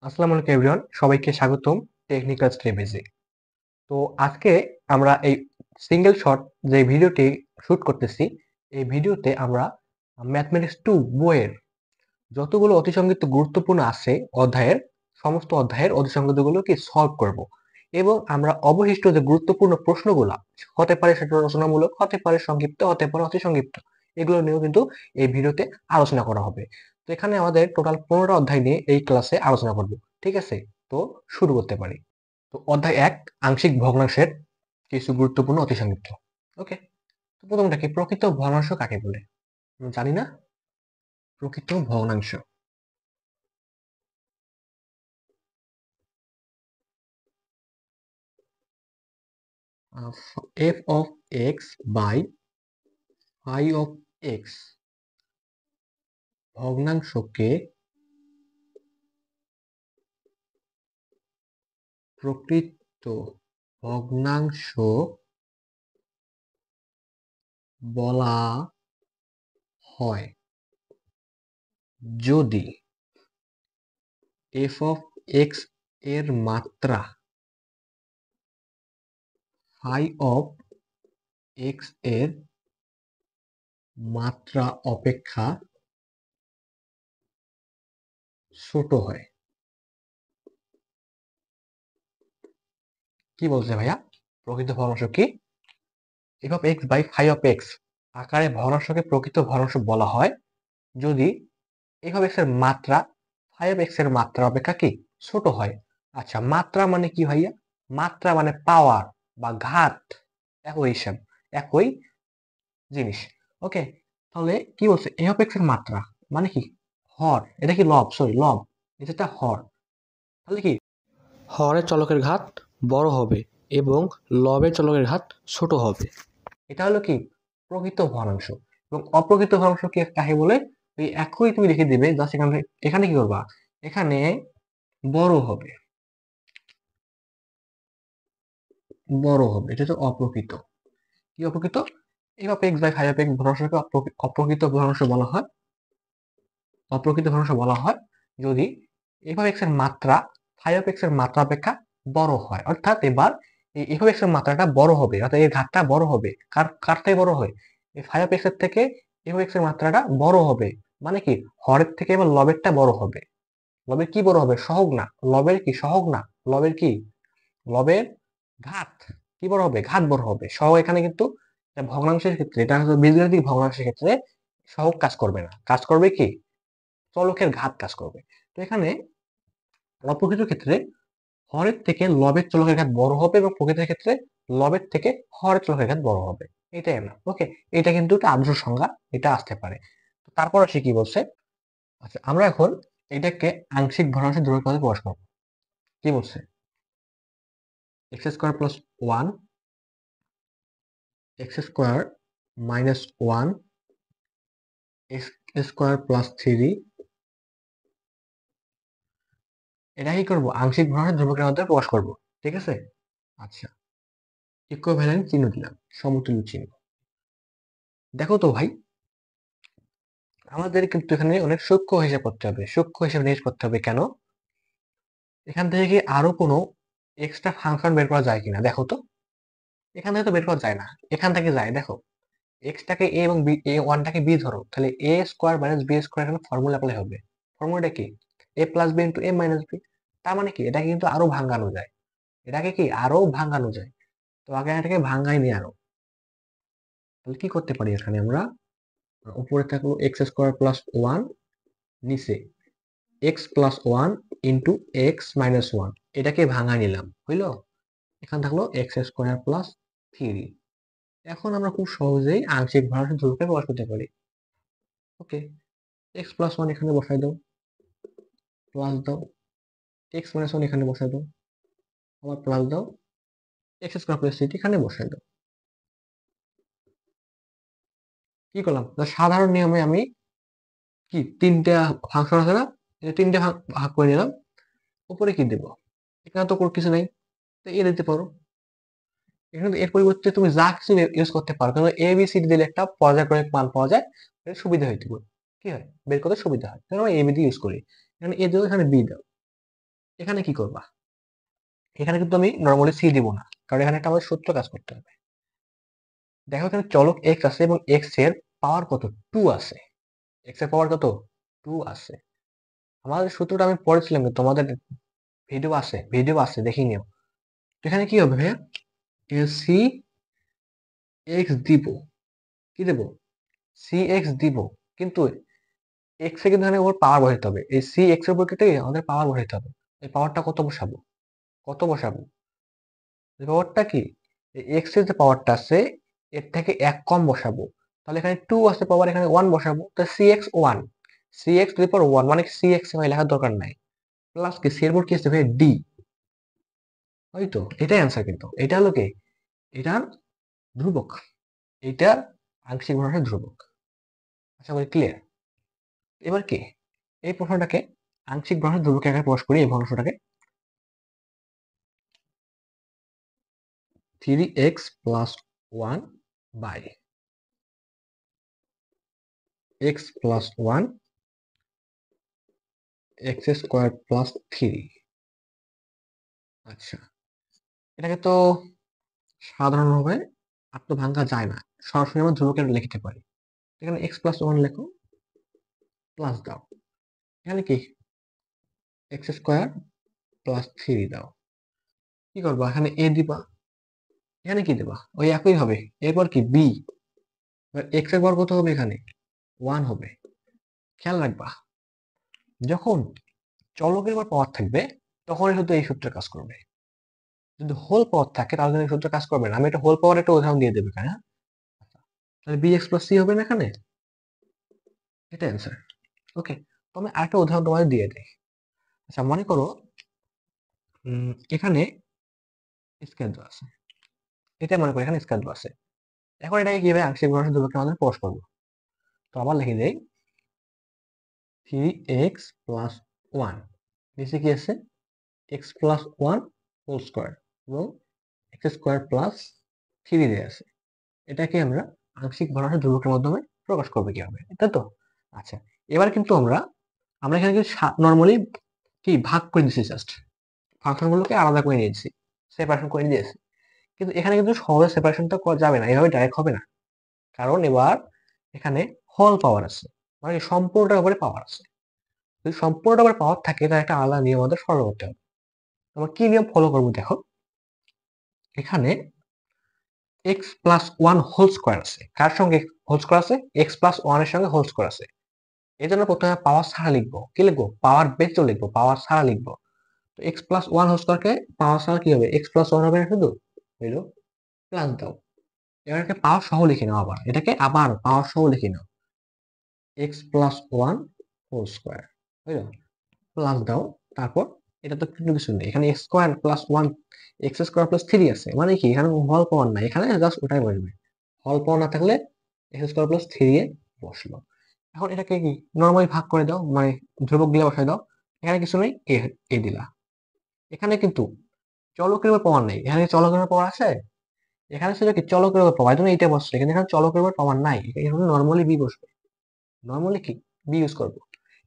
আসসালামু আলাইকুম এভরিওয়ান, সবাইকে স্বাগতম টেকনিক্যাল স্ট্র্যাটেজি। তো আজকে আমরা এই সিঙ্গেল শট যে ভিডিওটি শুট করতেছি, এই ভিডিওতে আমরা ম্যাথমেটিক্স 2 বইয়ের যতগুলো অতিসংক্ষিপ্ত গুরুত্বপূর্ণ আছে অধ্যায়ের, সমস্ত অধ্যায়ের অতিসংক্ষিপ্তগুলো কি সলভ করব। এবং আমরা অবশিষ্ট যে গুরুত্বপূর্ণ প্রশ্নগুলা হতে পারে সেটা রচনামূলক, হতে পারে সংক্ষিপ্ত, হতে পারে অতি সংক্ষিপ্ত, এগুলো নিয়েও কিন্তু এই ভিডিওতে আলোচনা করা হবে। তো এখানে আমাদের টোটাল 15টা অধ্যায় নিয়ে এই ক্লাসে আলোচনা করব। ঠিক আছে, তো শুরু করতে পারি। তো অধ্যায় 1, আংশিক ভগ্নাংশের কিছু গুরুত্বপূর্ণ অতি সংক্ষিপ্ত। ওকে, তো প্রথমটা কি, প্রকৃত ভগ্নাংশ কাকে বলে? আমি জানি না। প্রকৃত ভগ্নাংশ, f of x by phi of x ভগ্নাংশকে প্রকৃত ভগ্নাংশ বলা হয় যদি f of x এর মাত্রা phi of x এর মাত্রা অপেক্ষা ছোট হয়। কি বলছে ভাইয়া? প্রকৃত ভগ্নাংশ কি? f of x by phi of x আকারে ভগ্নাংশকে প্রকৃত ভগ্নাংশ বলা হয় যদি f of x এর মাত্রা phi of x এর মাত্রা অপেক্ষা কি ছোট হয়। আচ্ছা, মাত্রা মানে কি ভাইয়া? মাত্রা মানে পাওয়ার বা ঘাত, একই হিসাব, একই জিনিস। ওকে, তাহলে কি বলছে, f of x এর মাত্রা মানে কি হর, এটা কি লব, সরি লব, এটা হর। তাহলে কি হরের চলকের ঘাত বড় হবে এবং লবের চলকের ঘাত ছোট হবে। এটা হলো কি প্রকৃত ভগ্নাংশ। এবং অপ্রকৃত ভগ্নাংশ কি কাকে বলে? এই একই তুমি লিখে দিবে, জাস্ট এখানে এখানে কি করবা, এখানে বড় হবে, বড় হবে, এটা হচ্ছে অপ্রকৃত। কি অপ্রকৃত? f of x by phi of x ভগ্নাংশকে অপ্রকৃত ভগ্নাংশ বলা হয়। অপ্রকৃত ভগ্নাংশ বলা হয় যদি f of x এর মাত্রা phi of x এর মাত্রা অপেক্ষা বড় হয়। অর্থাৎ এবার এই f of x এর মাত্রাটা বড় হবে, অর্থাৎ এর ঘাতটা বড় হবে। কার থেকে বড় হয়? এই phi of x এর থেকে f of x এর মাত্রাটা বড় হবে। মানে কি, হরের থেকে এবার লবেরটা বড় হবে। লবের কি বড় হবে? সহগ না, লবের কি সহগ না, লবের কি, লবের ঘাত কি বড় হবে? ঘাত বড় হবে। সহগ এখানে কিন্তু ভগ্নাংশের ক্ষেত্রে, এটা হচ্ছে বীজগাণিতিক ভগ্নাংশের ক্ষেত্রে সহগ কাজ করবে না, কাজ করবে কি চলকের ঘাত কাজ করবে। তো এখানে অপ্রকৃত ক্ষেত্রে হরের থেকে লবের চলকের ঘাত বড় হবে এবং প্রকৃতির ক্ষেত্রে লবের থেকে হরের চলকের ঘাত বড় হবে। এটাই না, ওকে, এটা কিন্তু একটা আদর্শ সংজ্ঞা, এটা আসতে পারে। তো তারপর সে কি বলছে, আচ্ছা আমরা এখন এটাকে আংশিক ভগ্নাংশের ধ্রুবক প্রকাশ করবো। কি বলছে? X square plus one, x square minus one, x square plus three, এটা কি করবো? আংশিক ভগ্নাংশের ধ্রুবকের মাধ্যমে প্রকাশ করব। ঠিক আছে, আচ্ছা, ইকুইভ্যালেন্ট চিহ্ন দিলাম, সমতুল্য চিহ্ন। দেখো তো ভাই, আমাদের কিন্তু এখানে অনেক সূক্ষ্ম হিসাব করতে হবে, সূক্ষ্ম হিসাব নিয়ে করতে হবে। কেন? এখান থেকে কি আরো কোনো এক্সট্রা ফাংশন বের করা যায় কিনা দেখো তো। এখান থেকে তো বের করা যায় না, এখান থেকে যায়। দেখো, এক্সটাকে এ এবং বি, এ ওয়ানটাকে বি ধরো, তাহলে এ স্কোয়ার মাইনাস বি স্কোয়ার এখানে ফর্মুলা অ্যাপ্লাই হবে। ফর্মুলাটা কি? A plus B into A minus B. তার মানে কি, এটাকে কিন্তু আরো ভাঙানো যায়, এটাকে কি আরো ভাঙানো যায়। তো আগে এটাকে ভাঙাই নি আরো। তাহলে কি করতে পারি এখানে আমরা, উপরে থাকলো এক্স স্কোয়ার প্লাস ওয়ান, নিচে x plus one into x minus one, এটাকে ভাঙা নিলাম, হইলো? এখানে থাকলো এক্স স্কোয়ার প্লাস থ্রি। এখন আমরা খুব সহজেই আংশিক ভগ্নাংশের ধ্রুবকে প্রকাশ করতে পারি। ওকে, এক্স প্লাস ওয়ান এখানে বসাই দাও, প্লাস দাও, এক্স মাইনাস ওয়ান এখানে বসাই দাও, আবার প্লাস দাও, এক্স স্কোয়ার প্লাস থ্রি এখানে বসাই দাও। কি করলাম? সাধারণ নিয়মে আমি কি তিনটা ফাংশন আছে না, এই তিনটে ভাগ ভাগ করে নিলাম। উপরে কি দেবো? এখানে তো কোনো কিছু নেই, তো এ দিতে পারো। এখানে এর পরিবর্তে তুমি যা কিছু ইউজ করতে পারো, কিন্তু এ বি সি ডি দিলে একটা পর্যায়ক্রমিক মান পাওয়া যায়, এটা সুবিধা হইতে পারে, কি হয় বের করতে সুবিধা হয়, তাহলে আমরা এ বি দিয়ে ইউজ করি। এখানে এ দাও, এখানে বি দাও, এখানে কি করবা, এখানে কিন্তু আমি নর্মালি সি দিব না, কারণ এখানে একটা আমাদের সূত্র কাজ করতে হবে। দেখো এখানে চলক এক্স আছে এবং এক্স এর পাওয়ার কত, 2 আছে। এক্স এর পাওয়ার কত, 2 আছে। আমাদের সূত্রটা আমি পড়েছিলাম, কিন্তু তোমাদের ভিডিও আছে দেখে নিও। তো এখানে কি হবে ভাইয়া, সি এক্স দিব, কি দেব, সি এক্স দিব, কিন্তু এক্স এ কিন্তু এখানে ওর পাওয়ার বসাইতে হবে, এই সি এক্স এর উপর কেটে আমাদের পাওয়ার বসাইতে হবে। এই পাওয়ারটা কত বসাবো, এই পাওয়ারটা কি, এই এক্স এর যে পাওয়ারটা আছে এর থেকে এক কম বসাবো। তাহলে এখানে 2 আছে পাওয়ার, এখানে 1 বসাবো, তো C X 1, C X to the power 1 মানে সি এক্স এখানে লেখার দরকার নাই। প্লাস কি, সি এর উপর কি আছে ভাই, ডি। ওই তো এটাই অ্যান্সার, কিন্তু এটা হলো কি, এটার ধ্রুবক, এটার আংশিক ভগ্নাংশের ধ্রুবক। আশা করি ক্লিয়ার। এবার কি, এই প্রশ্নটাকে আংশিক ভগ্নাংশের ধ্রুবকে আকারে প্রকাশ করি। এই ভগ্নাংশটাকে 3x plus 1 by x plus 1 x square plus 3। আচ্ছা, এটাকে তো সাধারণভাবে আর তো ভাঙা যায় না, সরাসরি আমরা ধ্রুবকের লিখতে পারি। এখানে এক্স প্লাস 1 লেখো, প্লাস দাও, এখানে কি এক্স স্কোয়ার প্লাস 3 দাও। কি করবা, এখানে এ দিবা, এখানে কি দেবা, ওই একই হবে। এরপর কি বি, এক্স এর বার কত হবে, এখানে 1 হবে। খেয়াল রাখবা, যখন চলকের বার পাওয়ার থাকবে তখনই শুধু এই সূত্রে কাজ করবে। যদি হোল পাওয়ার থাকে তাহলে কিন্তু এই সূত্রে কাজ করবে না। আমি একটা হোল পাওয়ার একটা উদাহরণ দিয়ে দেবো এখানে, হ্যাঁ? তাহলে বি এক্স প্লাস সি হবে না এখানে, এটা অ্যান্সার। ওকে, তো আমি আরেকটা উদাহরণ তোমাদের দিয়ে দিই। আচ্ছা মনে করো এখানে স্কয়ার দেওয়া আছে, এটা মনে করো এখানে স্কয়ার দেওয়া আছে। এখন এটাকে কিভাবে আংশিক ভগ্নাংশের ধ্রুবকে আমাদের প্রকাশ করবো, তো আবার লিখে দেই 3x প্লাস 1, নিচে কি আছে এক্স প্লাস 1 হোল স্কোয়ার এবং এক্স স্কোয়ার প্লাস 3 দেওয়া আছে। এটাকে আমরা আংশিক ভগ্নাংশের ধ্রুবকের মাধ্যমে প্রকাশ করবো কিভাবে, তাই তো। আচ্ছা, এবার কিন্তু আমরা আমরা এখানে কিন্তু নর্মালি কি ভাগ করে দিচ্ছি, জাস্ট ফাংশনগুলোকে আলাদা করে নিয়েছি, সেপারেশন করে দিয়েছি। কিন্তু এখানে কিন্তু সহজে সেপারেশনটা করা যাবে না, এভাবে ডাইরেক্ট হবে না। কারণ এবার এখানে হল পাওয়ার আছে, মানে সম্পূর্ণটার উপরে পাওয়ার আছে। যদি সম্পূর্ণটার উপরে পাওয়ার থাকে তাহলে একটা আলাদা নিয়ম আমাদের ফলো করতে হবে। আমরা কি নিয়ম ফলো করবো দেখো, এখানে এক্স প্লাস 1 হোল স্কোয়ার আছে, কার সঙ্গে হোল স্কোয়ার আছে, এক্স প্লাস 1 এর সঙ্গে হোল স্কোয়ার আছে। এই জন্য প্রথমে পাওয়ার ছাড়া লিখবো, কি লিখবো, পাওয়ার বেচ লিখবো, পাওয়ার ছাড়া লিখবো। তো এক্স প্লাস 1 হোল স্কোয়ারকে পাওয়ার ছাড়া কি হবে, এক্স প্লাস 1 হবে না শুধু, হইলো প্লাস দাও। এবারকে পাওয়ার সহ লিখে নাও, আবার এটাকে আবার পাওয়ার সহ লিখে নাও, এক্স প্লাস 1 হোল স্কোয়ার, বুঝলো, প্লাস দাও। তারপর এটা তো কিন্তু কিছু নেই, এখানে x square plus 1 x square plus 3 আছে, মানে কি এখানে হল পাওয়ার নাই, এখানে জাস্ট ওটাই বসবে। হল পাওয়ার না থাকলে এক্স স্কোয়ার প্লাস 3 এ বসলো। এখন এটাকে কি নর্মালি ভাগ করে দাও, মানে ধ্রুবক দিয়ে বসাই দাও। এখানে কিছু নেই, এ দিলা। এখানে কিন্তু চলকের উপর পাওয়ার নেই, এখানে চলকের উপর পাওয়ার আছে, এখানে ছিল কি চলকের উপর পাওয়ার, তুমি এইটা বসছে, কিন্তু এখানে চলকের উপর পাওয়ার নাই, এখানে নর্মালি বি বসবে। নর্মালি কি বি ইউজ করবো।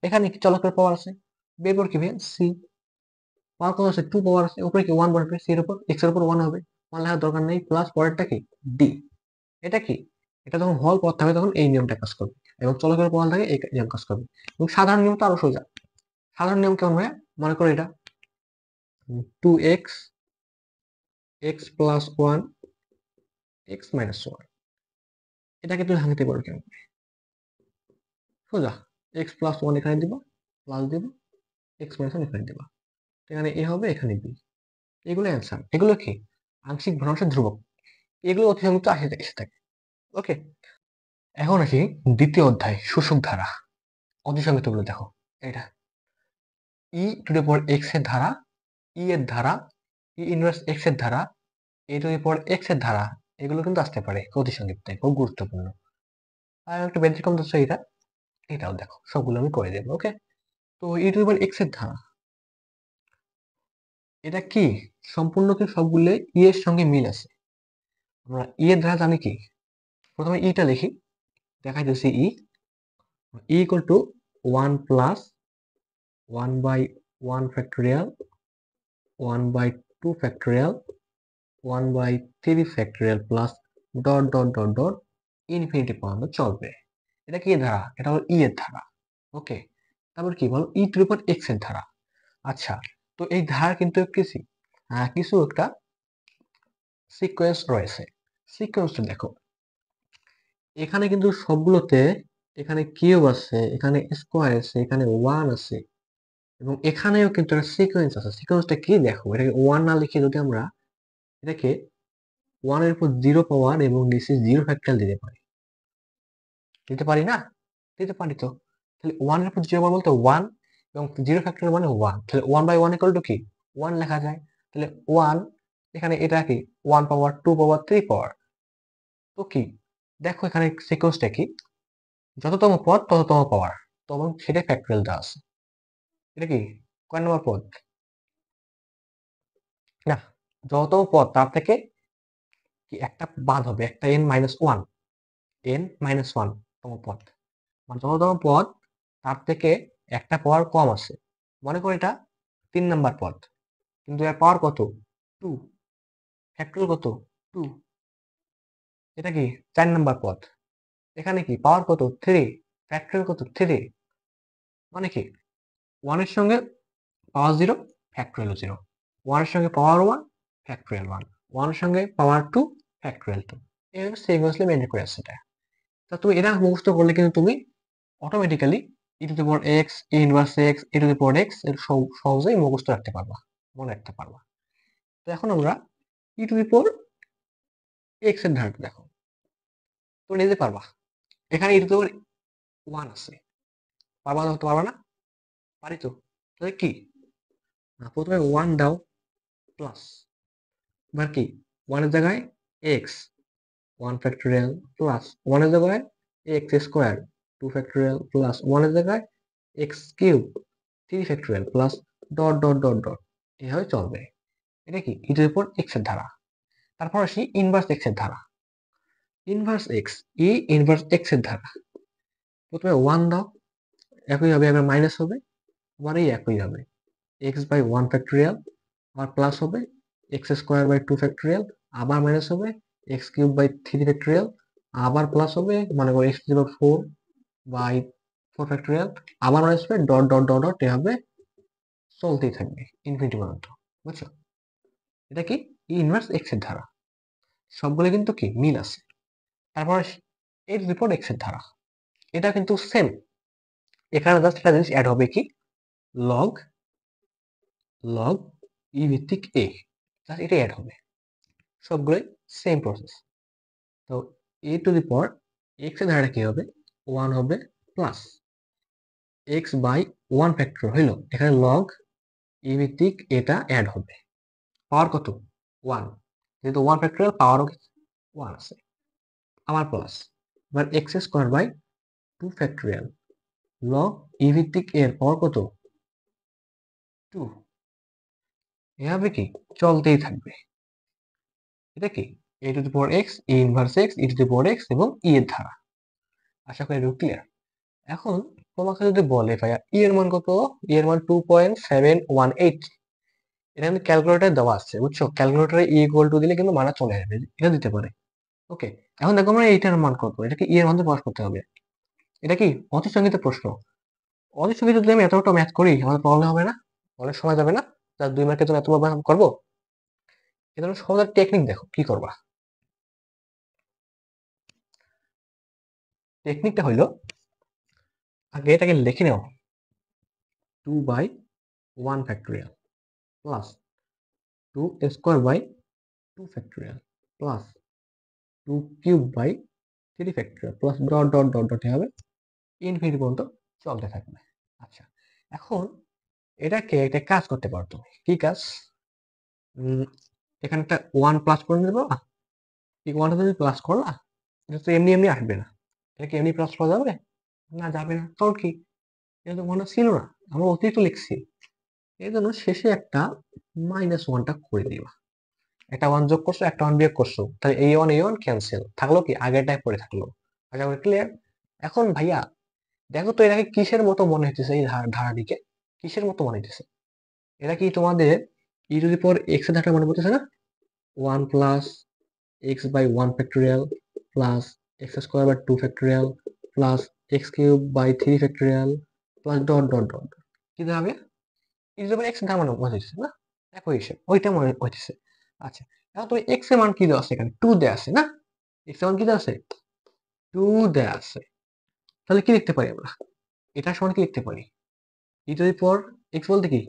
এখানে কি চলকের পাওয়ার আছে, বি এর পর কি সি, পাওয়ার কত আছে 2 পাওয়ার আছে, উপরে কি 1 বসবে, সি এর উপর এক্স এর উপর 1 হবে, 1 লেখার দরকার নেই, প্লাস পরেরটা কি ডি। এটা কি, এটা যখন হল পদ থাকবে তখন এই নিয়মটা কাজ করবে, এবং চলকের পদ থাকে এই নিয়ম কাজ করবে। এবং সাধারণ নিয়ম তো আরো সোজা। সাধারণ নিয়ম কেমন হয়, মনে করো এটা 2x x plus 1 x minus 1, এটাকে তুমি ভাঙতে পারো কেমন, সোজা। x প্লাস 1 এখানে দিবা, প্লাস দিবা, x মাইনাস 1 এখানে দিবা, এখানে এ হবে, এখানে বি। এগুলো অ্যান্সার, এগুলো কি আংশিক ভগ্নাংশের ধ্রুবক, এগুলো অতি সংযুক্ত এসে থাকে। ওকে, এখন আসি দ্বিতীয় অধ্যায় শোষক ধারা। অতি সংযুক্ত গুলো দেখো, এটা ই টু দি পাওয়ার এক্স এর ধারা, ই এর ধারা, ই ইনভার্স এক্স এর ধারা, এ টু দি পাওয়ার এক্স এর ধারা, এগুলো কিন্তু আসতে পারে অতি সংক্ষিপ্তে, খুব গুরুত্বপূর্ণ। আর একটা ব্যতিক্রম হচ্ছে এটা, এটাও দেখো, সবগুলো আমি করে দেবো। ওকে, তো ই টু দি পাওয়ার এক্স এর ধারা, এটা কি সম্পূর্ণ কি সবগুলো ই এর সঙ্গে মিল আছে। আমরা ই এর ধারা জানি কি, প্রথমে ইটা লিখি, দেখাইতেছি e equal to 1 plus 1 by 1 factorial 1/2 factorial 1/3 factorial plus dot dot dot dot infinity পর্যন্ত চলবে। এটা কি ধারা? এটা হলো ই এর ধারা। ওকে, তারপর কি বল, ই টু দি পাওয়ার এক্স এর ধারা। আচ্ছা, তো এই ধারা কিন্তু কিছু একটা সিকোয়েন্স রয়েছে। সিকোয়েন্সটা দেখো, এখানে কিন্তু সবগুলোতে এখানে কিউব আছে, এখানে স্কোয়ার আছে, এখানে ওয়ান আছে, এবং এখানেও কিন্তু একটা সিকোয়েন্স আছে। সিকোয়েন্সটা কি দেখো, এটাকে ওয়ান না লিখে যদি আমরা এটাকে ওয়ানের উপর জিরো পাওয়ার এবং নিচে জিরো ফ্যাক্টরিয়াল দিতে পারি না? দিতে পারি তো। তাহলে ওয়ানের উপর জিরো পাওয়ার বলতে ওয়ান, এবং জিরো ফ্যাক্টরিয়াল মানে ওয়ান, তাহলে 1/1 ইকুয়াল টু কি, ওয়ান লেখা যায়। তাহলে ওয়ান, এখানে এটা কি, ওয়ান পাওয়ার, টু পাওয়ার, থ্রি পাওয়ার। তো কি দেখো, এখানে সিকোয়েন্সটা কি, যততম পদ তততম পাওয়ার, তখন সেটা ফ্যাক্টরিয়াল দেওয়া আছে। এটা কি কয় নম্বর পদ? না, যততম পদ তার থেকে কি একটা বাদ হবে, একটা n-1, n-1 তম পদ, মানে যততম পদ তার থেকে একটা পাওয়ার কম আছে। মনে করি এটা 3 নাম্বার পদ, কিন্তু এর পাওয়ার কত, 2, ফ্যাক্টরিয়াল কত, 2। এটা কি 4 নাম্বার পদ, এখানে কি পাওয়ার কত, 3, ফ্যাক্টরিয়াল কত, 3। মানে কি, ওয়ানের সঙ্গে পাওয়ার জিরো, ফ্যাক্টরিয়াল জিরো, ওয়ানের সঙ্গে পাওয়ার ওয়ান, ফ্যাক্টরিয়াল ওয়ান, ওয়ানের সঙ্গে পাওয়ার টু, ফ্যাক্টরিয়াল টু। এইভাবে সিকোয়েন্সলি মেনটেন করে আসছে এটা। তা তুমি এটা মুখস্থ করলে কিন্তু তুমি automatically E to the power x, e inverse x, e to the power x এর সহজেই মুখস্থ রাখতে পারবা, মনে রাখতে পারবা। তো এখন আমরা ই টু দি পাওয়ার এক্স এর ধারণা দেখো, তুমি নিতে পারবা। এখানে ই টু দি পাওয়ার ওয়ান আছে, পারবা না, পারবা না? পারি তো। তাহলে কি, প্রথমে ওয়ান দাও প্লাস, এবার কি, ওয়ানের জায়গায় এক্স, ওয়ান ফ্যাক্টোরিয়াল প্লাস ওয়ানের জায়গায় x square, two factorial plus ওয়ানের জায়গায় x cube, three factorial plus dot dot dot dot, এভাবে চলবে। এটা কি ই টু দি পাওয়ার এক্স এর ধারা। তারপর আসি ইনভার্স এক্স এর ধারা। Inverse x, e inverse x এর ধারা। প্রথমে ওয়ান দাও, একই হবে, এবার মাইনাস হবে, আবার এই একই হবে, এক্স বাই ওয়ান ফ্যাক্টোরিয়াল, আবার প্লাস হবে x square by two factorial, আবার মাইনাস হবে x cube by three factorial, আবার প্লাস হবে, মানে করো x to four by four factorial, আবার মাইনাস হবে, ডট ডট ডট ডট, এভাবে চলতেই থাকবে ইনফিনিটি পর্যন্ত। বুঝছো? এটা কি ইনভার্স এক্স এর ধারা। সবগুলো কিন্তু কি মিল আছে। তারপর এর রিপোর্ট এক্স এর ধারা, এটা কিন্তু সেম। এখানে জাস্ট একটা জিনিস অ্যাড হবে, কি, লগ, লগ ই ভিত্তিক এ, জাস্ট এটা অ্যাড হবে, সবগুলোই সেম প্রসেস। তো এ টু দি পাওয়ার এক্স এর ধারাটা কি হবে, ওয়ান হবে plus x by one factor হইল, এখানে লগ ই ভিত্তিক এটা অ্যাড হবে, পাওয়ার কত, ওয়ান, যেহেতু ওয়ান ফ্যাক্টরিয়াল পাওয়ারও ওয়ান আছে, আমার প্লাস, এবার x square by two factorial, log e ভিত্তিক এর পাওয়ার কত, টু। এভাবে কি চলতেই থাকবে। এটা কি a to the power x, e inverse x, e to the power x এবং ই এর ধারা। আশা করি এটা ক্লিয়ার। এখন তোমাকে যদি বলে ভাইয়া ই এর মান কত, ই এর মান 2.718, এটা কিন্তু ক্যালকুলেটর দেওয়া আছে, বুঝছো? ক্যালকুলেটরে ই ইকুয়াল টু দিলে কিন্তু মানা চলে আসবে, এটা দিতে পারে। ওকে, এখন দেখো আমরা এইটার মান কত, এটা কি ই এর মান দিয়ে প্রকাশ করতে হবে। এটা কি অতিসংগীত প্রশ্ন। অতিসংগীত যদি আমি এতটা ম্যাথ করি আমার প্রবলেম হবে না, অনেক সময় যাবে না, তার 2 মার্কের জন্য এতবার করবো। এই ধরনের সহজ টেকনিক দেখো কি করবা। টেকনিকটা হইলো, আগে এটাকে লিখে নাও, 2/1 ফ্যাক্টোরিয়াল plus 2 square by 2 factorial plus 2 cube by 3 factorial plus dot dot dot dot হবে ইনফিনিটি পর্যন্ত চলতে থাকবে। আচ্ছা, এখন এটাকে একটা কাজ করতে পারো তুমি, কি কাজ, এখানে একটা ওয়ান প্লাস করে দেবো, এই ওয়ানটা যদি প্লাস করলা, এটা তো এমনি এমনি আসবে না, এটা কি এমনি প্লাস করা যাবে? না, যাবে না। তোর কি, এটা তো মনে ছিল না, আমরা অতিরিক্ত লিখছি, এই জন্য শেষে একটা মাইনাস ওয়ানটা করে দিবা। একটা ওয়ান যোগ করছো, একটা ওয়ান বিয়োগ করছো, তাহলে এই ওয়ান ক্যান্সেল থাকলো, কি আগেরটাই পড়ে থাকলো। আশা করি ক্লিয়ার। এখন ভাইয়া দেখো তো এটাকে কিসের মতো মনে হইতেছে, এই ধারাটিকে কিসের মতো মনে হইতেছে? এটা কি তোমাদের ই টু দি পাওয়ার এক্স এর ধারটা মনে পড়তেছে না? 1 plus x by 1 factorial plus x square by 2 factorial plus x cube by 3 factorial plus dot dot dot. কি দাঁড়াবে? ই টু দি পাওয়ার এক্স এর ধার মনে হচ্ছে না? একই হিসেব, ওইটা মনে হচ্ছে। আচ্ছা, এখন তুমি এক্স এর মান কি দেওয়া আছে এখানে? 2 দেওয়া আছে না? এক্স এর মান কি দেওয়া আছে? 2 দেওয়া আছে। তাহলে কি লিখতে পারি আমরা? এটা সমান কি লিখতে পারি? ই টু দি পাওয়ার এক্স বলতে কি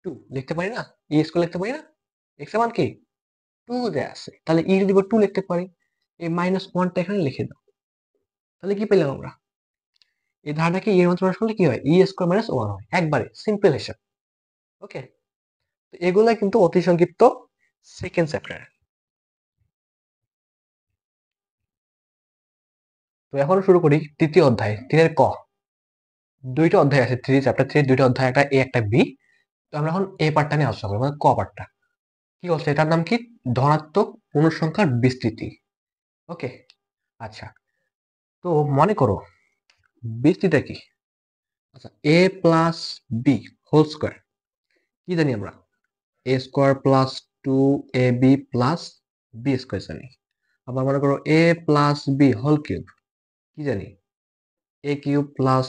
2 লিখতে পারি না? ই স্কোয়ার লিখতে পারি না? এক্স এর মান কি 2 দেয়া আছে, তাহলে ই টু দি পাওয়ার 2 লিখতে পারি। এই মাইনাস 1টা এখানে লিখে দাও। তাহলে কি পেলাম আমরা? এই ধারটাকে ই এর মধ্যে প্রকাশ করলে কি হয়? ই স্কোয়ার মাইনাস 1 হয়, একবারে সিম্পল হিসাব। ওকে, তো এগুলা কিন্তু অতি সংক্ষিপ্ত সেকেন্ড চ্যাপ্টার। তো এখন শুরু করি তৃতীয় অধ্যায় 3 ক। দুইটা অধ্যায় আছে 3 চ্যাপ্টার 3 দুইটা অধ্যায়, একটা এ একটা বি। তো আমরা এখন এ পার্টটা নিয়ে আলোচনা করবো, মানে ক পার্টটা। কি বলছে এটার নাম কি? ধনাত্মক পূর্ণসংখ্যার বিস্তৃতি। ওকে, আচ্ছা, তো মনে করো বিস্তৃতিটা কি? আচ্ছা, a plus b whole square কি জানি আমরা? A square plus 2ab plus b square জানি। আবার মনে করো a plus b whole cube কি জানি? A cube plus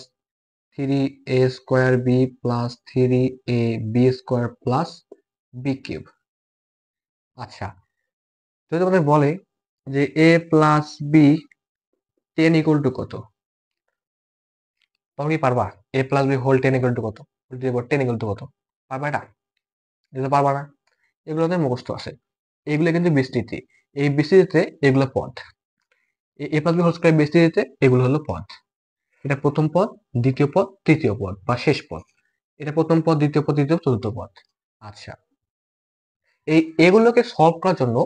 3a square b plus 3ab square plus b cube. আচ্ছা, যদি তোমাদের বলে যে a plus b 10 equal to কত, তখন কি পারবা? A plus b whole 10 equal to কত? 10 ইকুয়াল টু কত? পারবা এটা? এটা পারবা না। এগুলোতে মুখস্থ আছে। এগুলো কিন্তু বিস্তৃতি। এই বিস্তৃতিতে এগুলো পদ। এ প্লাস বি হোল স্কয়ার বিস্তৃতিতে এগুলো হলো পদ। এটা প্রথম পদ, দ্বিতীয় পদ, তৃতীয় পদ বা শেষ পদ। এটা প্রথম পদ, দ্বিতীয় পদ, তৃতীয়, চতুর্থ পদ। আচ্ছা, এগুলোকে সলভ করার জন্য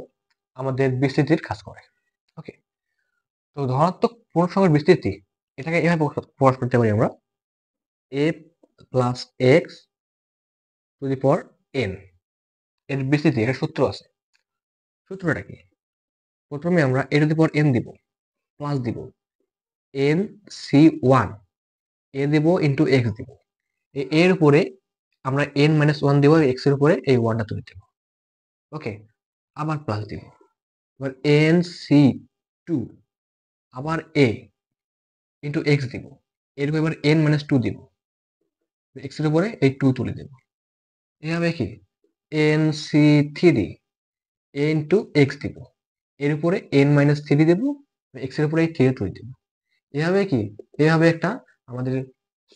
আমাদের বিস্তৃতির কাজ করে। ওকে, তো ধনাত্মক পূর্ণসংখ্যার বিস্তৃতি এটাকে এভাবে প্রকাশ করতে পারি আমরা। A plus x to the power n এর বিস্তৃতি, এর সূত্র আছে। সূত্রটা কি? প্রথমে আমরা a to the power n দিব, প্লাস দিব এন সি ওয়ান, এ দিব ইন্টু এক্স দিব। এর উপরে আমরা এন মাইনাস ওয়ান দিব, এক্স এর উপরে এই ওয়ানটা তুলে দেব। ওকে, আবার প্লাস দিব, এবার এন সি টু, আবার এ ইন্টু এক্স দিব। এর উপর এবার এন মাইনাস টু দিব, এক্স এর উপরে এই টু তুলে দেব। এভাবে কি এন সি থ্রি এ ইন্টু এক্স দিব, এর উপরে এন মাইনাস থ্রি দেব, এক্স এর উপরে এই থ্রি তুলে দেব। এভাবে কি, এভাবে একটা আমাদের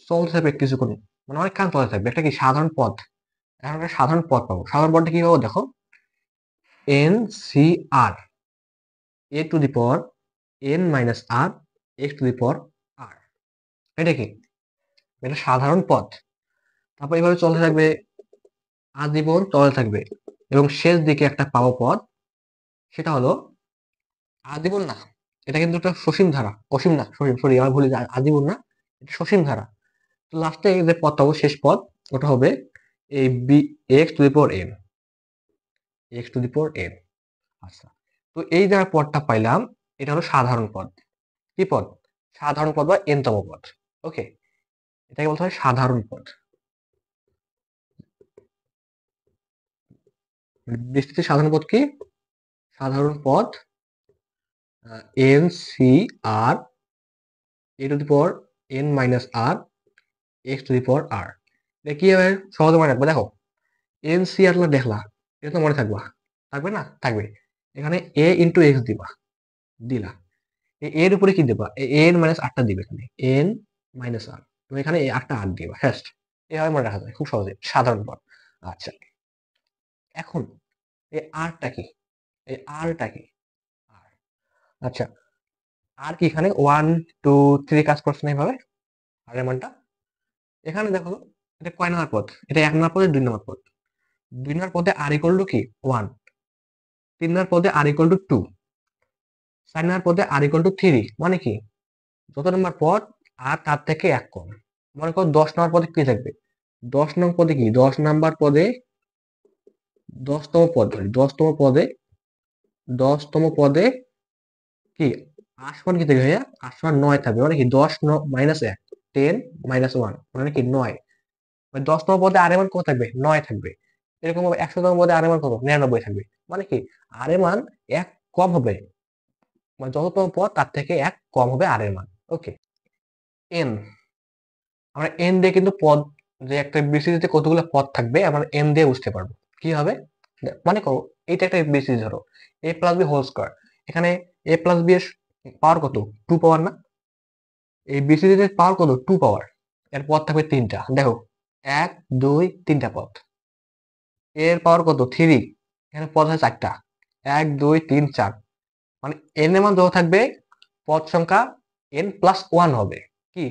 চলতে থাকবে কিছু করুন, মানে অনেক কাজ চলতে থাকবে। একটা কি সাধারণ পদ, এখন একটা সাধারণ পদ পাবো। সাধারণ পদটা কি পাবো দেখো? N C r a to the power n minus r x to the power r. এটা কি? এটা সাধারণ পদ। তারপর এভাবে চলতে থাকবে, আজীবন চলতে থাকবে। এবং শেষ দিকে একটা পাবো পদ, সেটা হলো আজীবন না, এটা কিন্তু একটা সসীম ধারা, অসীম না, সসীম, সরি আমার ভুলে যায়, আজীবন না, এটা সসীম ধারা। তো লাস্টে যে পদ পাবো, শেষ পদ, ওটা হবে এই b x to the power n, x to the power n. আচ্ছা, তো এই যে পদটা পাইলাম, এটা হলো সাধারণ পদ। কি পদ? সাধারণ পদ বা এনতম পদ। ওকে, এটাকে বলতে হয় সাধারণ পদ। বিস্তৃত সাধারণ পদ কি? সাধারণ পদ n C r a to the power n minus r x to the power r. এটা কি হবে? সহজে মনে রাখবে, দেখো এন সি আর দেখলা, এটা তো মনে থাকবা, থাকবে না? থাকবে। এখানে এ ইন্টু এক্স দিবা, দিলা, এর উপরে কি দেবা? এন মাইনাস আটটা দিবে এখানে, এন মাইনাস আর, তুমি এখানে এই আটটা আর দিবা, হ্যাঁ। এভাবে মনে রাখা যায় খুব সহজে, সাধারণ পদ। আচ্ছা, এখন এই আরটা কি? এই আরটা কি? আর, আচ্ছা, আর কি এখানে 1 2 3 কাজ করছে না এইভাবে? আর এর মানটা এখানে দেখো, এটা কয় নম্বর পদ? এটা 1 নম্বর পদে 2 নম্বর পদ। 2 নম্বর পদে আর ইকুয়াল টু কি 1, 3 নম্বর পদে আর ইকুয়াল টু 2, 4 নম্বর পদে আর ইকুয়াল টু 3। মানে কি, যত নম্বর পদ আর তার থেকে এক কম। মনে করো 10 নম্বর পদে কি থাকবে? 10 নম্বর পদে কি, 10 নম্বর পদে 10তম পদ ধরি, 10তম পদে কি আসমান কি থাকবে ভাইয়া? আসমান 9 থাকবে। মানে কি 10 মাইনাস 1, 10 মাইনাস 1 মানে কি 9। মানে 10তম পদে আর এমন কত থাকবে? 9 থাকবে। এরকম ভাবে 100তম পদে আর এর মান কত 99 থাকবে। মানে কি আর এর মান 1 কম হবে, মানে যততম পদ তার থেকে 1 কম হবে আর এর মান। ওকে, এন, আমরা এন দিয়ে কিন্তু পদ, যে একটা বিসিসিতে কতগুলো পদ থাকবে আমরা এন দিয়ে বুঝতে পারবো। কি হবে, মনে করো এটা একটা বিসিসি, ধরো এ প্লাস বি হোল স্কয়ার, এখানে এ প্লাস বি এর পাওয়ার কত 2 পাওয়ার না, এই বিসিসিতে পাওয়ার কত 2 পাওয়ার, এর পদ থাকবে 3টা, দেখো 1 2 3টা পদ। এর পাওয়ার কত 3, এখানে পদ আছে 4টা, 1 2 3 4, মানে এন এর মান যত থাকবে পদ সংখ্যা এন প্লাস 1 হবে। কি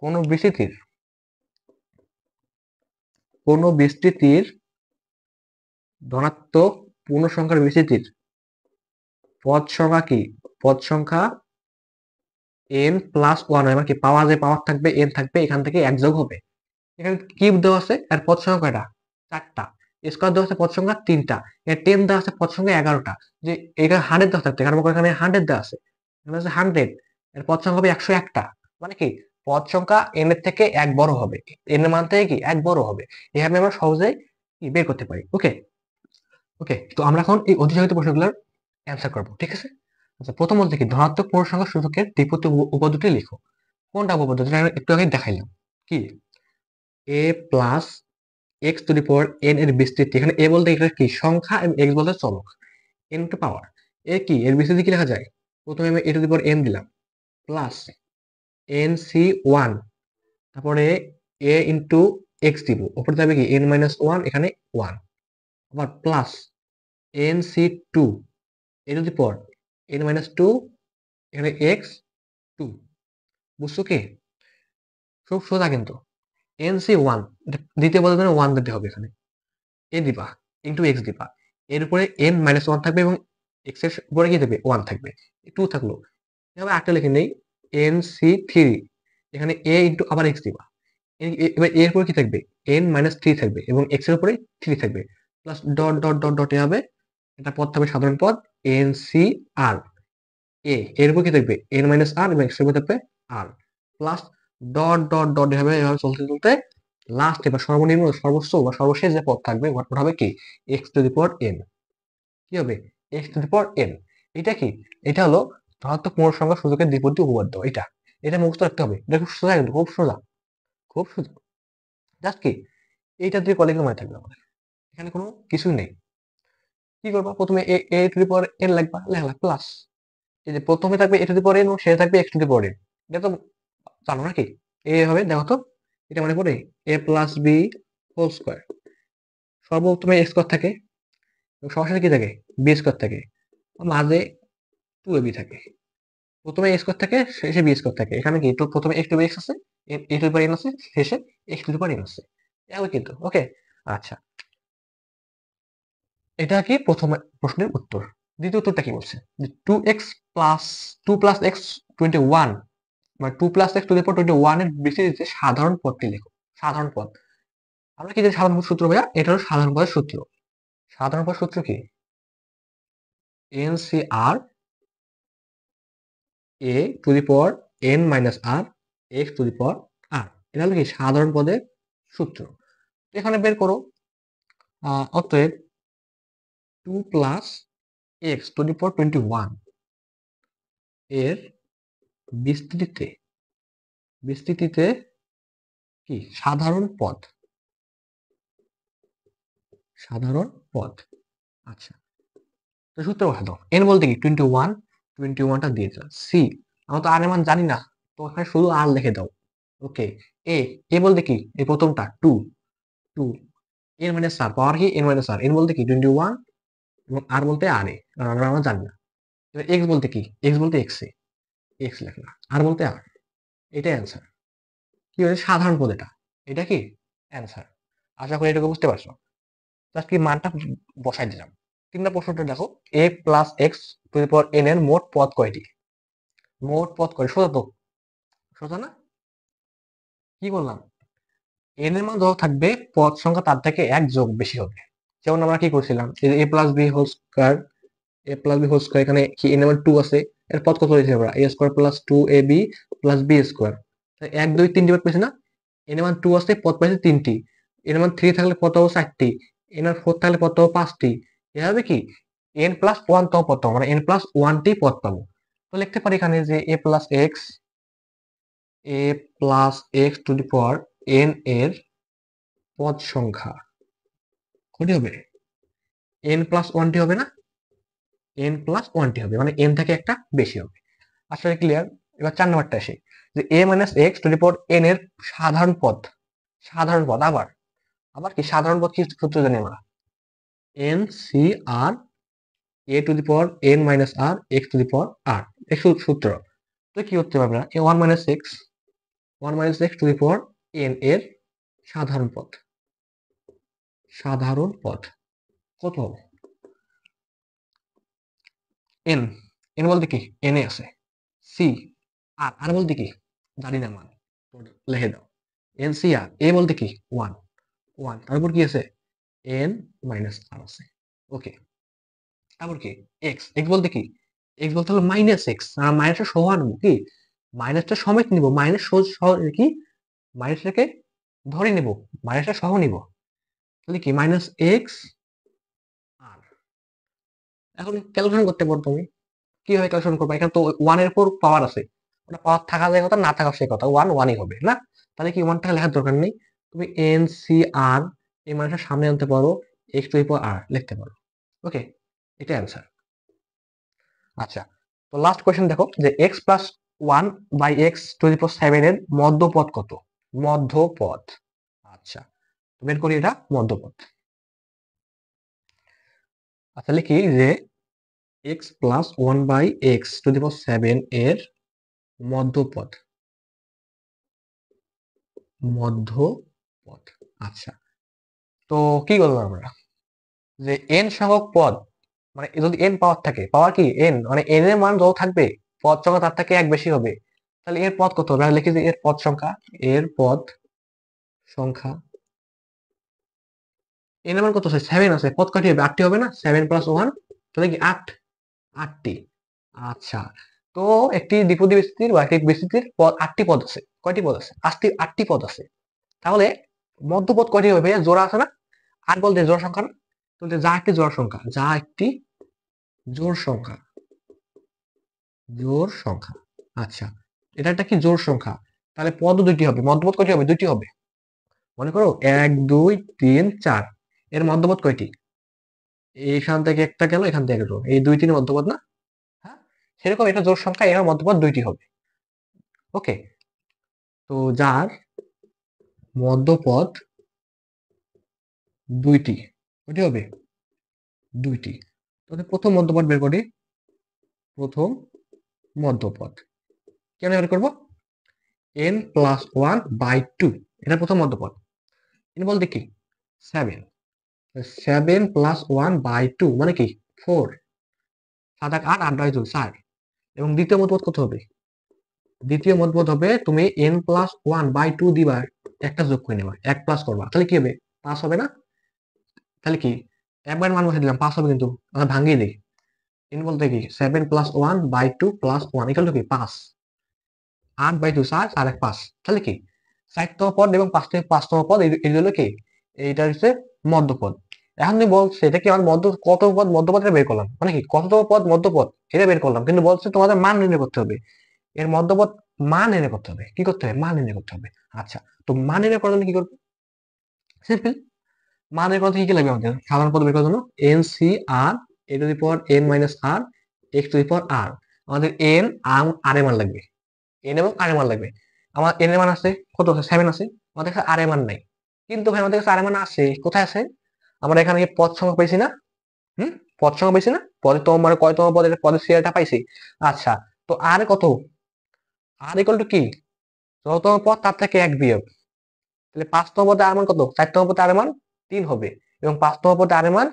কোন বিস্তৃতির, কোন বিস্তৃতির ধনাত্মক পূর্ণ সংখ্যার বিস্তৃতির পদ সংখ্যা কি, পদ সংখ্যা এন প্লাস 1 হয়, মানে কি পাওয়া যে পাওয়ার থাকবে এন থাকবে, এখান থেকে এক যোগ হবে। এখানে কিউব দেওয়া আছে আর পদ সংখ্যা কয়টা 4টা, স্কয়ার দেওয়া আছে পদ সংখ্যা 3টা, এর 10 দেওয়া আছে পদ সংখ্যা 11টা, যে এখানে 100 দেওয়া থাকতে, কারণ এখানে 100 দেওয়া আছে, এখানে আছে 100, এর পদ সংখ্যা হবে 101টা। মানে কি পদ সংখ্যা এন এর থেকে এক বড় হবে, এন এর মান থেকে কি এক বড় হবে, এভাবে আমরা সহজেই কি বের করতে পারি। ওকে, ওকে, তো আমরা এখন এই অধিসারিত প্রশ্নগুলোর অ্যান্সার করবো, ঠিক আছে। আচ্ছা, প্রথম বলতে কি ধনাত্মক পূর্ণ সংখ্যা সূচকের দ্বিপদী উপপাদ্যটি লিখো। কোনটা উপপাদ্য, যেটা আমি একটু আগে দেখাইলাম, কি a plus x to the power n এর বিস্তৃতি, এখানে এ বলতে এটা কি সংখ্যা এবং এক্স বলতে চলক, এন টু পাওয়ার এ কি এর বিস্তৃতি কি লেখা যায়, প্রথমে আমি a to the power n দিলাম প্লাস এন সি ওয়ান, তারপরে এ ইন্টু এক্স দিব, উপরে যাবে কি এন মাইনাস ওয়ান, এখানে ওয়ান, আবার plus n C two a to the power n minus two, এখানে এক্স টু। বুঝছো কি, খুব সোজা কিন্তু। এন সি ওয়ান, দ্বিতীয় পদের জন্য ওয়ান দিতে হবে, এখানে এ দিবা ইন্টু এক্স দিবা, এর উপরে এন মাইনাস ওয়ান থাকবে এবং এক্স এর উপরে কি দেবে ওয়ান থাকবে, টু থাকলো। এবার একটা লিখে নেই এন সি থ্রি, এখানে এ ইন্টু আবার এক্স দিবা, এবার এর উপরে কি থাকবে এন মাইনাস থ্রি থাকবে এবং এক্স এর উপরে থ্রি থাকবে, plus dot dot dot dot A হবে, এটা পদ থাকবে সাধারণ পদ এন সি আর, এ এর উপর কি থাকবে এন মাইনাস আর এবং এক্স এর উপর থাকবে আর, প্লাস ডট ডট ডট এভাবে এভাবে চলতে চলতে লাস্ট এবার সর্বনিম্ন সর্বোচ্চ বা সর্বশেষ যে পদ থাকবে ওটা হবে কি x to the power n. কি হবে x to the power n. এটা কি, এটা হলো ধনাত্মক পূর্ণ সংখ্যা সূচকের দ্বিপদী উপপাদ্য। এটা এটা মুখস্থ রাখতে হবে, এটা খুব সোজা কিন্তু, খুব সোজা, খুব সোজা। জাস্ট কি এইটা দিয়ে কলিং মনে থাকবে আমাদের, এখানে কোনো কিছুই নেই। কি করবা, প্রথমে এ এ টু দি পাওয়ার এন লিখবা, লেখলা প্লাস এই যে প্রথমে থাকবে এ টু দি পাওয়ার এন এবং শেষে থাকবে x to the power n. এটা তো জানো নাকি, এ হবে দেখো তো, এটা মনে পড়ে এ প্লাস বি হোল স্কোয়ার, সর্বপ্রথমে এক্স স্কোয়ার থাকে এবং সরাসরি কি থাকে বি স্কোয়ার থাকে, মাঝে টু এ বি থাকে, প্রথমে এ স্কোয়ার থাকে শেষে বি স্কোয়ার থাকে, এখানে কি তো প্রথমে এক্স টু বি এক্স আছে, এ টু দি পাওয়ার এন আছে, শেষে x to the power N আছে, এভাবে কিন্তু। ওকে, আচ্ছা, এটা কি প্রথম প্রশ্নের উত্তর। দ্বিতীয় উত্তরটা কি বলছে, two x plus two plus x 21, মানে two plus x to the power 21 এর বিস্তৃতিতে সাধারণ পদটি লেখো। সাধারণ পদ, আমরা কি জানি সাধারণ পদ সূত্র ভাইয়া, এটা হলো সাধারণ পদের সূত্র। সাধারণ পদ সূত্র কি n C r a to the power n minus r x to the power r, এটা হলো কি সাধারণ পদের সূত্র। এখানে বের করো, অতএব two plus x to the power 21 এর বিস্তৃতিতে, বিস্তৃতিতে কি সাধারণ পদ, সাধারণ পদ। আচ্ছা, তো সূত্র কথা দাও, এন বলতে কি 21, 21টা দিয়ে দিলাম, সি আমরা তো আর এর মান জানি না, তো এখানে শুধু আর লিখে দাও। ওকে, এ এ বলতে কি এই প্রথমটা 2, 2 এন মাইনাস আর, পাওয়ার কি এন মাইনাস আর, এন বলতে কি 21 এবং আর বলতে আর এ, কারণ আমরা জানি না। এবার এক্স বলতে কি, এক্স বলতে এক্স এ, এক্স লেখলা, আর বলতে আর, এটাই অ্যান্সার। কি হচ্ছে সাধারণ পদ, এটা কি অ্যান্সার। আশা করি এটাকে বুঝতে পারছো। জাস্ট কি মানটা বসাই দিলাম। 3 প্রশ্নটা দেখো, a plus x to the power n এর মোট পদ কয়টি, মোট পদ কয়টি, সোজা তো, সোজা না। কি করলাম, এন এর মান যত থাকবে পদ সংখ্যা তার থেকে এক যোগ বেশি হবে। যেমন আমরা কি করছিলাম, এ প্লাস বি হোল স্কয়ার, এ প্লাস বি হোল স্কয়ার, এখানে কি এন এর মান 2 আছে, এর পদ কত হয়েছে আমরা এ square plus 2 A B plus b square, 1 2 3 পদ পেয়েছি না, এন এর মান 2 আছে পদ পাইছে 3টি, এর মান 3 থাকলে পদ হবে 4টি, এন আর 4 তাহলে কত 5টি, এভাবে কি n প্লাস 1 তম পদ পাবো, মানে n প্লাস 1টি পদ পাবো। তো লিখতে পারি এখানে যে a plus x to the power n এর পদ সংখ্যা কটি হবে, n প্লাস 1টি হবে না, n প্লাস 1টি হবে, মানে n থেকে একটা বেশি হবে। আসলে ক্লিয়ার। এবার 4 নাম্বারটা আসে, যে a minus x to the power n এর সাধারণ পদ, সাধারণ পদ আবার, আবার কি সাধারণ পদ কি সূত্র জানি আমরা, n c r a two the power n minus r x two the power r, এই সূত্র। তো কি করতে পারবে না, one minus x to the power n এর সাধারণ পদ, সাধারণ পদ কত হবে, n, n বলতে কি n এ আছে, c আর আর বলতে কি জানি না মান, তো লিখে দাও n c r, a বলতে কি 1, 1 তারপর কি আছে n মাইনাস r আছে। ওকে, তারপর কি x বলতে কি, x বলতে হলো মাইনাস এক্স, আর মাইনাসটা সমান কি, মাইনাসটা সমেত নিব, মাইনাস কি মাইনাসটাকে ধরে নিব, মাইনাসটা সহ নিব, তাহলে কি মাইনাস এক্স আর। এখন ক্যালকুলেশন করতে পারো তুমি, কিভাবে ক্যালকুলেশন করবে, এখানে তো ওয়ান এর উপর পাওয়ার আছে, ওটা পাওয়ার থাকা যায় কথা, না থাকা সে কথা, ওয়ান ওয়ানই হবে না, তাহলে কি ওয়ানটা লেখার দরকার নেই, তুমি এন সি আর এই মানটা সামনে আনতে পারো, এক্স টু দি পাওয়ার আর লিখতে পারো। ওকে, এটা অ্যান্সার। আচ্ছা, তো লাস্ট কোয়েশ্চেন দেখো, যে এক্স প্লাস 1/x⁴ এর মধ্যপদ কত, মধ্যপদ। আচ্ছা, বের করি এটা মধ্যপদ। আচ্ছা, লিখি যে এক্স প্লাস 1/x⁴ এর মধ্যপদ, মধ্যপদ। আচ্ছা, তো কি করলাম আমরা, যে এন সংখ্যক পদ, মানে যদি এন পাওয়ার থাকে, পাওয়ার কি এন, মানে এন এর মান যত থাকবে পদ সংখ্যা তার থেকে এক বেশি হবে, তাহলে এর পদ কত হবে, আমরা লিখি যে এর পদ সংখ্যা, এর পদ সংখ্যা, এন এর মান কত আছে 7 আছে, পদ কয়টি হবে 8টি হবে না, 7 প্লাস 1 তাহলে কি 8, 8টি। আচ্ছা, তো একটি দ্বিপদী বিস্তৃতির বা একটি বিস্তৃতির পদ 8টি পদ আছে, কয়টি পদ আছে 8টি পদ আছে, তাহলে মধ্যপদ কয়টি হবে ভাইয়া, জোড়া আছে না, 8 বলতে জোড়া সংখ্যা না, তাহলে যা একটি জোড়া সংখ্যা, যা একটি জোড় সংখ্যা, জোড় সংখ্যা। আচ্ছা, এটা একটা কি জোড় সংখ্যা, তাহলে পদ দুইটি হবে, মধ্যপদ কয়টি হবে, দুইটি হবে। মনে করো 1 2 3 4, এর মধ্যপদ কয়টি, এইখান থেকে একটা গেল, এখান থেকে গেল, এই 2 3 মধ্যপদ না, হ্যাঁ, সেরকম এটা জোড় সংখ্যা, এর মধ্যপদ দুইটি হবে। ওকে, তো যার মধ্যপদ দুইটি, কয়টি হবে, দুইটি, তাহলে প্রথম মধ্যপদ বের করি, প্রথম মধ্যপদ কেমন বের করবো, n প্লাস 1/2, এটা প্রথম মধ্যপদ, n বলতে কি 7, 7 প্লাস 1/2 মানে কি 4, 7 8 8/2 4, এবং দ্বিতীয় মধ্যপদ কত হবে, দ্বিতীয় মধ্যপদ হবে তুমি n প্লাস 1/2 দিবা, একটা যোগ করে নেবা, 1 প্লাস করবা, তাহলে কি হবে 5 হবে না, তাহলে কি একবার মান বসে দিলাম 5 হবে, কিন্তু আমরা ভাঙিয়ে দিই, n বলতে কি 7 প্লাস 1/2 প্লাস 1 ইকুয়াল টু কি 5, 8/2 4 আর 1 5, তাহলে কি 4তম পদ এবং 5তম পদ, এই হলো কি, এইটা হচ্ছে মধ্যপদ। এখন তুমি বলছে এটা কি আমার কত পদ মধ্যপদ, এটা বের করলাম, মানে কি কততম পদ মধ্যপদ এটা বের করলাম, কিন্তু বলছে তোমাদের মান নির্ণয় করতে হবে, এর মধ্যপদ মান নির্ণয় করতে হবে, কি করতে হবে, মান নির্ণয় করতে হবে। আচ্ছা, তো মান নির্ণয় করার জন্য কি করবো, সিম্পল, মান নির্ণয় করতে কি কি লাগবে আমাদের, সাধারণ পদ বের করার জন্য n C r a to the power n minus r x to the power r, আমাদের এন আর এর মান লাগবে, এন এবং আর এর মান লাগবে। আমার এন এর মান আছে কত আছে 7 আছে, আমাদের কাছে আর এর মান নাই, কিন্তু ভাই আমাদের কাছে আর এর মান আছে, কোথায় আছে, আমরা এখানে কি পদ সংখ্যা পাইছি না, হুম, পদ সংখ্যা পাইছি না, পদে তো মানে কয়তম পদের পদের সিরিয়ালটা পাইছি। আচ্ছা, তো আর কত, আর ইকুয়াল টু কি, যততম পদ তার থেকে এক বিয়োগ, তাহলে 5তম পদে আর মান কত, 4তম পদে আর মান 3 হবে, এবং 5তম পদে আর মান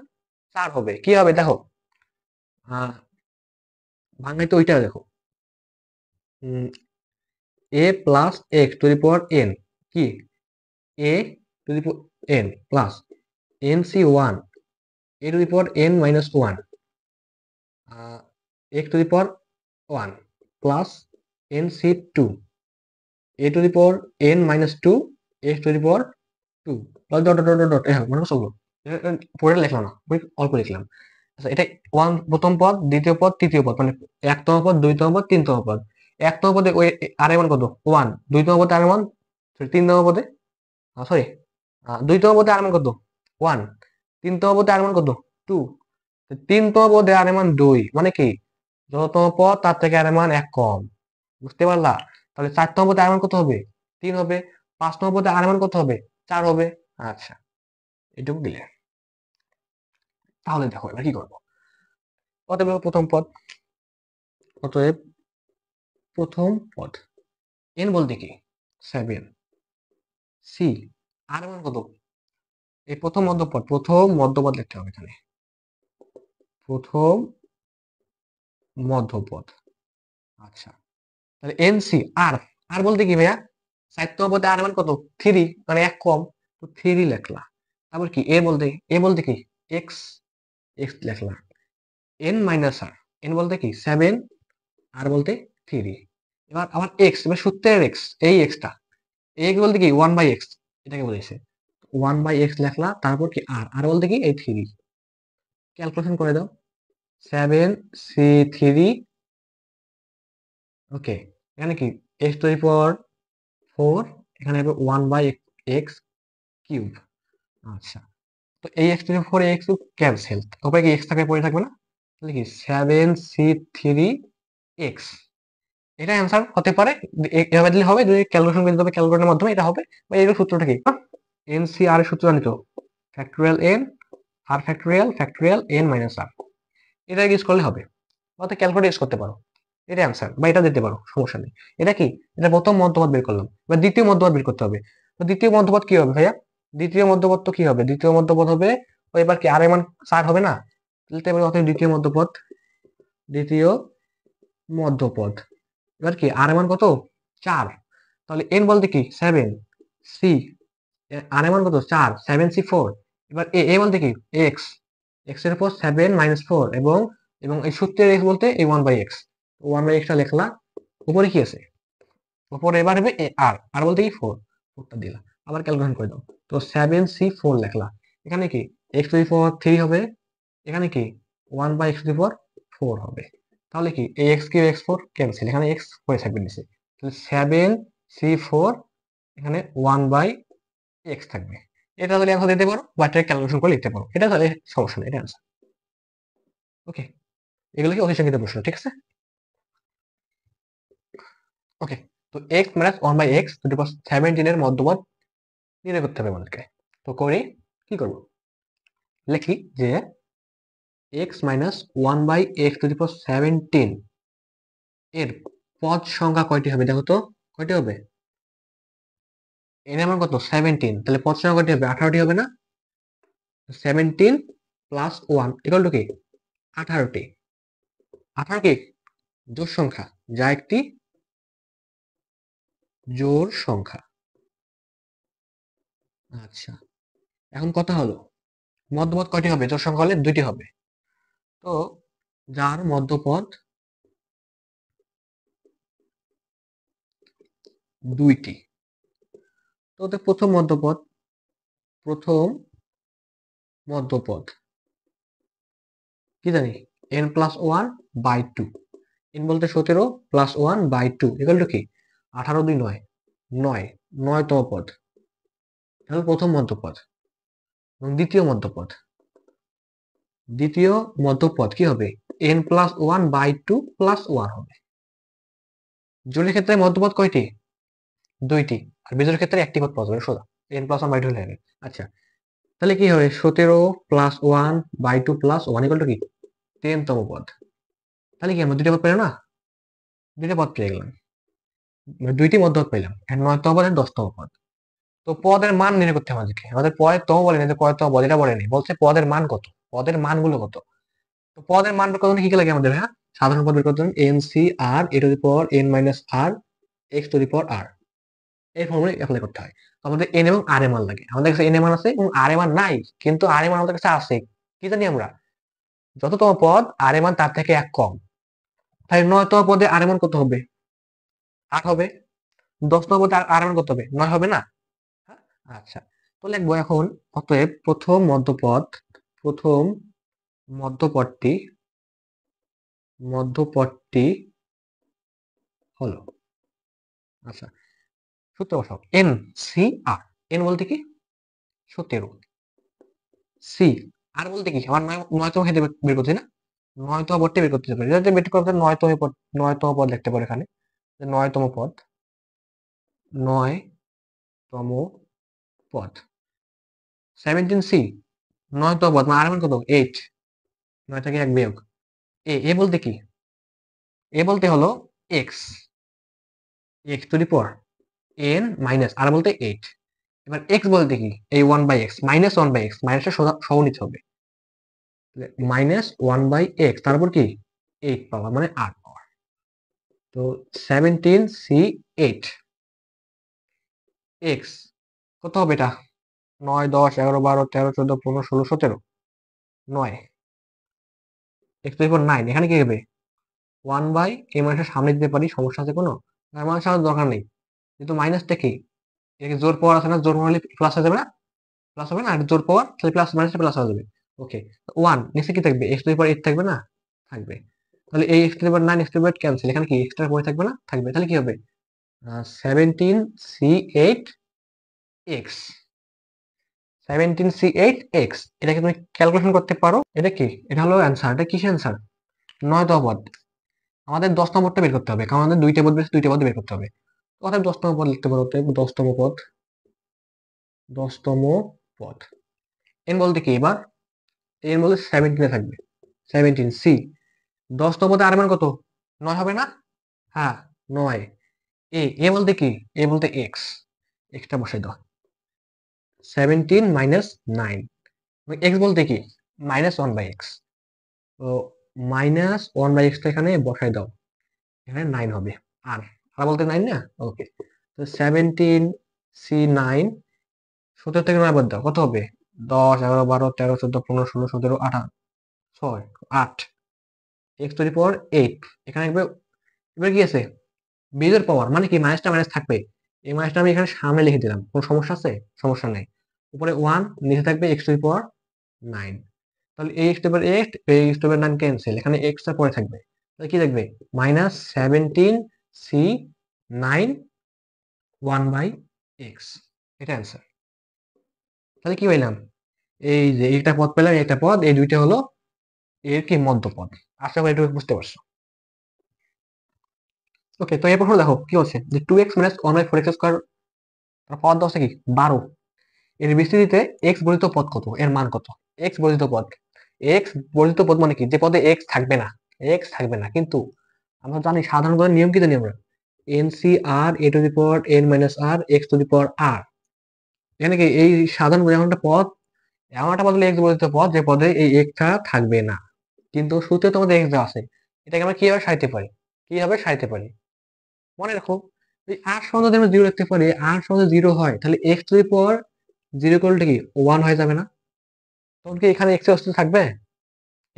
4 হবে, কি হবে দেখো, আহ ভাঙাই তো ওইটা দেখো, a plus x to the power n, কি a to the power n plus n C 1 a to the power n minus 1 x to the power 1 plus n C 2 a to the power n minus 2 x to the power 2, dot dot dot dot dot, মনে করছো? পরে লিখলাম না, অল্প লিখলাম। আচ্ছা, এটা one প্রথম পদ, দ্বিতীয় পদ, তৃতীয় পদ, মানে একতম পদ, দুইতম পদ, তিনতম পদ। একতম পদে ওই আর এর মান কত? ওয়ান। দুইতম পদে আর এর মান, তিনতম পদে, সরি, দুইতম পদে আর এর মান কত? ওয়ান। তিনতম পদে আর এর মান কত? টু। তিনতম পদে আর এর মান দুই, মানে কি যততম পদ তার থেকে আর এর মান এক কম। বুঝতে পারলা? তাহলে চারতম পদে আর এর মান কত হবে? তিন হবে। পাঁচতম পদে আর এর মান কত হবে? চার হবে। আচ্ছা, এটুকু দিলে। তাহলে দেখো এবার কি করবো। অতএব প্রথম পদ, অতএব প্রথম পদ, এন বলতে কি? সেভেন। সি, আর এর মান কত? এই প্রথম মধ্যপদ, প্রথম মধ্যপদ লিখতে হবে এখানে, প্রথম মধ্যপদ। আচ্ছা, তাহলে এন সি, আর, আর বলতে কি ভাইয়া? চারতম পদে আর এর মান কত? থ্রি, মানে এক কম, তো থ্রি লেখলা। তারপর কি এ বলতে, এ বলতে কি? এক্স, এক্স লেখলা। এন মাইনাস আর, এন বলতে কি? সেভেন, আর বলতে থ্রি। এবার আবার এক্স, এবার সূত্রের এক্স, এই এক্সটা, এক্স বলতে কি? ওয়ান বাই এক্স, এটাকে বলেছে। ওয়ান বাই এক্স লেখলা, তারপর কি আর, আর বলতে কি? এই থ্রি। ক্যালকুলেশন করে দাও। সেভেন সি থ্রি, ওকে, এখানে কি? X to the power four, এখানে হবে ওয়ান বাই এক্স কিউব। আচ্ছা, তো এই x to the four x cancel, তারপরে কি এক্স থাকবে, পড়ে থাকবে না? তাহলে কি সেভেন সি থ্রি এক্স, এটা অ্যান্সার হতে পারে। এভাবে দিলে হবে, যদি ক্যালকুলেশন করে দিতে হবে, ক্যালকুলেশনের মাধ্যমে এটা হবে। বা এর সূত্রটা কি? এন সি আর এর সূত্র জানিত, factorial N r factorial factorial N minus আর, এটা ইউজ করলে হবে। অর্থাৎ ক্যালকুলেট ইউজ করতে পারো, এটা অ্যান্সার, বা এটা দিতে পারো, সমস্যা নেই। এটা কি? এটা প্রথম মধ্যপদ বের করলাম, এবার দ্বিতীয় মধ্যপদ বের করতে হবে। তো দ্বিতীয় মধ্যপদ কি হবে ভাইয়া? দ্বিতীয় মধ্যপদ তো কি হবে? দ্বিতীয় মধ্যপদ হবে, ও এবার কি আর এর মান চার হবে না? তাহলে এবার অতএব দ্বিতীয় মধ্যপদ, দ্বিতীয় মধ্যপদ, এবার কি আর এর মান কত? চার। তাহলে এন বলতে কি? সেভেন। সি, আর এর মান কত? চার। Seven C four. এবার এ, এ বলতে কি? এক্স, এক্স এর উপর সেভেন মাইনাস ফোর, এবং এবং এই সূত্রের এক্স বলতে এই one by x, one by এক্সটা লিখলা। উপরে কি আছে? উপরে এবার হবে এ আর, আর বলতে কি? ফোর, ফোরটা দিলা। আবার ক্যালকুলেশন করে দাও। তো সেভেন সি ফোর লেখলা। এখানে কি? X to the power three হবে, এখানে কি? One by x to the power four হবে। তাহলে কি এই x cube x four cancel, এখানে এক্স হয়ে থাকবে নিচে। তাহলে সেভেন সি ফোর, এখানে ওয়ান বাই এক্স থাকবে। এটা তাহলে এখন দিতে পারো, বা এটা ক্যালকুলেশন করে লিখতে পারো, এটা তাহলে সমস্যা নেই, এটা আনসার। ওকে, এগুলো কি অতি সংক্ষিপ্ত প্রশ্ন, ঠিক আছে? ওকে, তো x minus one by x to the power seventeen এর মধ্যপদ নির্ণয় করতে হবে আমাদেরকে। তো করি, কি করব? লিখি যে x minus one by x to the power seventeen এর পদ সংখ্যা কয়টি হবে? দেখো তো, কয়টি হবে? এর আমার কত? সেভেন্টিন, তাহলে পদ সংখ্যা কয়টি হবে? 18টি হবে না? Seventeen plus one equal to কি? 18টি। 18 কি? জোড় সংখ্যা, যা একটি জোড় সংখ্যা। আচ্ছা, এখন কথা হলো মধ্যপদ কয়টি হবে? জোড় সংখ্যা হলে দুইটি হবে। তো যার মধ্যপদ দুইটি, তো ওদের প্রথম মধ্যপদ, প্রথম মধ্যপদ কি জানি? N plus one by two. N বলতে 17 plus one by two equal to কি? 18 দুই নয়, নয়, নয়তম পদ। তাহলে প্রথম মধ্যপদ। এবং দ্বিতীয় মধ্যপদ, দ্বিতীয় মধ্যপদ কি হবে? N plus one by two plus one হবে। জোড়ের ক্ষেত্রে মধ্যপদ কয়টি? দুইটি। আর বিজোড়ের ক্ষেত্রে একটি পদ পাওয়া যাবে সোজা, n plus one by two হলে হবে। আচ্ছা, তাহলে কি হবে? 17 plus one by two plus one equal to কি? 10তম পদ। তাহলে কি আমরা দুইটা পদ পেলাম না? দুইটা পদ পেয়ে গেলাম, মানে দুইটি মধ্যপদ পেলাম, 9তম পদ আর 10তম পদ। তো পদের মান নির্ণয় করতে হবে আমাদেরকে। আমাদের পদের তম বলেনি যে পদের তম পদ, এটা বলেনি, বলছে পদের মান কত, পদের মানগুলো কত। তো পদের মান বের করতে হলে কি কি লাগে আমাদের? হ্যাঁ, সাধারণ পদ বের করতে হবে, n C r a to the power n minus r x to the power r, এই ফর্মুলা অ্যাপ্লাই করতে হয়। তো আমাদের এন এবং আর এর মান লাগে, আমাদের কাছে এন এর মান আছে এবং আর এর মান নাই, কিন্তু আর এর মান আমাদের কাছে আছে। কি জানি আমরা? যততম পদ আর এর মান তার থেকে এক কম, তাই 9তম পদে আর এর মান কত হবে? 8 হবে। 10তম পদে আর এর মান কত হবে? 9 হবে না? হ্যাঁ? আচ্ছা, তো লিখবো এখন, অতএব প্রথম মধ্যপদটি মধ্যপদটি হলো, আচ্ছা, সূত্র বসাও, এন সি আর। এন বলতে কি? 17। সি আর বলতে কি? আমার নয়তম হেঁটে বের করছি না, নয়তম পদটি বের করতে পারি। এটা বের করতে নয়তম পদ লিখতে পারে এখানে, নয়তম পদ, নয়তম পদ 17 সি, নয়তম পদ মানে আর মান কত? 8। 9 থেকে 1 বিয়োগ। এ বলতে কি? এ বলতে হলো x, x to the power n minus r বলতে 8। এবার এক্স বলতে কি? এই 1/x, -1/x, মাইনাসটা সহ নিতে হবে, -1/x, তারপর কি 8 পাওয়ার মানে 8 পাওয়ার। তো 17c8 x কত হবে এটা? 9, 10, 11, 12, 13, 14, 15, 16, 17, 9, x to the power 9। এখানে কি হবে? 1 বাই এই মাইনাসটা সামনে দিতে পারি, সমস্যা আছে কোনো? তার মানে সামনে দরকার নেই, কিন্তু মাইনাসটা কি? এটাকে জোর পাওয়ার আছে না, জোর পাওয়ার হলে প্লাস হয়ে যাবে না? প্লাস হবে না, আর জোর পাওয়ার তাহলে প্লাস মাইনাসটা প্লাস হয়ে যাবে। ওকে, 1 নিচে কি থাকবে? x to the power 8 থাকবে না? থাকবে। তাহলে এই x to the power 9 x to the power 8 cancel, এখানে কি এক্সট্রা পরে থাকবে না? থাকবে। তাহলে কি হবে? 17c8 x, 17c8 x. এটাকে তুমি ক্যালকুলেশন করতে পারো। এটা কি? এটা হলো অ্যান্সার। এটা কিসের অ্যান্সার? 9তম পদ। আমাদের 10 নম্বরটা বের করতে হবে, কারণ আমাদের দুইটা পদ বেশি, দুইটা পদ বের করতে হবে। অর্থাৎ 10তম পদ লিখতে পারো। তো 10তম পদ, 10তম পদ এন বলতে কি? এবার এন বলতে 17 থাকবে, 17 সি। 10তম পদে আর মান কত? 9 হবে না? হ্যাঁ, 9। এ বলতে কি? এ বলতে এক্স, এক্সটা বসাই দাও, 17 মাইনাস 9। এক্স বলতে কি? -1/x। তো -1/x টা এখানে বসাই দাও, এখানে 9 হবে। আর আর বলতে 9 না? ওকে। তো 17c9, 17 থেকে 9 বাদ দাও, কত হবে? 10, 11, 12, 13, 14, 15, 16, 17, 18, 6, 8, x to the power 8। এখানে একবার, এবার কি আছে? বিজোড় পাওয়ার মানে কি? মাইনাসটা মাইনাস থাকবে, এই মাইনাসটা আমি এখানে সামনে লিখে দিলাম। কোনো সমস্যা আছে? সমস্যা নেই। উপরে 1, নিচে থাকবে x to the power 9। তাহলে এই x to the power 8, এই x to the power 9 cancel, এখানে x টা পরে থাকবে। তাহলে কি থাকবে? -17c9 1/x। এটা অ্যান্সার। তাহলে কি পাইলাম? এই যে একটা পদ পেলাম, একটা পদ, এই দুইটা হলো এর কি? মধ্যপদ। আশা করি এটুকু বুঝতে পারছো। ওকে, তো এই প্রশ্ন দেখো কি হচ্ছে, যে 2x - 1/4x স্কয়ার, পদ দেওয়া আছে কি? 12। এর বিস্তৃতিতে x বর্ধিত পদ কত? এর মান কত? x বর্ধিত পদ, x বর্ধিত পদ মানে কি? যে পদে x থাকবে না, x থাকবে না। কিন্তু আমরা জানি সাধারণ গণের নিয়ম কি জানি আমরা? NCR a to the power n minus r x to the power r। এখানে কি এই সাধারণ এমন একটা পদ, এমন একটা পদ হলো x বর্ধিত পদ যে পদে এই x টা থাকবে না, কিন্তু সূত্রে তো আমাদের x দেওয়া আছে। এটাকে আমরা কিভাবে সাজাতে পারি? কিভাবে সাজাতে পারি? মনে রাখো, এই r সমান যদি আমরা 0 লিখতে পারি, r সমান 0 হয়, তাহলে x to the power 0 equal কি 1 হয়ে যাবে না? তখন কি এখানে x এর অস্তিত্ব থাকবে?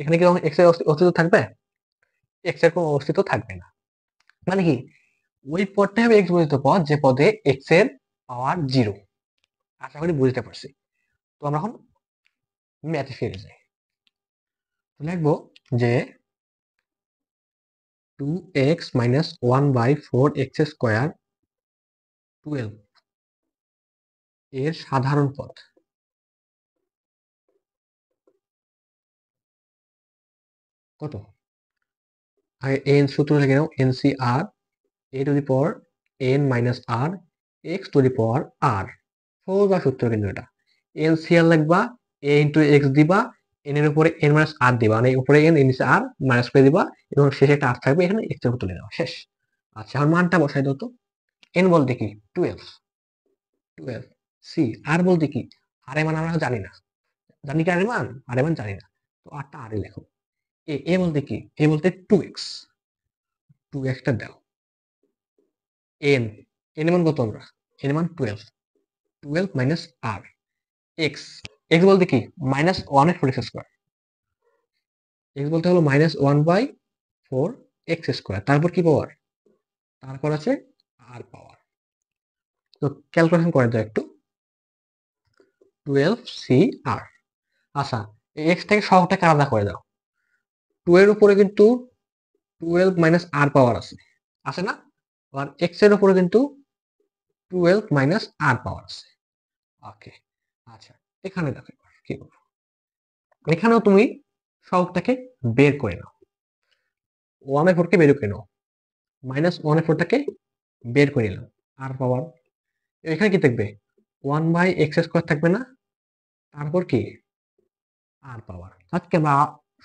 এখানে কি x এর অস্তিত্ব থাকবে? x এর কোনো অস্তিত্ব থাকবে না। মানে কি? ওই পদটাই হবে x বর্ধিত পদ যে পদে x এর পাওয়ার 0। আশা করি বুঝতে পারছি। তো আমরা এখন ম্যাথে ফিরে যাই। তো লিখবো যে 2x - 1/4x স্কয়ার 12 এর সাধারণ পদ কত? আগে n সূত্র লিখে নাও, NCR a to the power n minus r x to the power r। সোজা সূত্র কিন্তু এটা। LCR লিখবা, a into x দিবা, n এর উপরে n minus r দিবা, মানে উপরে n নিচে r মাইনাস করে দিবা, এবং শেষে একটা r থাকবে, এখানে x এর উপর তুলে দেওয়া, শেষ। আচ্ছা, আমার মানটা বসাই দাও তো। n বলতে কি? 12, 12 সি। আর বলতে কি? আর এর মান আমরা জানি না। জানি কি আর এর মান? আর এর মান জানি না। তো আরটা আর লেখো। এ বলতে কি? এ বলতে 2x, 2x টা দাও। n, n এর মান কত আমরা? n এর মান 12, 12 মাইনাস r x। x বলতে কি? -1/4x square. x বলতে হলো -1/4x স্কয়ার। তারপর কি পাওয়ার? তারপর আছে r পাওয়ার। তো ক্যালকুলেশন করে দাও একটু। 12CR। আচ্ছা, এক্স থেকে সহগটাকে আলাদা করে দাও। 2 এর উপরে কিন্তু 12 মাইনাস আর পাওয়ার আছে, আছে না? আর এক্স এর উপরে কিন্তু 12 মাইনাস আর পাওয়ার আছে। ওকে, আচ্ছা, এখানে দেখো এবার কি করবো। এখানেও তুমি সহগটাকে বের করে নাও। 1/4 কে বের করে নাও, মাইনাস 1/4টাকে বের করে নিলাম। আর পাওয়ার এখানে কি থাকবে? 1/x² থাকবে না? তারপর কি? আর পাওয়ার। আজকে আমরা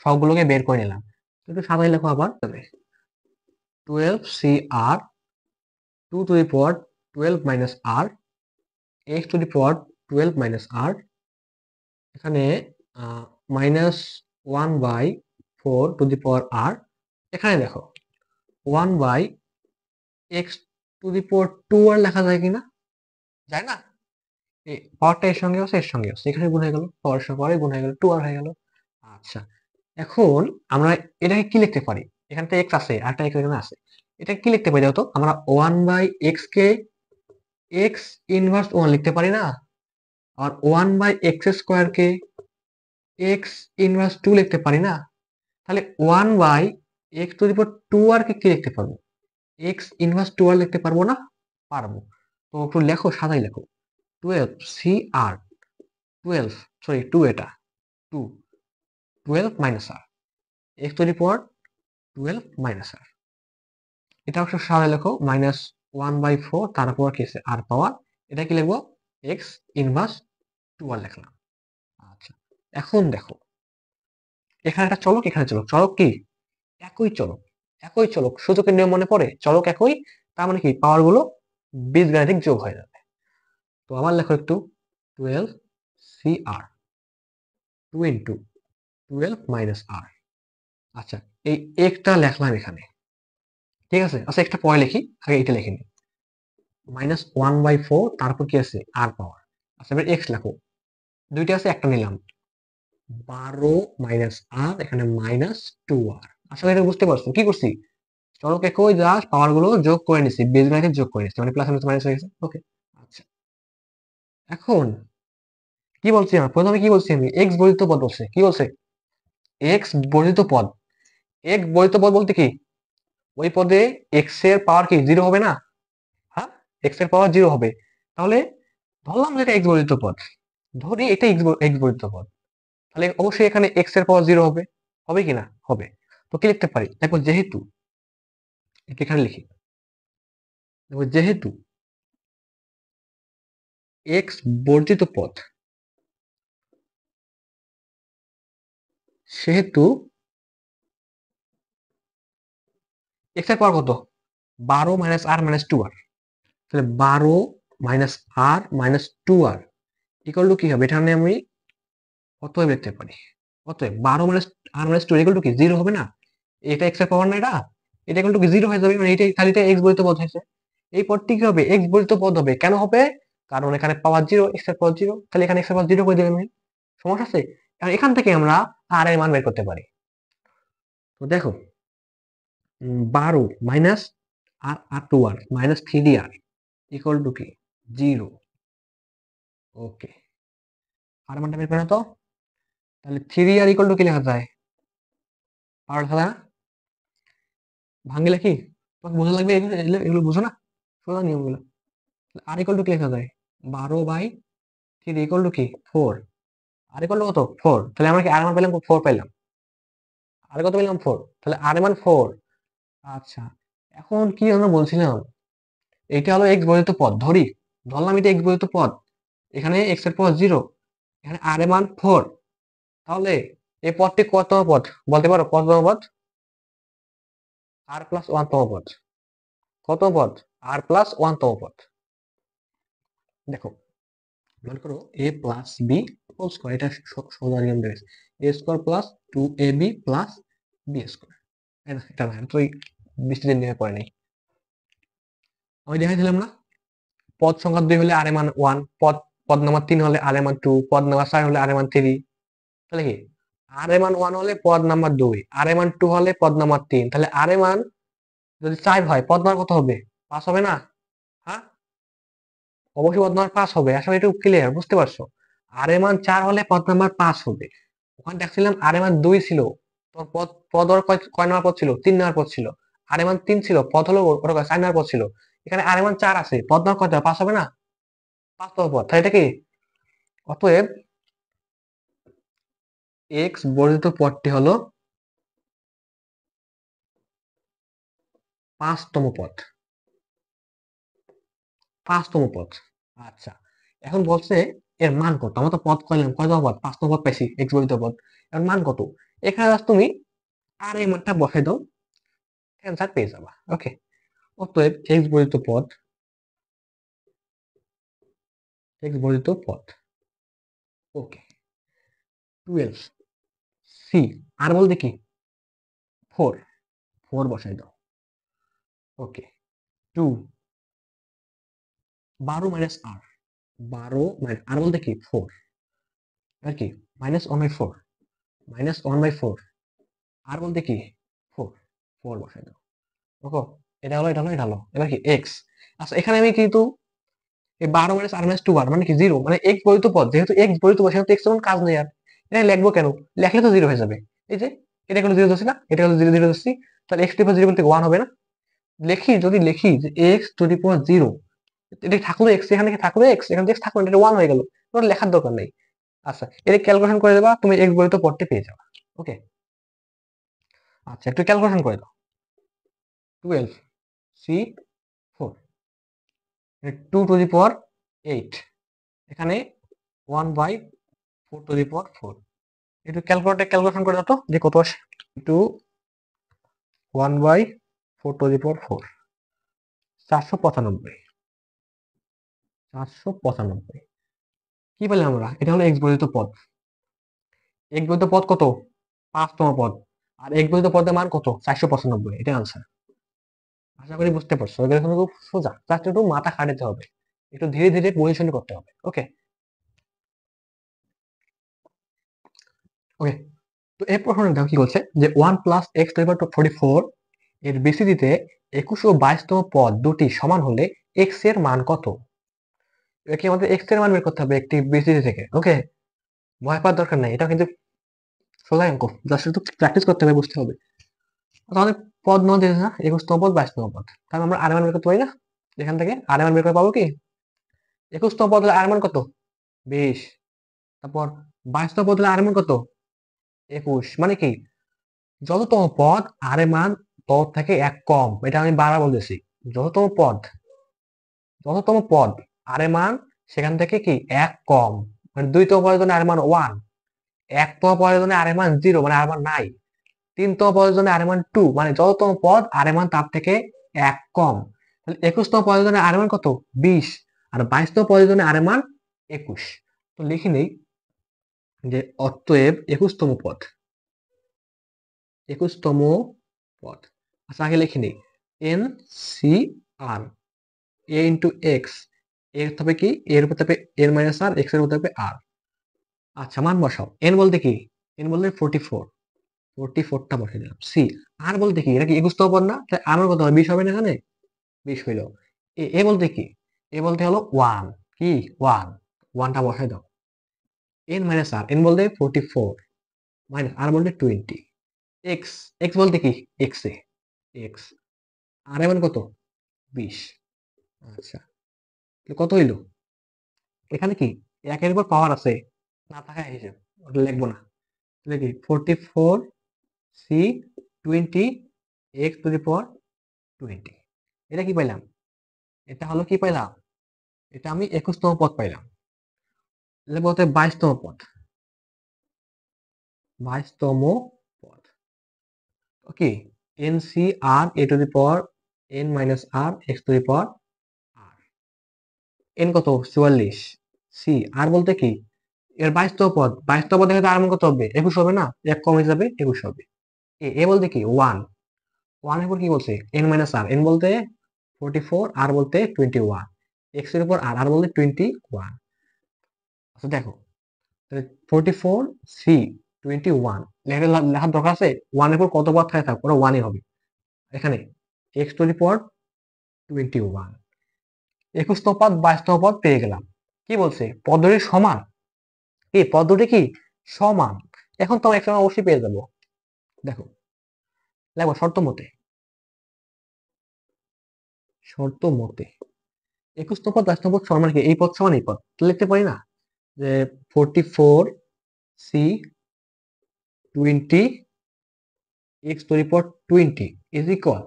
সবগুলোকে বের করে নিলাম। একটু সাজাই লেখো আবার। 12CR 2 to the power 12 minus r x to the power 12 minus r, এখানে minus 1/4 to the power r। এখানে দেখো 1/x to the power 2r লেখা যায় কিনা? যায় না? এই পাওয়ারটা এর সঙ্গে আছে, এর সঙ্গে আছে, এখানে গুণ হয়ে গেল, পাওয়ার সঙ্গে পাওয়ারে গুণ হয়ে গেল, 2r হয়ে গেল। আচ্ছা, এখন আমরা এটাকে কি লিখতে পারি? এখানে তো x আছে, আরেকটা x এখানে আছে। এটা কি লিখতে পারি তো? আমরা 1/x কে x ইনভার্স 1 লিখতে পারি না? আর 1/x² কে x ইনভার্স 2 লিখতে পারি না? তাহলে 1/x two the power 2r কে কি লিখতে পারবো? x ইনভার্স 2r লিখতে পারবো না? পারবো। তো একটু লেখো, সাদাই লেখো। 12CR 12, সরি 2, এটা 2 12 minus r x two the power 12 minus r। এটা অবশ্য সাদাই লেখো, মাইনাস 1/4, তারপর কি আছে? আর পাওয়ার। এটা কি লিখবো? x ইনভার্স 2r লিখলাম। আচ্ছা, এখন দেখো এখানে একটা চলক, এখানে চলক। চলক কি? একই চলক, একই চলক। সূচকের নিয়ম মনে পড়ে? চলক একই, তার মানে কি পাওয়ার গুলো বীজগাণিতিক যোগ হয়ে যাবে। তো আবার লেখো একটু, 12CR 2 ইন্টু 12 মাইনাস r। আচ্ছা, এই একটা লেখলাম এখানে, ঠিক আছে? আচ্ছা, একটা পরে লিখি, আগে এটা লিখে নিই। মাইনাস 1/4, তারপর কি আছে? আর পাওয়ার। আচ্ছা, এবার এক্স লেখো। দুইটা আছে, একটা নিলাম। 12 মাইনাস আর, এখানে মাইনাস 2r। আশা করি এটা বুঝতে পারছো কি করছি? চলক একই, জাস্ট পাওয়ার গুলো যোগ করে নিছি, বীজগণিতে যোগ করে নিছি, মানে প্লাস মাইনাস হয়ে গেছে। ওকে, আচ্ছা, এখন কি বলছি? আমরা প্রথমে কি বলছি? আমি এক্স বর্ধিত পদ বলছে। কি বলছে? এক্স বর্ধিত পদ। এক্স বর্ধিত পদ বলতে কি? ওই পদে এক্স এর পাওয়ার কি 0 হবে না? হ্যাঁ, এক্স এর পাওয়ার 0 হবে। তাহলে ধরলাম যে এটা এক্স বর্ধিত পদ, ধরি এটা এক্স বর্ধিত পদ, তাহলে অবশ্যই এখানে এক্স এর পাওয়ার 0 হবে। হবে কি না? হবে। তো কি লিখতে পারি? দেখো, যেহেতু, এটা এখানে লিখি, দেখো যেহেতু এক্স বর্ধিত পদ, সেহেতু এক্স এর পাওয়ার কত? 12 মাইনাস আর মাইনাস 2r। তাহলে 12 minus r minus 2r equal to কি হবে? এখানে আমি অতএব লিখতে পারি, অতএব 12 minus r minus 2 equal to কি 0 হবে না? এটা এক্স এর পাওয়ার না, এটা এটা ইকুয়াল টু কি 0 হয়ে যাবে, মানে এটাই খালি এটা এক্স বর্ধিত পদ হয়েছে। এই পদটি কি হবে? এক্স বর্ধিত পদ হবে। কেন হবে? কারণ এখানে পাওয়ার 0, এক্স এর পাওয়ার 0, তাহলে এখানে এক্স এর পাওয়ার 0 করে দিলাম আমি। সমস্যা আছে? কারণ এখান থেকে আমরা আর এর মান বের করতে পারি। তো দেখো, 12 মাইনাস আর আর 2r minus 3r equal to কি 0। ওকে, আর মানটা বের করে নাও তো। তাহলে 3r ইকুয়াল টু কি লেখা যায়? পাওয়ার লেখা যায় না? ভাঙলে কি তোমাকে বোঝা লাগবে? এগুলো এগুলো এগুলো বুঝো না? সোজা নিয়মগুলো। আর ইকুয়াল টু কি লেখা যায়? 12/3 ইকুয়াল টু কি 4। আর ইকুয়াল টু কত? 4। তাহলে আমরা কি আর মান পেলাম? 4 পেলাম। আর কত পেলাম? 4। তাহলে আর মান 4। আচ্ছা, এখন কি আমরা বলছিলাম? এটা হলো এক্স বর্ধিত পদ, ধরলাম এটা এক্স বর্ধিত পদ। এখানে এক্স এর পাওয়ার 0, এখানে আর এর মান 4। তাহলে এই পদটি কততম পদ বলতে পারো? কততম পদ? আর প্লাস 1 তম পদ। কত পদ? আর প্লাস 1 তম পদ। দেখো, মনে করো a plus b whole square, এটা সোজা নিয়ম রয়েছে। A square plus 2ab plus b square. এটা না, এটা তো বৃষ্টিতে নিয়ে পড়ে নাই। আমি দেখাইছিলাম না, পদ সংখ্যা 2 হলে আর এর মান 1, পদ নাম্বার 3 হলে আর এর মান 2, পদ নাম্বার 4 হলে আর এর মান 3। তাহলে কি আর এর মান 1 হলে পদ নাম্বার 2, আর এর মান 2 হলে পদ নাম্বার 3। তাহলে আর এর মান যদি 5 হয়, পদ নাম্বার কত হবে? 5 হবে না? হ্যাঁ, অবশ্যই পদ নাম্বার 5 হবে। আসলে এটা ক্লিয়ার, বুঝতে পারছো? আর এর মান 4 হলে পদ নাম্বার 5 হবে। ওখানে দেখছিলাম আর এর মান 2 ছিল, তোর পদ পদ ওর কয় নাম্বার পদ ছিল? 3 নাম্বার পদ ছিল। আর এর মান 3 ছিল, পদ হলো ওর 4 নাম্বার পদ ছিল। এখানে আর এর মান 4 আছে, পদ নাম্বার কত? 5 হবে না? 5 নম্বর পদ, তাই এটা কি? অতএব এক্স বর্ধিত পদটি হলো 5তম পদ। 5তম পদ। আচ্ছা, এখন বলছে এর মান কত? আমরা তো পদ কইলাম, কয়তম পদ? 5তম পদ পাইছি, এক্স বর্ধিত পদ। এর মান কত? এখানে জাস্ট তুমি আর এই মানটা বসাই দাও, অ্যান্সার পেয়ে যাবা। ওকে, অতএব এক্স বর্ধিত পদ। ওকে, 12 সি, আর বলতে কি 4, 4 বসাই দাও। ওকে, 2 12 মাইনাস আর, 12 মাইনাস আর বলতে কি 4, আর কি -1/4, -1/4, আর বলতে কি 4, 4 বসাই দাও। ওকে, এটা হলো এবার কি এক্স। আচ্ছা, এখানে আমি কিন্তু এই 12 মাইনাস আর মাইনাস 2 বার মানে কি 0, মানে এক্স বর্ধিত পদ, যেহেতু এক্স বর্ধিত পদ সেহেতু এক্স এমন কাজ নেই আর। এটা লিখবো কেন? লেখলে তো 0 হয়ে যাবে। এই যে এটা হলো 0 ধরছি না, এটা হলো 0 0 ধরছি, তাহলে এক্স টু দি পাওয়ার 0 বলতে 1 হবে না? যদি লিখি যে এক্স টু দি পাওয়ার 0, এটা থাকলো এক্স, এখানে কি থাকলো এক্স, এখানে এক্স থাকলো না, এটা 1 হয়ে গেল, ওটা লেখার দরকার নেই। আচ্ছা, এটা ক্যালকুলেশন করে দেবা, তুমি এক্স বর্ধিত পদটি পেয়ে যাবে। ওকে, আচ্ছা একটু ক্যালকুলেশন করে দাও। 12 সি 4, 2 টু দি পাওয়ার 8, এখানে 1/4 টু দি পাওয়ার 4। একটু ক্যালকুলেশন করে দাও তো, যে কত আসে। 1/4 টু দি পাওয়ার 4, 495। 495 কি পেলাম আমরা? এটা হলো এক্স বর্ধিত পদ। এক্স বর্ধিত পদ কত? 5তম পদ। আর এক্স বর্ধিত পদের মান কত? 495, এটা আনসার। আশা করি বুঝতে পারছো, এগুলো কিন্তু খুব সোজা, জাস্ট একটু মাথা খাটাতে হবে, একটু ধীরে ধীরে পরিশোধ করতে হবে। ওকে, ওকে। তো এই প্রশ্নটা দেখো কি বলছে, যে 1 প্লাস এক্স টু দি পাওয়ার 44 এর বিসিডিতে 21 ও 22তম পদ দুটি সমান হলে এক্স এর মান কত? একে আমাদের এক্স এর মান বের করতে হবে একটি বিসিডি থেকে। ওকে, ভয় পাওয়ার দরকার নাই, এটা কিন্তু সোজা অঙ্ক, জাস্ট একটু প্র্যাকটিস করতে হবে, বুঝতে হবে। তাহলে পদ ন দিয়েছে না, 21তম পদ 22তম পদ, তাহলে আমরা আর মান বের করতে পারি না? এখান থেকে আর মান বের করে পাবো কি? 21তম পদ হলে আর মান কত? 20। তারপর 22তম পদ হলে আর মান কত? 21। মানে কি, যততম পদ আর এর মান তত থেকে এক কম, এটা আমি বারবার বলতেছি। যততম পদ, যততম পদ আর এর মান সেখান থেকে কি এক কম, মানে 2তম পদের জন্য আর এর মান 1, 1তম পদের জন্য আর এর মান 0, মানে আর মান নাই, 3তম পদের জন্য আর এর মান 2, মানে যততম পদ আর এর মান তার থেকে এক কম। তাহলে 21তম পদের জন্য আর এর মান কত? 20। আর 22তম পদের জন্য আর এর মান 21। তো লিখে নেই যে অতএব 21তম পদ, 21তম পদ। আচ্ছা, আগে লিখে নেই এন সি আর, এ ইন্টু এক্স, এর হতে হবে কি, এর হতে হবে এন মাইনাস আর, এক্স এর হতে হবে আর। আচ্ছা, মান বসাও। এন বলতে কি? এন বলতে 44, 44টা বসে দিলাম। সি, আর বলতে কি? এটা কি 21তম পদ না? তাহলে আর কত হবে? 20 হবে না এখানে? 20 হইল। এ বলতে কি? এ বলতে হলো 1, কি 1, 1টা বসাই দাও। এন মাইনাস আর, এন বলতে 44 মাইনাস আর বলতে 20। এক্স, এক্স বলতে কি? এক্স এ, এক্স, আর এমন কত? 20। আচ্ছা, তাহলে কত হইলো? এখানে কি একের উপর পাওয়ার আছে, না থাকা হিসেব, ওটা লিখবো না। তাহলে কি 44 সি 20 এক্স টু দি পাওয়ার 20। এটা কি পাইলাম? এটা হলো কি পাইলাম? এটা আমি 21তম পদ পাইলাম। তাহলে বলতে 22তম পদ, 22তম পদ। Okay, n C r a to the power n minus r x to the power r. N কত? 44। সি, আর বলতে কি? এর 22তম পদ, 22তম পদ থেকে আর মান কত হবে? 21 হবে না? এক কম হিসাবে 21 হবে। এ বলতে কি? 1, 1 এর উপর কি বলছে? এন মাইনাস আর, এন বলতে 44, আর বলতে 21, এক্স এর উপর আর, আর বলতে 21। আচ্ছা দেখো, 44 সি 21 লেখার দরকার আছে? 1 এর উপর কত পদ থাকে থাক, ওরা 1ই হবে। এখানে এক্স টু দি পাওয়ার 21, 21তম পদ 22তম পদ পেয়ে গেলাম। কি বলছে? পদ দুটির সমান, এই পদ্ধতি কি সমান। এখন তো আমরা x অবশ্যই পেয়ে যাবো। দেখো দেখো শর্ত মতে 21 নম্বর 22 নম্বর সমান কি এই পদ সমান এই পদ, তো লিখতে পারি না যে 44 c 20 x to the power 20 is equal,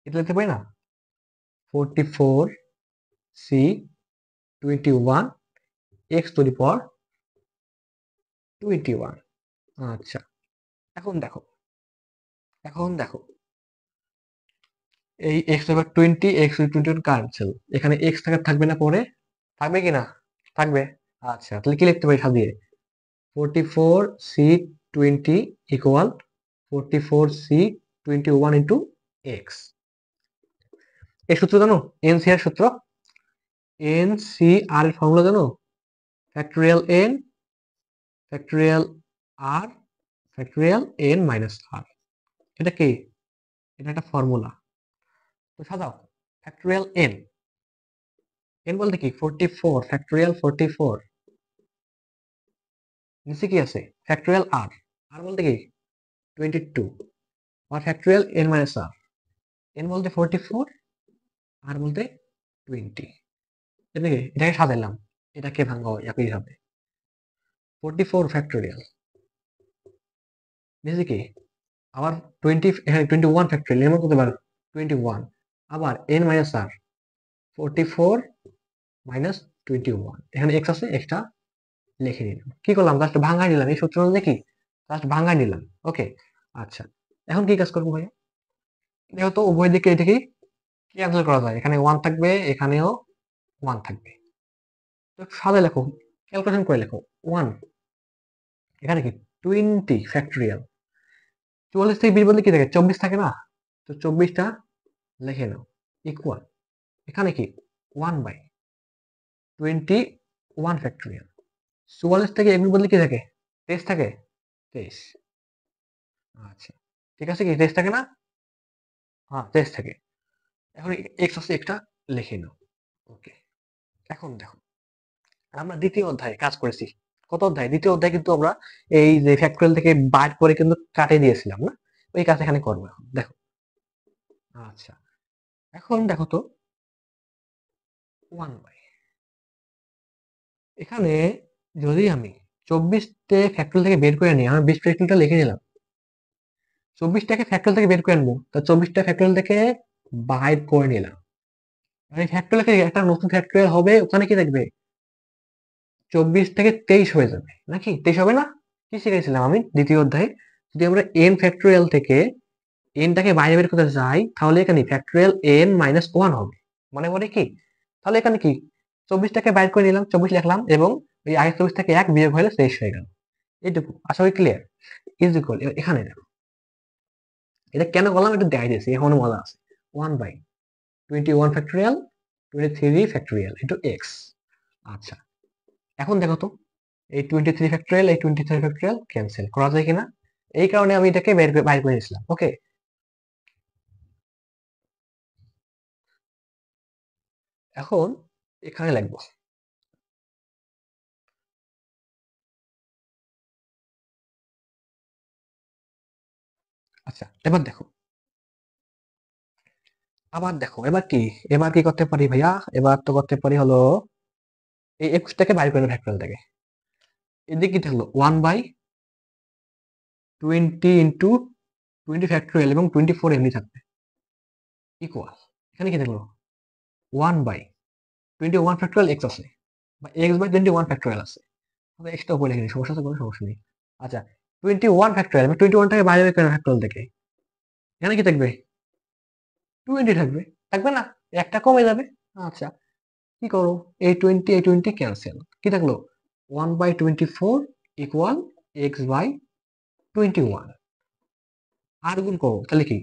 এটা লিখতে পারি না 44 c 21 x to the power 21। আচ্ছা, এখন দেখো এখন দেখো এই x এবার 20 x 21 ক্যান্সেল, এখানে x থাকবে না, পরে থাকবে কি না, থাকবে। আচ্ছা, তাহলে কি লিখতে পারি সাজিয়ে 44 c 20 equal 44 c 21 into x। এই সূত্র জানো, এনসিআর সূত্র, এনসিআর এর ফর্মুলা জানো, factorial n factorial r factorial n minus r। এটা কি, এটা একটা ফর্মুলা। তো সাজাও ফ্যাক্টোরিয়াল n, n বলতে কি 44 ফ্যাক্টোরিয়াল 44, নিচে কি আছে ফ্যাক্টোরিয়াল r, r বলতে কি 22 r factorial n minus r, n বলতে 44 r বলতে 20। এটাকে সাজাইলাম, এটাকে ভাঙা হয় একই ভাবে 44 ফ্যাক্টোরিয়াল নিচে কি আবার 20, এখানে 21 ফ্যাক্টোরিয়াল, এর মধ্যে পারো 21 আবার n মাইনাস r 44 মাইনাস 21, এখানে x আছে, এক্সট্রা লিখে নিলাম। কি করলাম, জাস্ট ভাঙাই নিলাম, এই সূত্র অনুযায়ী কি জাস্ট ভাঙাই নিলাম। ওকে, আচ্ছা এখন কি কাজ করবো ভাইয়া, যেহেতু উভয় দিকে এটাকে ক্যান্সেল করা যায়, এখানে 1 থাকবে, এখানেও 1 থাকবে, তো সাদা লেখো, ক্যালকুলেশন করে লেখো 1, এখানে কি 20 ফ্যাক্টোরিয়াল, 44 থেকে 20 বলতে কি থাকে 24 থাকে না, তো 24টা লিখে নাও ইকুয়াল, এখানে কি 1 বাই 21 ফ্যাক্টোরিয়াল, 44 থেকে 21 বলতে কি থাকে 23 থাকে, 23। আচ্ছা ঠিক আছে, কি 23 থাকে না, হ্যাঁ 23 থাকে। এখন এক্স আছে, একটা লিখে নাও। ওকে, এখন দেখো আমরা দ্বিতীয় অধ্যায়ে কাজ করেছি, কত অধ্যায়, দ্বিতীয় অধ্যায় কিন্তু আমরা এই যে ফ্যাক্টোরিয়াল থেকে বাইর করে কিন্তু কাটিয়ে দিয়েছিলাম না, ওই কাজ এখানে করবো। এখন দেখো, আচ্ছা এখন দেখো তো 1 বাই, এখানে যদি আমি 24 তে ফ্যাক্টোরিয়াল থেকে বের করে নিই, আমি 20 ফ্যাক্টোরিয়ালটা লিখে নিলাম, 24টাকে ফ্যাক্টোরিয়াল থেকে বের করে আনবো, তা 24টা ফ্যাক্টোরিয়াল থেকে বাইর করে নিলাম, এই ফ্যাক্টোরিয়াল থেকে একটা নতুন ফ্যাক্টোরিয়াল হবে, ওখানে কি থাকবে 24 থেকে 23 হয়ে যাবে, নাকি 23 হবে না, কি শিখেছিলাম আমি দ্বিতীয় অধ্যায়ে, যদি আমরা n ফ্যাক্টোরিয়াল থেকে এনটাকে বাইরে বের করতে চাই, তাহলে এখানে ফ্যাক্টোরিয়াল n মাইনাস 1 হবে, মানে বলে কি, তাহলে এখানে কি 24টাকে বাইর করে নিলাম, 24 লিখলাম, এবং ওই আগে 24 থেকে 1 বিয়োগ হলে 23 হয়ে গেল, এইটুকু আশা করি ক্লিয়ার। ইজ ইকুয়াল, এখানে দেখো এটা কেন করলাম একটু দেখাই দিয়েছি, এখনো মজা আছে, 1 বাই 21 ফ্যাক্টোরিয়াল 23 ফ্যাক্টোরিয়াল ইন্টু এক্স। আচ্ছা এখন দেখো তো এই 23 ফ্যাক্টোরিয়াল এই 23 ফ্যাক্টোরিয়াল ক্যান্সেল করা যায় কিনা, এই কারণে আমি এটাকে বাইর করে নিয়েছিলাম। ওকে, এখন এখানে লিখবো, আচ্ছা এবার দেখো, আবার দেখো এবার কি, এবার কি করতে পারি ভাইয়া, এবার তো করতে পারি হলো এই 21টাকে বাইর করে ফ্যাক্টোরিয়াল থেকে, এদিকে কি থাকলো 1 বাই 20 ইন্টু 20 ফ্যাক্টোরিয়াল এবং 24 এমনি থাকবে ইকুয়াল, এখানে কি থাকলো 1 বাই 21 ফ্যাক্টোরিয়াল এক্স আছে, বা এক্স বাই 21 ফ্যাক্টোরিয়াল আছে, আমরা এক্সটা উপরে লিখে নিই, সমস্যা তো কোনো সমস্যা নেই। আচ্ছা 21 ফ্যাক্টোরিয়াল, আমি 21টাকে বাইরে বের করে ফ্যাক্টোরিয়াল থেকে, এখানে কি থাকবে 20 থাকবে, থাকবে না, একটা কমে যাবে। আচ্ছা কি করো, এই 20 ক্যান্সেল, কি থাকলো 1 বাই 24 ইকুয়াল এক্স বাই 21, আর গুণ করো তাহলে কি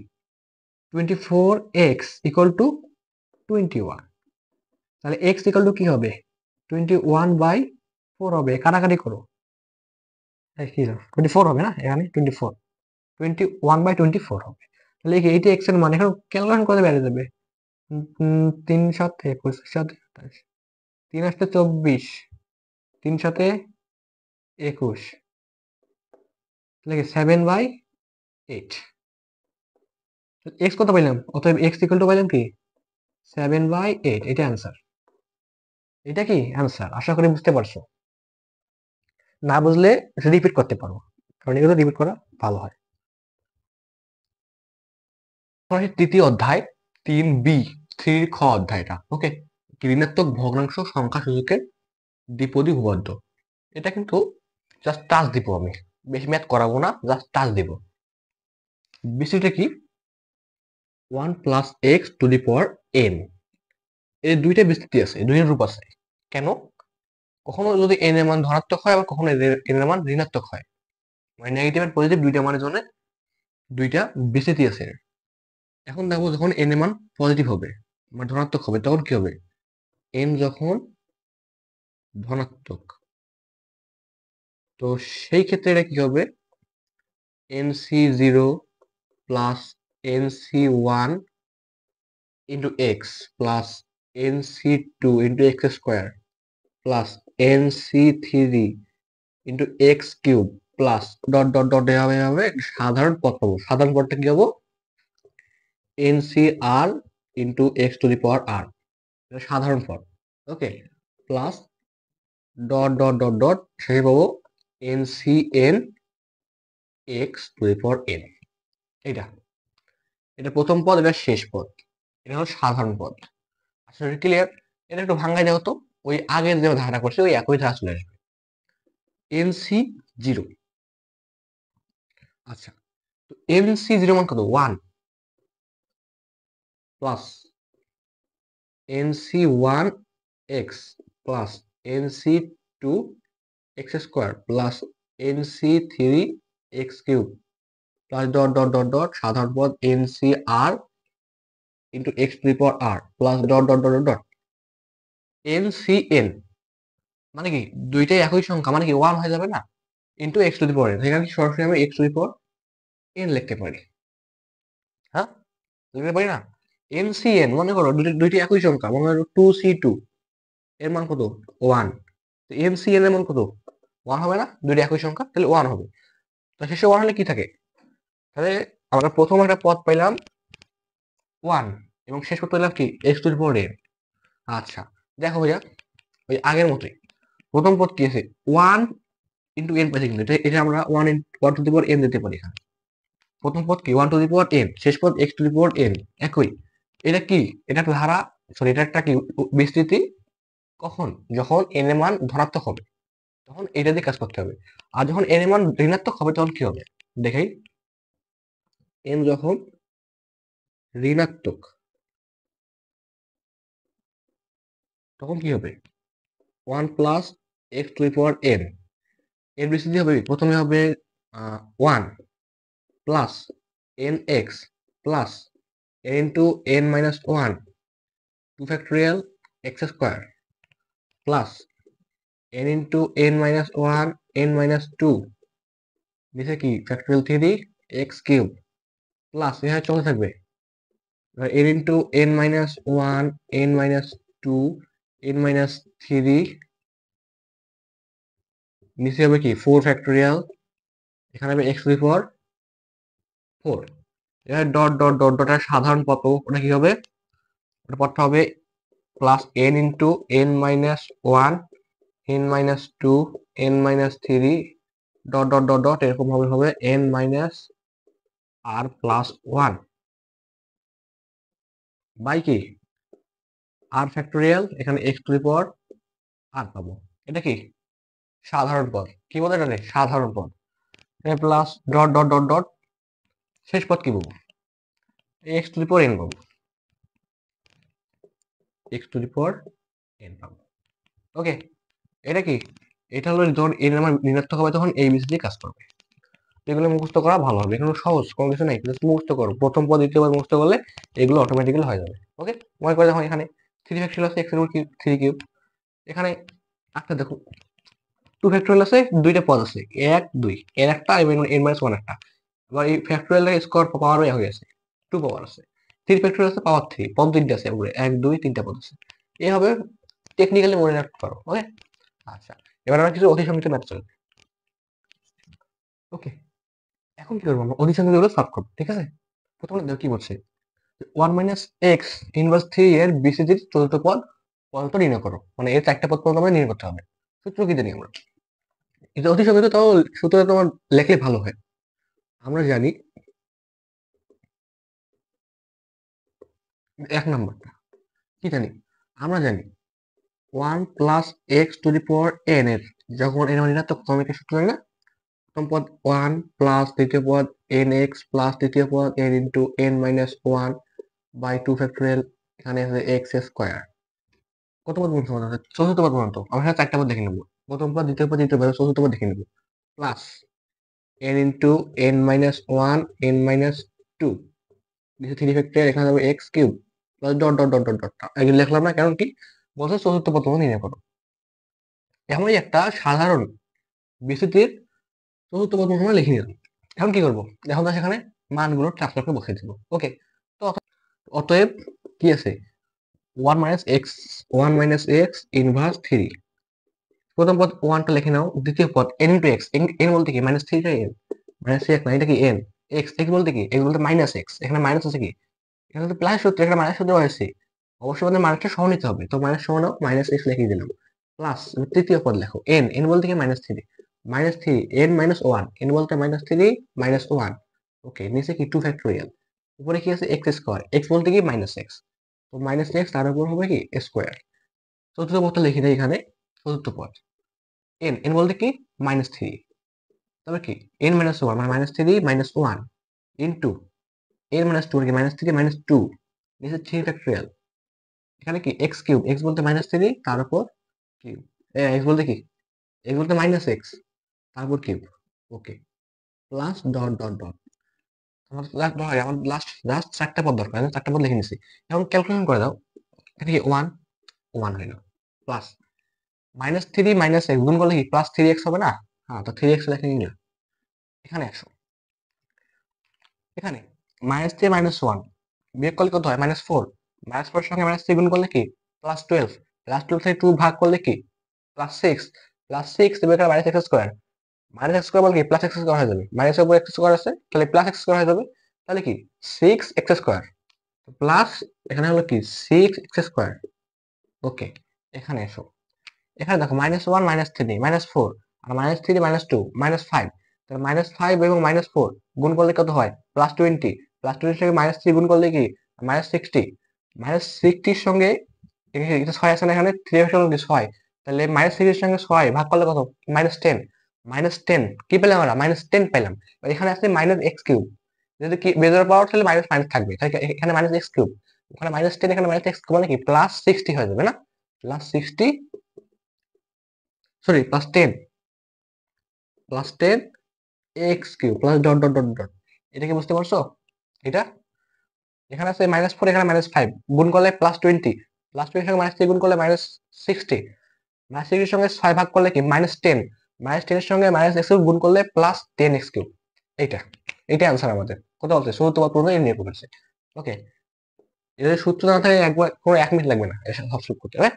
24x ইকুয়াল টু 21, তাহলে x ইকুয়াল টু কি হবে 21 বাই 4 হবে, কাটাকাটি করো, এই কি 24 হবে না, এখানে 24 21 বাই 24 হবে, তাহলে কি এইটা x এর মান, এখন ক্যালকুলেশন করে বেড়ে যাবে, 3 7 21 7 28, 3 আসতে 24, 3 সাথে 21, তাহলে 7/8। এক্স কত পাইলাম, অতএব এক্স ইকুয়াল টু পাইলাম কি 7/8। এটা অ্যান্সার, এটা কি অ্যান্সার। আশা করি বুঝতে পারছো। না বুঝলে রিপিট করতে পারো, কারণ এগুলো রিপিট করা ভালো হয়। তৃতীয় অধ্যায় 3B 3 খ অধ্যায়টা। ওকে, ঋণাত্মক ভগ্নাংশ সংখ্যা সূচকের দ্বিপদী উপপাদ্য। এটা কিন্তু জাস্ট টাচ দিব, আমি বেশি ম্যাথ করাবো না, জাস্ট টাচ দিব। বিষয়টা কি, 1 plus x to the power N, এই দুইটা বিস্তৃতি আছে, দুইটা রূপ আছে। কেন, কখনো যদি এন এর মান ধনাত্মক হয়, আবার কখনো এন এর মান ঋণাত্মক হয়, মানে নেগেটিভ আর পজিটিভ দুইটা মানের জন্য দুইটা বিস্তৃতি আছে। এখন দেখো, যখন এন এর মান পজিটিভ হবে মানে ধনাত্মক হবে, তখন কি হবে, এন যখন ধনাত্মক, তো সেই ক্ষেত্রে এটা কি হবে, NC0 plus NC1 into x plus NC2 into x square plus NC3 into x cube plus dot dot dot এভাবে এভাবে সাধারণ পদ পাবো। সাধারণ পদটা কি হবো, NCR into x to the power r, সাধারণ পদ। Okay, plus dot dot dot dot শেষে পাবো NCN x to the power n. এটা এটা প্রথম পদ, এটা শেষ পদ, এটা হলো সাধারণ পদ। আসলে ক্লিয়ার, এটা একটু ভাঙাই দেওয়া তো, ওই আগের যে ধারা করছে ওই একই ধারা চলে আসবে। NC0, আচ্ছা, তো NC0 মান কত, 1 প্লাস NC1 x plus NC2 x square plus NC3 x cube plus dot dot dot dot সাধারণ পদ NCR into x to the power r plus dot dot dot dot NCN, মানে কি দুইটাই একই সংখ্যা, মানে কি 1 হয়ে যাবে না, into x to the power N, সেখানে সরাসরি আমি x to the power N লিখতে পারি। হ্যাঁ, লিখতে পারি না। NCN মনে করো দুইটি একই সংখ্যা, মনে করো 2C2 এর মান কত, 1, তো NCN এর মান কত, 1 হবে না, দুইটি একই সংখ্যা, তাহলে 1 হবে। তো শেষে 1 হলে কি থাকে, তাহলে আমরা প্রথম একটা পদ পাইলাম 1 এবং শেষ পদ পাইলাম কি x to the power n. আচ্ছা, দেখো ভাইয়া, ওই আগের মতোই প্রথম পদ কি আছে, 1 ইন্টু এন পাইছি, কিন্তু এটা আমরা 1 টু দি পাওয়ার এন দিতে পারি এখানে। প্রথম পদ কি 1 টু দি পাওয়ার এন, শেষ পদ x to the power N, একই। এটা কি, এটা একটা ধারা, সরি এটা একটা কি বিস্তৃতি, কখন, যখন এন এর মান ধনাত্মক হবে তখন এটা দিয়ে কাজ করতে হবে, আর যখন এন এর মান ঋণাত্মক হবে তখন কি হবে দেখাই। এন যখন ঋণাত্মক তখন কি হবে, 1 plus x to the power n, এর বিস্তৃতি হবে প্রথমে হবে 1 plus n x plus N into n minus 1 2 factorial x square plus n into n minus 1 n minus 2, নিচে কি ফ্যাক্টোরিয়াল 3 এক্স কিউব প্লাস এখানে চলতে থাকবে n into n minus 1 n minus 2 n minus 3, নিচে হবে কি 4 ফ্যাক্টোরিয়াল, এখানে হবে এক্স টু দি পাওয়ার 4, এখানে ডট ডট ডট ডট সাধারণ পদ পাবো, ওটা কি হবে, ওটা পদটা হবে plus n into n minus 1 n minus 2 n minus 3 dot dot dot dot এরকম ভাবে হবে n minus r plus 1 by কি আর ফ্যাক্টোরিয়াল, এখানে x to the power r পাবো। এটা কি সাধারণ পদ, কি বলে এটা সাধারণ পদ, plus dot dot dot dot শেষ পদ কি পাবো, x to the power n পাবো, x to the power n পাবো। ওকে, এটা কি, এটা হলো যখন এন আমার ঋণাত্মক হবে তখন এই বিসি দিয়ে কাজ করবে। এগুলো মুখস্থ করা ভালো হবে, এগুলো সহজ, কোনো কিছু নাই, জাস্ট মুখস্থ করো, প্রথম পদ দ্বিতীয় পদ মুখস্থ করলে এগুলো অটোমেটিক্যালি হয়ে যাবে। ওকে, মনে করে দেখো এখানে 3 ফ্যাক্টোরিয়াল আছে, এক্স এর রুট 3 কিউব, এখানে একটা দেখো 2 ফ্যাক্টোরিয়াল আছে, দুইটা পদ আছে 1 2, এর একটা এবং এন মাইনাস 1 একটা, আবার এই ফ্যাক্টোরিয়াল স্কোয়ার পাওয়ারও হয়ে আছে, 2 পাওয়ার আছে, 3 ফ্যাক্টোরিয়াল আছে পাওয়ার 3, পদ তিনটা আছে উপরে 1 2 3টা পদ আছে, এইভাবে টেকনিক্যালি মনে রাখতে পারো। ওকে, আচ্ছা, এবার আমরা কিছু অতি সংক্ষিপ্ত ম্যাথ চলবে। ওকে, এখন কি করবো আমরা অধিক সংখ্যাগুলো সলভ করবো, ঠিক আছে। প্রথমে দেখো কি বলছে, 1 - x ইনভার্স 3 এর বিসিজির চতুর্থ পদ পদার্থ নির্ণয় করো, মানে এর চারটা পদ পর্যন্ত আমরা নির্ণয় করতে হবে। সূত্র কি জানি আমরা, এটা অতি সহজে, তাও সূত্রটা তোমার লেখলে ভালো হয়। আমরা জানি এক নম্বরটা কি জানি, আমরা জানি 1 + x⁴n এর, যখন এর মানে ঋণাত্মক তখন এটা সূত্র জানি না, প্রথম পদ 1 প্লাস দ্বিতীয় পদ nx প্লাস তৃতীয় পদ n × n - 1/2 ফ্যাক্টোরিয়াল, এখানে আছে এক্স স্কোয়ার। কত পদ পর্যন্ত সমাধান হচ্ছে? চতুর্থ পদ পর্যন্ত আমরা এখানে চারটা পদ দেখে নেবো, প্রথম পদ দ্বিতীয় পদ তৃতীয় পদ, চতুর্থ পদ দেখে নেবো। প্লাস n × n - 1 n - 2, নিচে 3 ফ্যাক্টরিয়াল, এখানে যাবে x³ plus dot dot dot dot dot, এগুলো লিখলাম না কারণ কি, বলছে চতুর্থ পদ পর্যন্ত নির্ণয় করো। এমনই একটা সাধারণ বিস্তৃতির চতুর্থ পদ পর্যন্ত আমরা লিখে নিলাম। এখন কি করবো, এখন তো সেখানে মানগুলো ট্রান্সফার করে বসিয়ে দিব। ওকে, তো অতএব কি আছে, 1 - x ইনভার্স 3, প্রথম পদ 1টা লিখে নাও, দ্বিতীয় পদ n × x, n বলতে কি -3 টা n, -3 না, এটা কি n, x x বলতে কি, x বলতে -x, এখানে মাইনাস আছে কি, এখানে তো প্লাস সূত্র, এখানে মাইনাস সূত্র আছে, অবশ্যই আমাদের মাইনাসটা সহ নিতে হবে, তো মাইনাস সহ নাও, -x লিখে দিলাম। প্লাস তৃতীয় পদ লেখো n, n বলতে কি -3, -3 n - 1, n বলতে -3 -1। ওকে, নিচে কি 2 ফ্যাক্টোরিয়াল, উপরে কি আছে x স্কোয়ার, x বলতে কি -x, তো -x তার উপর হবে কি স্কোয়ার। চতুর্থ পদটা লিখে দেয় এখানে, চতুর্থ পদ n, n বলতে কি -3, তবে কি n - 1 মানে -3 -1 ইন্টু n - 2 কি -3 -2, নিচে 3 ফ্যাক্টোরিয়াল, এখানে কি x³ x বলতে -3 তার উপর কিউব, x বলতে কি, x বলতে -x তার উপর কিউব। ওকে, প্লাস ডট ডট ডট, আমার আমার লাস্ট লাস্ট চারটা পদ দরকার, আমি চারটা পদ লিখে নিছি। এখন ক্যালকুলেশন করে দাও, এটা কি 1 1 হইল, প্লাস -3 - x গুণ করলে কি +3x হবে না, হ্যাঁ, তো 3x লিখে নিলাম। এখানে আসো, এখানে -3 -1 বিয়োগ করলে কত হয়, -4, -4 এর সঙ্গে -3 গুণ করলে কি +12, +12 থেকে 2 ভাগ করলে কি +6, +6 দেবে এখানে -x স্কোয়ার, -x স্কোয়ার বলে কি +x স্কোয়ার হয়ে যাবে, মাইনাস এর উপর x স্কোয়ার আছে, তাহলে +x স্কোয়ার হয়ে যাবে, তাহলে কি 6x স্কোয়ার প্লাস, এখানে হলো কি 6x স্কোয়ার। ওকে, এখানে এসো, এখানে দেখো -1 -3 -4 আর -3 -2 -5, তাহলে -5 এবং -4 গুণ করলে কত হয় +20, +20 থেকে -3 গুণ করলে কি -60, -60 সঙ্গে এটা 6 আছে না, এখানে 3 এর সঙ্গে 6, তাহলে -3 এর সঙ্গে 6 ভাগ করলে কত -10, -10 কি পেলাম আমরা, -10 পেলাম। আর এখানে আছে -x³, যদি কি বেজোর পাওয়ার তাহলে মাইনাস মাইনাস থাকবে, তাই এখানে -x³, ওখানে -10, এখানে -x মানে কি +60 হয়ে যাবে না, +60, sorry +10 x³ plus dot dot dot dot, এটা কি বুঝতে পারছো, এটা এখানে আছে -4, এখানে -5 গুণ করলে +20, +20 সঙ্গে -3 গুণ করলে -60, -60 এর সঙ্গে 6 ভাগ করলে কি -10, -10 এর সঙ্গে -x³ গুণ করলে +10x³, এইটা এইটা অ্যান্সার আমাদের। কথা বলছে চতুর্থ পদ পর্যন্ত নিয়ে করেছে। ওকে, এদের সূত্র না থাকে একবার কোনো 1 মিনিট লাগবে না এসব সব শুট করতে হবে।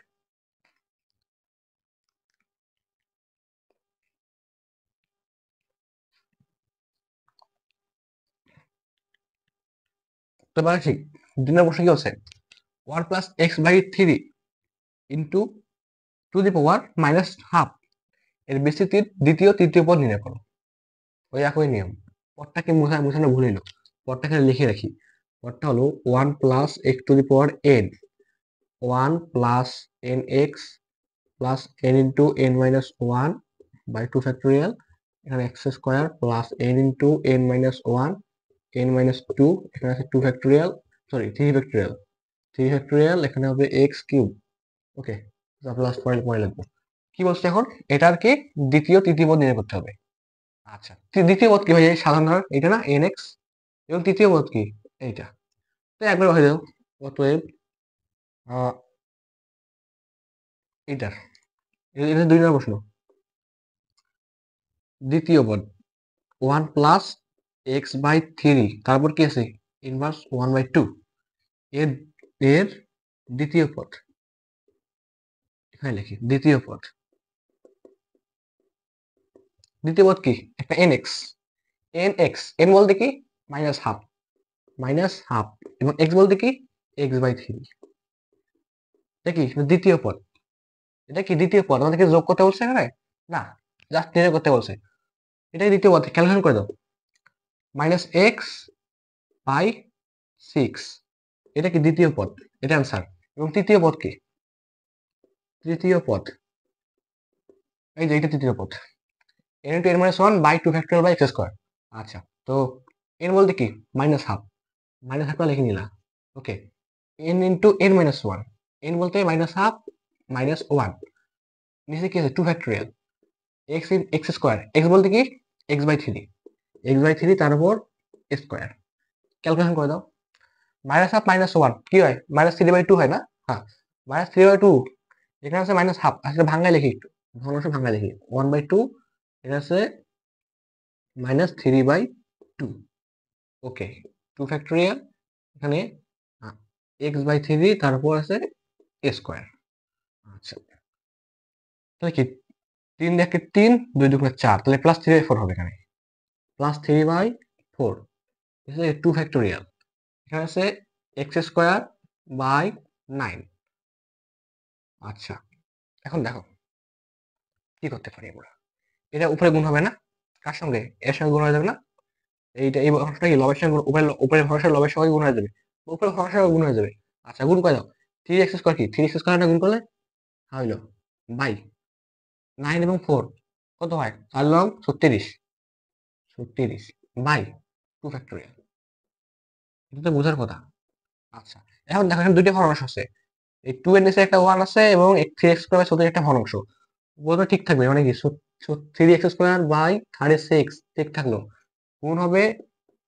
তো এবার ঠিক 2 নম্বর প্রশ্ন কি হচ্ছে, 1 + x/3 ইন্টু টু দি পাওয়ার -12 এর বিস্তৃতির দ্বিতীয় তৃতীয় পদ নির্ণয় করো। ওই একই নিয়ম, পদটাকে মুছানো ভুল হইলো, পদটাকে লিখে রাখি। পদটা হলো 1 + x⁴n, 1 + nx plus n × n - 1/2 factorial, এখানে x square plus n × n - 1 n - 2, এখানে আছে 2 ফ্যাক্টোরিয়াল, সরি 3 ফ্যাক্টোরিয়াল, 3 ফ্যাক্টোরিয়াল, এখানে হবে x³। ওকে, প্লাস পরে পরে লিখবো। কি বলছে এখন, এটার কি দ্বিতীয় তৃতীয় পদ নির্ণয় করতে হবে। আচ্ছা, দ্বিতীয় পদ কি হয়, এই সাধারণ ধারণ এটা না nx, এবং তৃতীয় পদ কি এইটা, তো একবার হয়ে যাও। অতএব এইটার, এটা 2 নম্বর প্রশ্ন, দ্বিতীয় পদ 1 + x/3, তারপর কি আছে ইনভার্স 1/2, এর এর দ্বিতীয় পদ, এখানে লিখি দ্বিতীয় পদ, দ্বিতীয় পদ কি একটা nx, এন এক্স, এন বলতে কি মাইনাস হাফ, এবং এক্স বলতে কি এক্স বাই থ্রি। এটা কি দ্বিতীয় পদ, এটা কি দ্বিতীয় পদ, আমাদেরকে যোগ করতে বলছে এখানে না, জাস্ট নির্ণয় করতে বলছে। এটাই দ্বিতীয় পদ, ক্যালকুলেশন করে দাও। মাইনাস এক্স বাই সিক্স, এটা কি দ্বিতীয় পদ, এটা অ্যান্সার। এবং তৃতীয় পদ কি, তৃতীয় পদ এই যে এটা তৃতীয় পদ, n into n minus one by two factorial by x square. আচ্ছা, তো এন বলতে কি মাইনাস হাফ, মাইনাস হাফটা লিখে নিলাম। Okay, n into n minus one, n বলতে মাইনাস হাফ মাইনাস ওয়ান, নিচে কি আছে two factorial x in x square, x বলতে কি x by three, x by three তার উপর স্কোয়ার। ক্যালকুলেশন করে দাও। মাইনাস হাফ মাইনাস ওয়ান কি হয়, মাইনাস থ্রি বাই টু হয় না? হ্যাঁ, মাইনাস থ্রি বাই টু, এখানে আছে মাইনাস হাফ, আসলে ভাঙায় লিখি একটু, ভগ্নাংশ ভাঙায় লিখি, ওয়ান বাই টু, এটা আছে minus three by two. Okay, two factorial, এখানে এক্স বাই থ্রি তারপর আছে স্কোয়ার। আচ্ছা, তাহলে কি তিন দেখে তিন, দুই দুগুণে চার, তাহলে প্লাস থ্রি বাই ফোর হবে এখানে, plus three by four, two factorial, এখানে আছে এক্স স্কোয়ার বাই নাইন। আচ্ছা, এখন দেখো কি করতে পারি আমরা, এটা উপরে গুণ হবে না, কার সঙ্গে, এর সঙ্গে গুণ হয়ে যাবে না, এইটা এই অংশটা কি লবের সঙ্গে উপরে, উপরে ভরসা লবের সঙ্গে গুণ হয়ে যাবে, উপরে ভরসা গুণ হয়ে যাবে। আচ্ছা, গুণ করে দাও, থ্রি এক্স স্কোয়ার কি, থ্রি এক্স স্কোয়ারটা গুণ করলে হইলো বাই নাইন এবং ফোর কত হয়, চার লং ছত্রিশ, ছত্রিশ বাই টু ফ্যাক্টোরিয়াল, এটা তো বোঝার কথা। আচ্ছা, এখন দেখো এখানে দুইটা ভগ্নাংশ আছে, এই টু এর নিচে একটা ওয়ান আছে এবং থ্রি এক্স স্কোয়ার ছত্রিশ একটা ভগ্নাংশ, বলতে ঠিক থাকবে, মানে কি three x square by thirty six ঠিক থাকলো, গুণ হবে,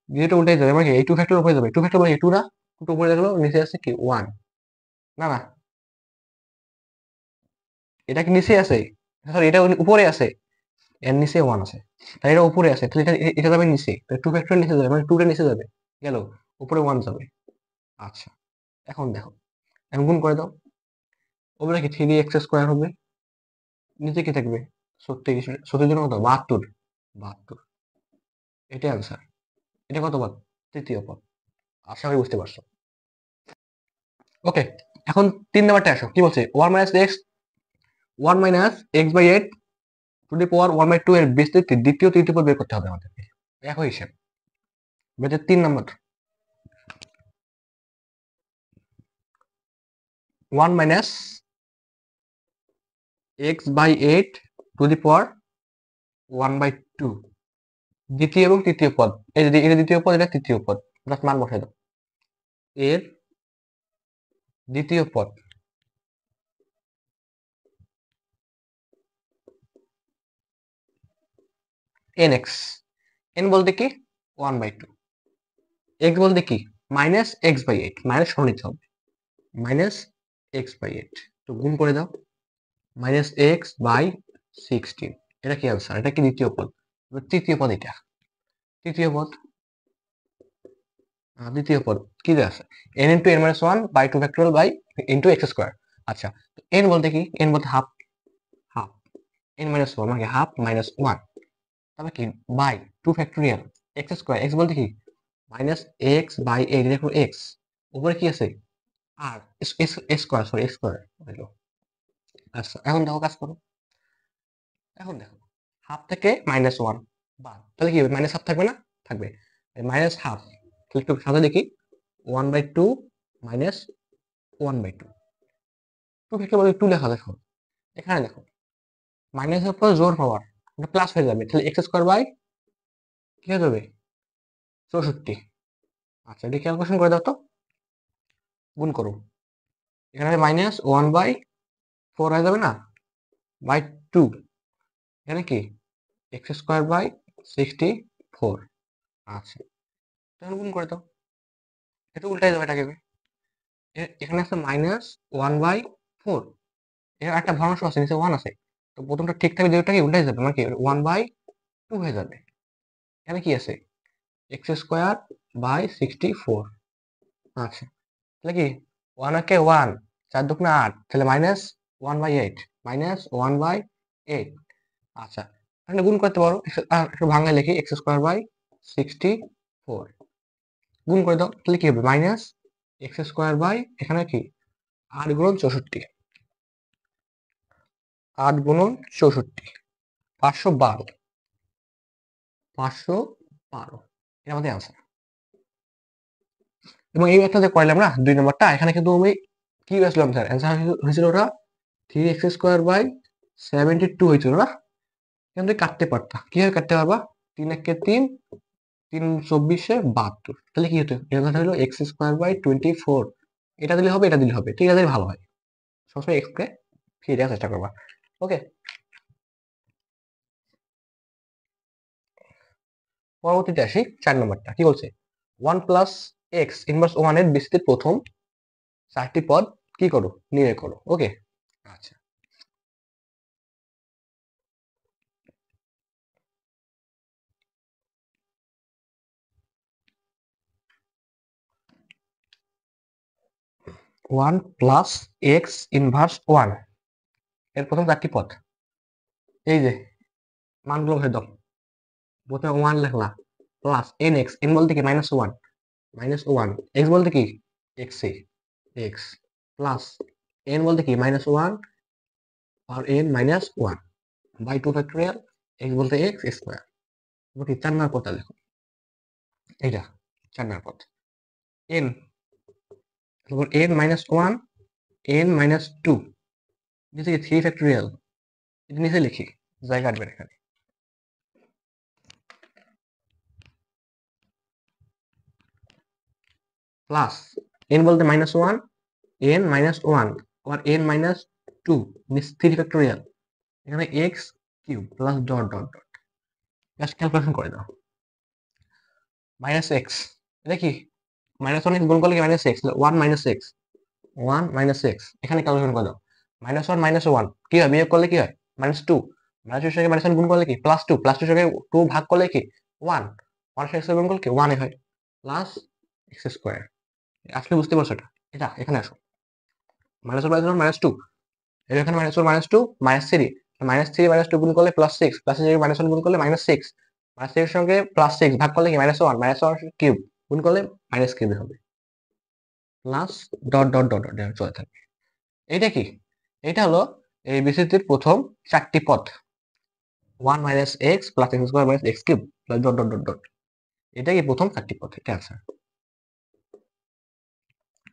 যেটা উল্টে যাবে, মানে কি এই টু ফ্যাক্টর উপরে যাবে, টু ফ্যাক্টর মানে টু না, টু উপরে গেলো, নিচে আছে কি ওয়ান, না না, এটা কি নিচে আছে, সরি এটা উপরে আছে, এর নিচে ওয়ান আছে, তাই এটা উপরে আছে, তাহলে এটা এটা যাবে নিচে, টু ফ্যাক্টর নিচে যাবে, মানে টুটা নিচে যাবে, গেল, উপরে ওয়ান যাবে। আচ্ছা, এখন দেখো, এখন গুণ করে দাও, ওপরে কি থ্রি এক্স স্কোয়ার হবে, নিচে কি থাকবে ছত্রিশ, ছত্রিশ জন কত বাহাত্তর, বাহাত্তর, এটাই আনসার। এটা কত পদ, তৃতীয় পদ, আশা করি বুঝতে পারছো। ওকে, এখন তিন নাম্বারটা আসো, কি বলছে, one minus x by eight to the power one by two এর বিস্তৃতি দ্বিতীয় তৃতীয় পদ বের করতে হবে আমাদেরকে, একই হিসেব, বেঁচে তিন নম্বর, one minus x by eight to the power one by two, দ্বিতীয় এবং তৃতীয় পদ, এই যে এটা দ্বিতীয় পদ, এটা তৃতীয় পদ, জাস্ট মান বসাই দাও, এর দ্বিতীয় পদ এন এক্স, এন বলতে কি ওয়ান বাই টু, এক্স বলতে কি minus x by eight, minus সহ নিতে হবে, মাইনাস এক্স বাই এইট, তো গুণ করে দাও, মাইনাস এক্স বাই সিক্সটিন, এটা কি আনসার, এটা কি দ্বিতীয় পদ। এবার তৃতীয় পদ, এটা তৃতীয় পদ, দ্বিতীয় পদ কি দেওয়া আছে, n into n minus one by two factorial by into x square. আচ্ছা, তো এন বলতে কি, এন বলতে half, half n minus one মানে হাফ মাইনাস ওয়ান, তাহলে কি by two factorial x square, x বলতে কি মাইনাস এক্স বাই এইট, দেখো এক্স, উপরে কি আছে আর স্কোয়ার, সরি স্কোয়ার হইলো। আচ্ছা, এখন দেখো কাজ করো, এখন দেখো হাফ থেকে মাইনাস ওয়ান বাদ, তাহলে কি মাইনাস হাফ থাকবে না, থাকবে, মাইনাস হাফ, তাহলে একটু সাথে দেখি, one by two minus one by two, two factor two লেখা, দেখো এখানে দেখো মাইনাসের পর জোর পাওয়ার, এটা প্লাস হয়ে যাবে, তাহলে এক্স স্কোয়ার বাই কি হয়ে যাবে 64। আচ্ছা, এটা ক্যালকুলেশন করে দাও তো, গুণ করো, এখানে মাইনাস ওয়ান বাই ফোর হয়ে যাবে না, বাই টু, এখানে কি এক্স স্কোয়ার বাই 64। আচ্ছা, তাহলে গুণ করে দাও, এটা উল্টাই যাবে এটাকে, এখানে আছে মাইনাস ওয়ান বাই ফোর, এর একটা ভগ্নাংশ আছে, নিচে ওয়ান আছে, তো প্রথমটা ঠিক থাকবে, যেটাকে উল্টাই যাবে, মানে কি ওয়ান বাই টু হয়ে যাবে, এখানে কি আছে এক্স স্কোয়ার বাই 64। আচ্ছা, তাহলে কি ওয়ান একে ওয়ান, চার দুগুণে আট, তাহলে minus one by eight, minus one by eight. আচ্ছা, এখানে গুণ করতে পারো, একটু ভাঙায় লিখি, এক্স স্কোয়ার বাই 64 গুণ করে দাও, তাহলে কি হবে মাইনাস এক্স স্কোয়ার বাই এখানে কি 8 গুণন 64, 8 গুণন 64 512, 512 এটা আমাদের আনসার। এবং এই একটা যে করলাম না 2 নম্বরটা, এখানে কিন্তু আমি কি পেয়েছিলাম স্যার, অ্যান্সার হয়েছিল ওটা 3x স্কোয়ার বাই 72 হয়েছিল না, কিন্তু কাটতে পারতাম, কিভাবে কাটতে পারবা, 3 একে 3, 3 24 72, তাহলে কি হতো, এটা হলো এক্স স্কোয়ার বাই 24, এটা দিলে হবে, এটা দিলে হবে, ঠিক আছে, ভালো হয়, সবসময় এক্স কে ফিরে দেওয়ার চেষ্টা করবা। ওকে, পরবর্তীতে আসি 4 নম্বরটা কি বলছে, 1 প্লাস এক্স ইনভার্স 1 এর বিস্তৃতির প্রথম 4টি পদ কি করো, নির্ণয় করো। ওকে, আচ্ছা, 1 প্লাস এক্স ইনভার্স 1 এর প্রথম 4টি পদ, এই যে মানগুলো ভেদ দাও, প্রথমে 1 লিখলা, প্লাস এন এক্স, এন বলতে কি মাইনাস 1, মাইনাস 1, এক্স বলতে কি এক্স এ এক্স, প্লাস এন বলতে কি মাইনাস 1 আর n minus 1 by 2 factorial, x বলতে এক্স স্কোয়ার। কি 4 নম্বর পদটা দেখো, এইটা 4 নম্বর পদ, এন, তারপর এন মাইনাস 1, এন মাইনাস 2, নিচে 3 ফ্যাক্টোরিয়াল, এটা নিচে লিখি, জায়গা কাটবেন এখানে, প্লাস এন বলতে মাইনাস 1, এন মাইনাস 1 আর এন মাইনাস 2, নিচে 3 ফ্যাক্টোরিয়াল, এখানে x cube plus dot dot dot, just calculation করে দাও, মাইনাস এক্স, এটা কি মাইনাস 1 গুণ করলে কি minus x, 1 minus x, 1 minus x, এখানে ক্যালকুলেশন করে দাও, মাইনাস 1 মাইনাস 1 কি হয়, বিয়োগ করলে কি হয় মাইনাস 2, মাইনাস 2 সঙ্গে মাইনাস 1 গুণ করলে কি প্লাস 2, প্লাস 2 সঙ্গে 2 ভাগ করলে কি 1, 1 সঙ্গে এক্স গুণ করলে কি 1 হয়, প্লাস এক্স স্কোয়ার। আসলে বুঝতে পারছো এটা, এটা এখানে আসো, মাইনাস 1 মাইনাস 2, এখানে minus 1 minus 2 minus 3, minus 3 minus 2 গুণ করলে প্লাস 6, প্লাস এর মাইনাস 1 গুণ করলে মাইনাস 6, মাইনাস 6 এর সঙ্গে প্লাস 6 ভাগ করলে কি মাইনাস 1, মাইনাস 1 কিউব গুণ করলে মাইনাস কিউব হবে, plus dot dot dot dot চলে থাকবে। এটা কি, এটা হলো এই বিস্তৃতির প্রথম 4টি পদ, 1 minus x plus x square minus x cube plus dot dot dot dot, এটা কি প্রথম 4টি পদ, এটা আছে।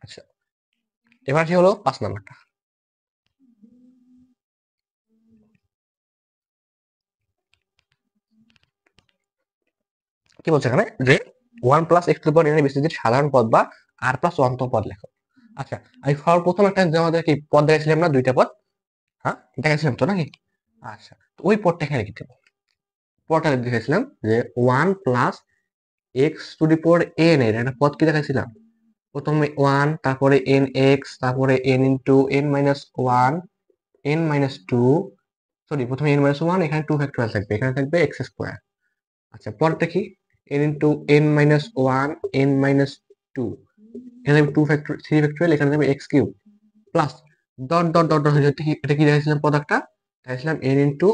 আচ্ছা, এবার কি হলো 5 নাম্বারটা, কি বলছে এখানে যে 1 plus x to the power n এর বিস্তৃতির সাধারণ পদ বা আর প্লাস 1 তম পদ লেখো। আচ্ছা, আমি প্রথম একটা যে আমাদের কি পদ দেখাইছিলাম না, 2টা পদ, হ্যাঁ দেখাইছিলাম তো নাকি, আচ্ছা, তো ওই পদটা এখানে লিখতে হবে, পদটা দেখাইছিলাম যে 1 plus x to the power n এর একটা পদ কি দেখাইছিলাম, প্রথমে 1, তারপরে n এক্স, তারপরে n into n minus 1, n minus 2, sorry প্রথমে n মাইনাস 1, এখানে 2 ফ্যাক্টরিয়াল থাকবে, এখানে থাকবে এক্স স্কোয়ার। আচ্ছা, পরটা কি n into n minus 1, n minus 2, এখানে 2 ফ্যাক্টর 3 ফ্যাক্টরিয়াল, এখানে থাকবে x cube plus dot dot dot dot, এটা কি দেখাইছিলাম প্রোডাক্টটা, দেখাইছিলাম n into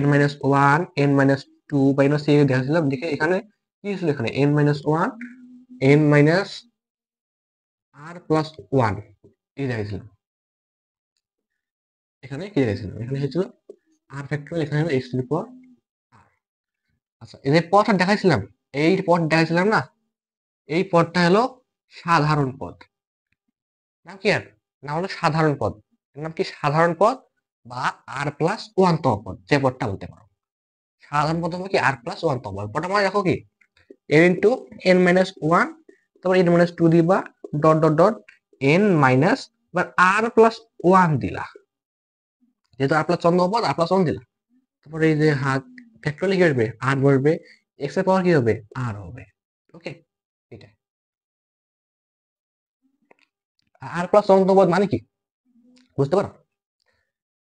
n minus 1, n minus 2 minus c দেখাইছিলাম, দেখে এখানে কি ছিল, এখানে n minus 1, n minus r plus 1 এই দেখাইছিলাম, এখানে কি দেখাইছিলাম, এখানে হয়েছিল আর ফ্যাক্টরিয়াল, এখানে হলো x to the power r. আচ্ছা, এই যে পদটা দেখাইছিলাম, এই পদ দেখাইছিলাম না, এই পদটা হলো সাধারণ পদ, নাম কি আর, নাম হলো সাধারণ পদ, এর নাম কি সাধারণ পদ বা আর প্লাস 1 তম পদ, যে পদটা বলতে পারো, সাধারণ পদ হবে কি আর প্লাস 1 তম পদ, পদটা মনে রাখো কি n ইন্টু n মাইনাস 1, তারপর n মাইনাস 2 দিবা, dot dot dot n minus, এবার আর প্লাস 1 দিলা, যেহেতু আর প্লাস চন্দ্র পদ আর প্লাস 1 দিলা, তারপরে এই যে হাত ফ্যাক্টরিয়াল কি করবে আর বলবে, এক্স এর পাওয়ার কি হবে আর হবে। ওকে, এটা আর প্লাস চন্দ্র পদ মানে কি বুঝতে পারো,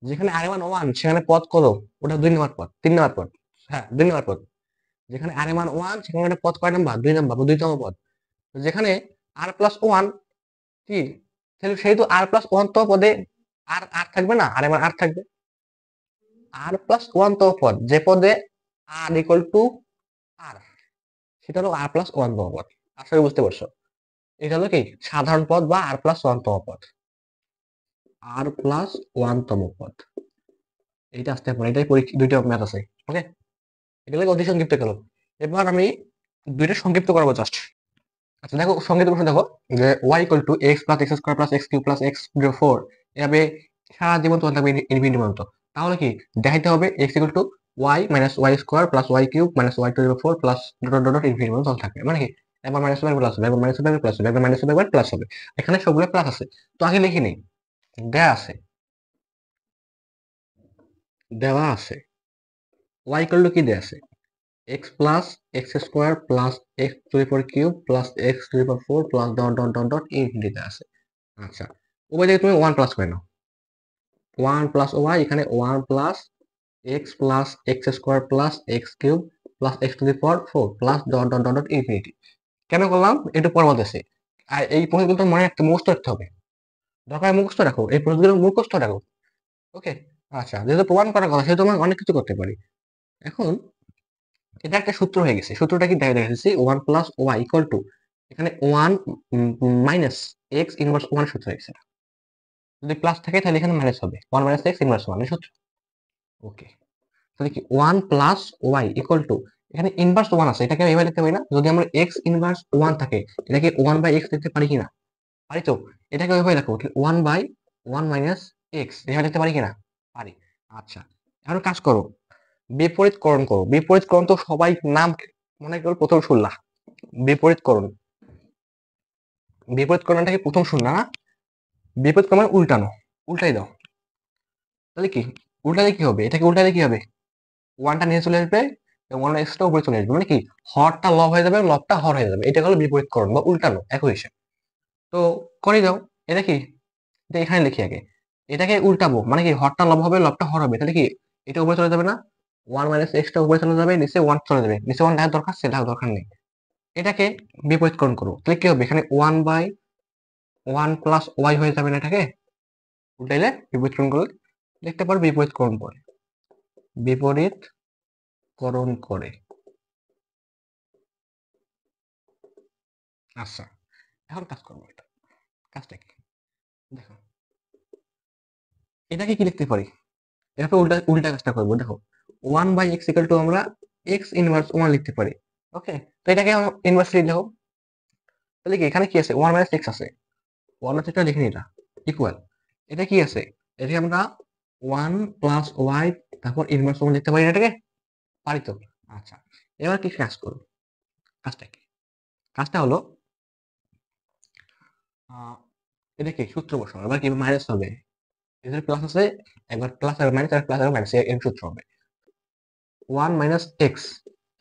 যেখানে আর মান 1 সেখানে পদ কত, ওটা 2 নম্বর পদ, 3 নম্বর পদ, হ্যাঁ 2 নম্বর পদ, যেখানে আর মান 1 সেখানে একটা পদ কয় নাম্বার, 2 নাম্বার, 2তম পদ, যেখানে আর প্লাস 1 কি, তাহলে সেই তো আর প্লাস 1 তম পদে আর আর থাকবে না, আর মান আর থাকবে, আর প্লাস 1 তম পদ যে পদে আর ইকুয়াল টু আর, সেটা হলো আর প্লাস ওয়ান তম পদ। আশা করি বুঝতে পারছো। এটা হলো কি সাধারণ পদ বা আর প্লাস ওয়ান তম পদ। আর প্লাস ওয়ান তম পদ এইটা আসতে পারে, এটাই পরীক্ষা দুইটা ম্যাথ আছে। ওকে, এটা লাগে অতি সংক্ষিপ্ত গেল। এবার আমি দুইটা সংক্ষিপ্ত করাবো জাস্ট। আচ্ছা দেখো সংক্ষিপ্ত প্রশ্ন দেখো, যে y equal to x plus x square plus x cube plus x four, এভাবে সারা জীবন তোমার থাকবে ইনফিনিটি পর্যন্ত। তাহলে কি দেখাইতে হবে x equal to y minus y square plus y cube minus y two four plus dot dot dot infinity পর্যন্ত থাকবে। মানে কি একবার মাইনাস হবে প্লাস হবে, একবার মাইনাস হবে প্লাস হবে, একবার মাইনাস হবে একবার প্লাস হবে। এখানে সবগুলো প্লাস আছে, তো আগে লিখে নেই। দেয়া আছে, দেওয়া আছে ওয়াই ইকুয়াল টু কি দেয়া আছে x plus x square plus x to the power cube plus x to the power four plus dot dot dot dot ইনফিনিটিতে আছে। আচ্ছা, উভয় থেকে তুমি ওয়ান প্লাস করে নাও। ওয়ান প্লাস ওয়াই, এখানে one plus x plus x square plus x cube plus x to the power four plus dot dot dot dot infinity. কেন করলাম একটু পর বলতেছি। আর এই প্রশ্নগুলো তো মনে রাখতে মুখস্থ রাখতে হবে, দরকার হয় মুখস্থ রাখো, এই প্রশ্নগুলো মুখস্থ রাখো। ওকে, আচ্ছা যেহেতু প্রমাণ করার কথা সেহেতু আমরা অনেক কিছু করতে পারি। এখন এটা একটা সূত্র হয়ে গেছে, সূত্রটা কি দেখা দেখেছি one plus y equal to, এখানে one minus x inverse one সূত্র হয়ে গেছে। যদি প্লাস থাকে তাহলে এখানে মাইনাস হবে, one minus x inverse one সূত্র। ওকে, তাহলে কি one plus y equal to, এখানে ইনভার্স ওয়ান আছে, এটাকে এভাবে লিখতে পারি না? যদি আমরা এক্স ইনভার্স ওয়ান থাকে এটাকে ওয়ান বাই এক্স লিখতে পারি কিনা? পারি তো। এটাকে ওইভাবে দেখো one by one minus x এভাবে লিখতে পারি কিনা? পারি। আচ্ছা, এখন কাজ করো, বিপরীতকরণ করো। বিপরীতকরণ তো সবাই নাম মনে করো প্রথম শুনলা। বিপরীতকরণ, বিপরীতকরণটাকে প্রথম শুনলা না? বিপরীতকরণ মানে উল্টানো, উল্টাই দাও। তাহলে কি উল্টালে কি হবে, এটাকে উল্টালে কি হবে, ওয়ানটা নিচে চলে আসবে এবং ওয়ান এক্সটা উপরে চলে আসবে। মানে কি হরটা লব হয়ে যাবে, লবটা হর হয়ে যাবে। এটা হলো বিপরীতকরণ বা উল্টানো, একই হিসাব। তো করে দাও। এটা কি, এটা এখানে লিখি আগে। এটাকে উল্টাবো মানে কি হরটা লব হবে লবটা হর হবে, তাহলে কি এটা উপরে চলে যাবে না? ওয়ান মাইনাস এক্সটা উপরে চলে যাবে, নিচে ওয়ান চলে যাবে, নিচে ওয়ান দেখার দরকার, সেটা দরকার নেই। এটাকে বিপরীতকরণ করো, তাহলে কি হবে এখানে one by one plus y হয়ে যাবে না? এটাকে উল্টাইলে বিপরীতকরণ করলে দেখতে পারো বিপরীতকরণ করে, বিপরীতকরণ করে। আচ্ছা, এখন কাজ করবো, এটা কাজটা কি দেখো, এটাকে কি লিখতে পারি, এভাবে উল্টা উল্টা কাজটা করবো। দেখো one by x equal to আমরা এক্স ইনভার্স ওয়ান লিখতে পারি। ওকে, তো এটাকে ইনভার্সলি দেখো, তাহলে কি এখানে কি আছে ওয়ান মাইনাস এক্স আছে, ওয়ান আছে, এটা লিখে নি, এটা ইকুয়াল, এটা কি আছে, এটাকে আমরা ওয়ান প্লাস ওয়াই তারপর ইনভার্স ওয়ান লিখতে পারি না এটাকে? পারি তো। আচ্ছা, এবার কি কাজ করবো, কাজটা কি, কাজটা হলো এটা কি সূত্র বসানো। এবার কি মাইনাস হবে, এখানে প্লাস আছে, একবার প্লাস আর মাইনাস আর প্লাস আর মাইনাস এর সূত্র হবে ওয়ান মাইনাস এক্স।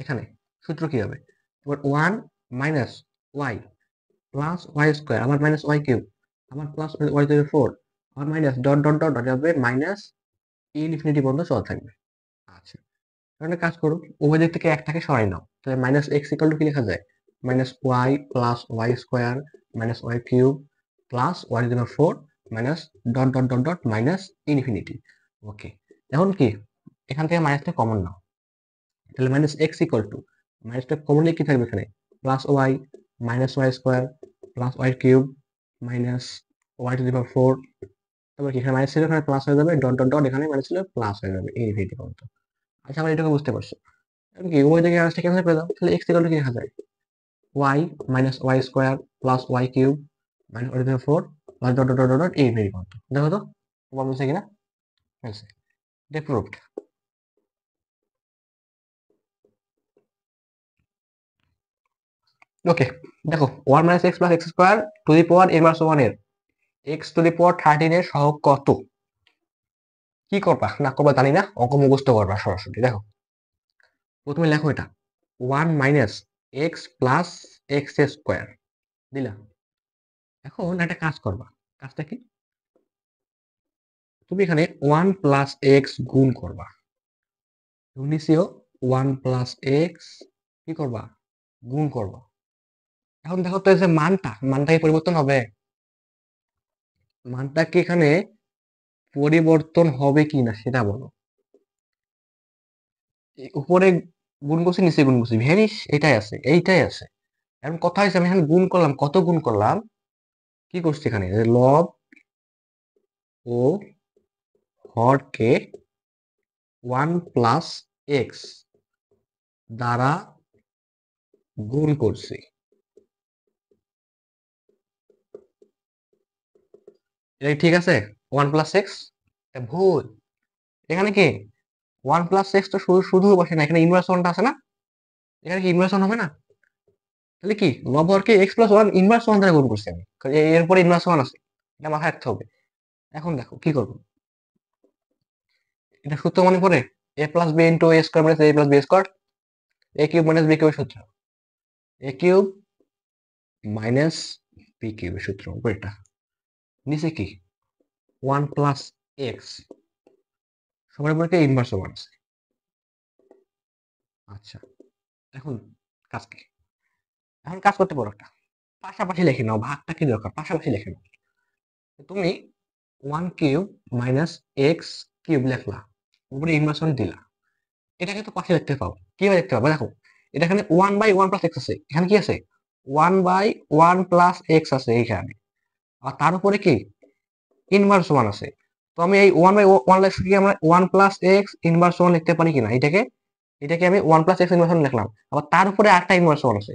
এখানে সূত্র কি হবে, এবার one minus y plus y square আবার মাইনাস ওয়াই কিউব আবার প্লাস ওয়াই টু ফোর আবার minus dot dot dot dot হবে মাইনাস ইনফিনিটি পর্যন্ত চলা থাকবে। আচ্ছা, তাহলে কাজ করুক, উভয় দিক থেকে একটাকে সরাই নাও, তাহলে মাইনাস এক্স ইকাল টু কি লেখা যায়, minus y plus y square minus y cube plus y two four minus dot dot dot dot minus infinity. Okay, এখন কি এখান থেকে মাইনাসটা কমন নাও, তাহলে মাইনাস এক্স ইকুয়াল টু, মাইনাসটা কমন কি থাকবে এখানে, plus y minus y square plus y cube minus y to the power four, তারপর কি এখানে মাইনাস ছিল এখানে প্লাস হয়ে যাবে, ডট ডট ডট এখানে মাইনাস ছিল প্লাস হয়ে যাবে ইনফিনিটি পর্যন্ত। আচ্ছা, আমরা এটাকে বুঝতে পারছো। এখন কি উভয় দিকে মাইনাসটা ক্যান্সেল করে দাও, তাহলে এক্স ইকুয়াল টু কি লেখা যায়, y minus y square plus y cube minus y to the four plus dot dot dot dot infinity পর্যন্ত। দেখো তো প্রমাণ হয়েছে কিনা, হয়েছে, এটা প্রুভড। ওকে, দেখো one minus x plus x square to the power inverse one এর x to the power thirteen এর সহগ কত? কি করবা না করবা জানি না, অঙ্ক মুখস্থ করবা সরাসরি। দেখো প্রথমে লেখো এটা one minus x plus x square দিলা। এখন একটা কাজ করবা, কাজটা কি, তুমি এখানে ওয়ান প্লাস এক্স গুণ করবা, নিশ্চয় ওয়ান প্লাস এক্স কি করবা, গুণ করবা। এখন দেখো তো এই যে মানটা কি পরিবর্তন হবে, মানটা কি এখানে পরিবর্তন হবে কি না সেটা বলো। উপরে গুণ করছি নিচে গুণ করছি, ভ্যানিশ এটাই আছে, এইটাই আছে। এখন কথা হয়েছে আমি এখানে গুণ করলাম, কত গুণ করলাম, কি করছি এখানে লব ও হরকে 1+x দ্বারা গুণ করছি। এটা কি ঠিক আছে? 1+x ভুল। এখানে কি 1+x তো শুধু শুধু বসে না, এখানে ইনভার্স ওয়ানটা আছে না, এখানে কি ইনভার্স ওয়ান হবে না? তাহলে কি লব হরকে x+1 ইনভার্স ওয়ান দ্বারা গুণ করছি আমি, কারণ এরপরে ইনভার্স ওয়ান আছে, এটা মাথায় রাখতে হবে। এখন দেখো কি করবো, এটা সূত্র মনে পড়ে, a+b * a² - a² - b³ সূত্র, a³ - b³ সূত্র উপরেটা, নিচে কি 1+x সবার উপরে ইনভার্স ওয়ান আছে। আচ্ছা, এখন কাজ কি, এখন কাজ করতে পারো একটা, পাশাপাশি লিখে নাও, ভাগটা কি দরকার, পাশাপাশি লিখে নাও। তুমি 1³ - লিখলা, উপরে ইনভার্স ওয়ান দিলা, এটাকে তো পাশে দেখতে পাও, কিভাবে দেখতে পাবো দেখো, এটা এখানে 1/1+x আছে, এখানে কি আছে 1/1+x আছে এইখানে, আর তার উপরে কি ইনভার্স ওয়ান আছে। তো আমি এই 1/1 কি আমরা 1+x ইনভার্স ওয়ান লিখতে পারি কিনা, এটাকে এটাকে আমি 1+x ইনভার্স ওয়ান লিখলাম, আবার তার উপরে আরেকটা ইনভার্স ওয়ান আছে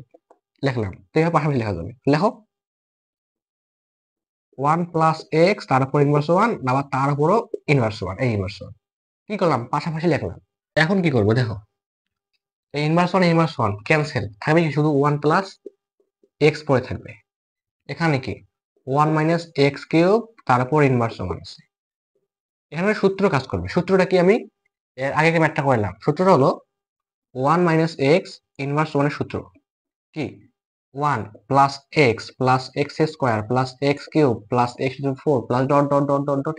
লিখলাম, তো এভাবে পাশাপাশি লেখা যাবে। লেখো 1+x তার উপর ইনভার্স ওয়ান, আবার তার উপরও ইনভার্স ওয়ান, এই ইনভার্স ওয়ান কি করলাম, পাশাপাশি লিখলাম। এখন কি করবো দেখো, এই ইনভার্স ওয়ান ক্যান্সেল, থাকবে কি শুধু 1+x পরে থাকবে। এখানে কি 1 - x³ তারপর ইনভার্স ওয়ান আছে, এখানে সূত্র কাজ করবে। সূত্রটা কি, আমি এর আগে ম্যাথটা করলাম, সূত্রটা হলো 1 - x ইনভার্স ওয়ানের সূত্র কি 1+x+x² + x³ + x⁴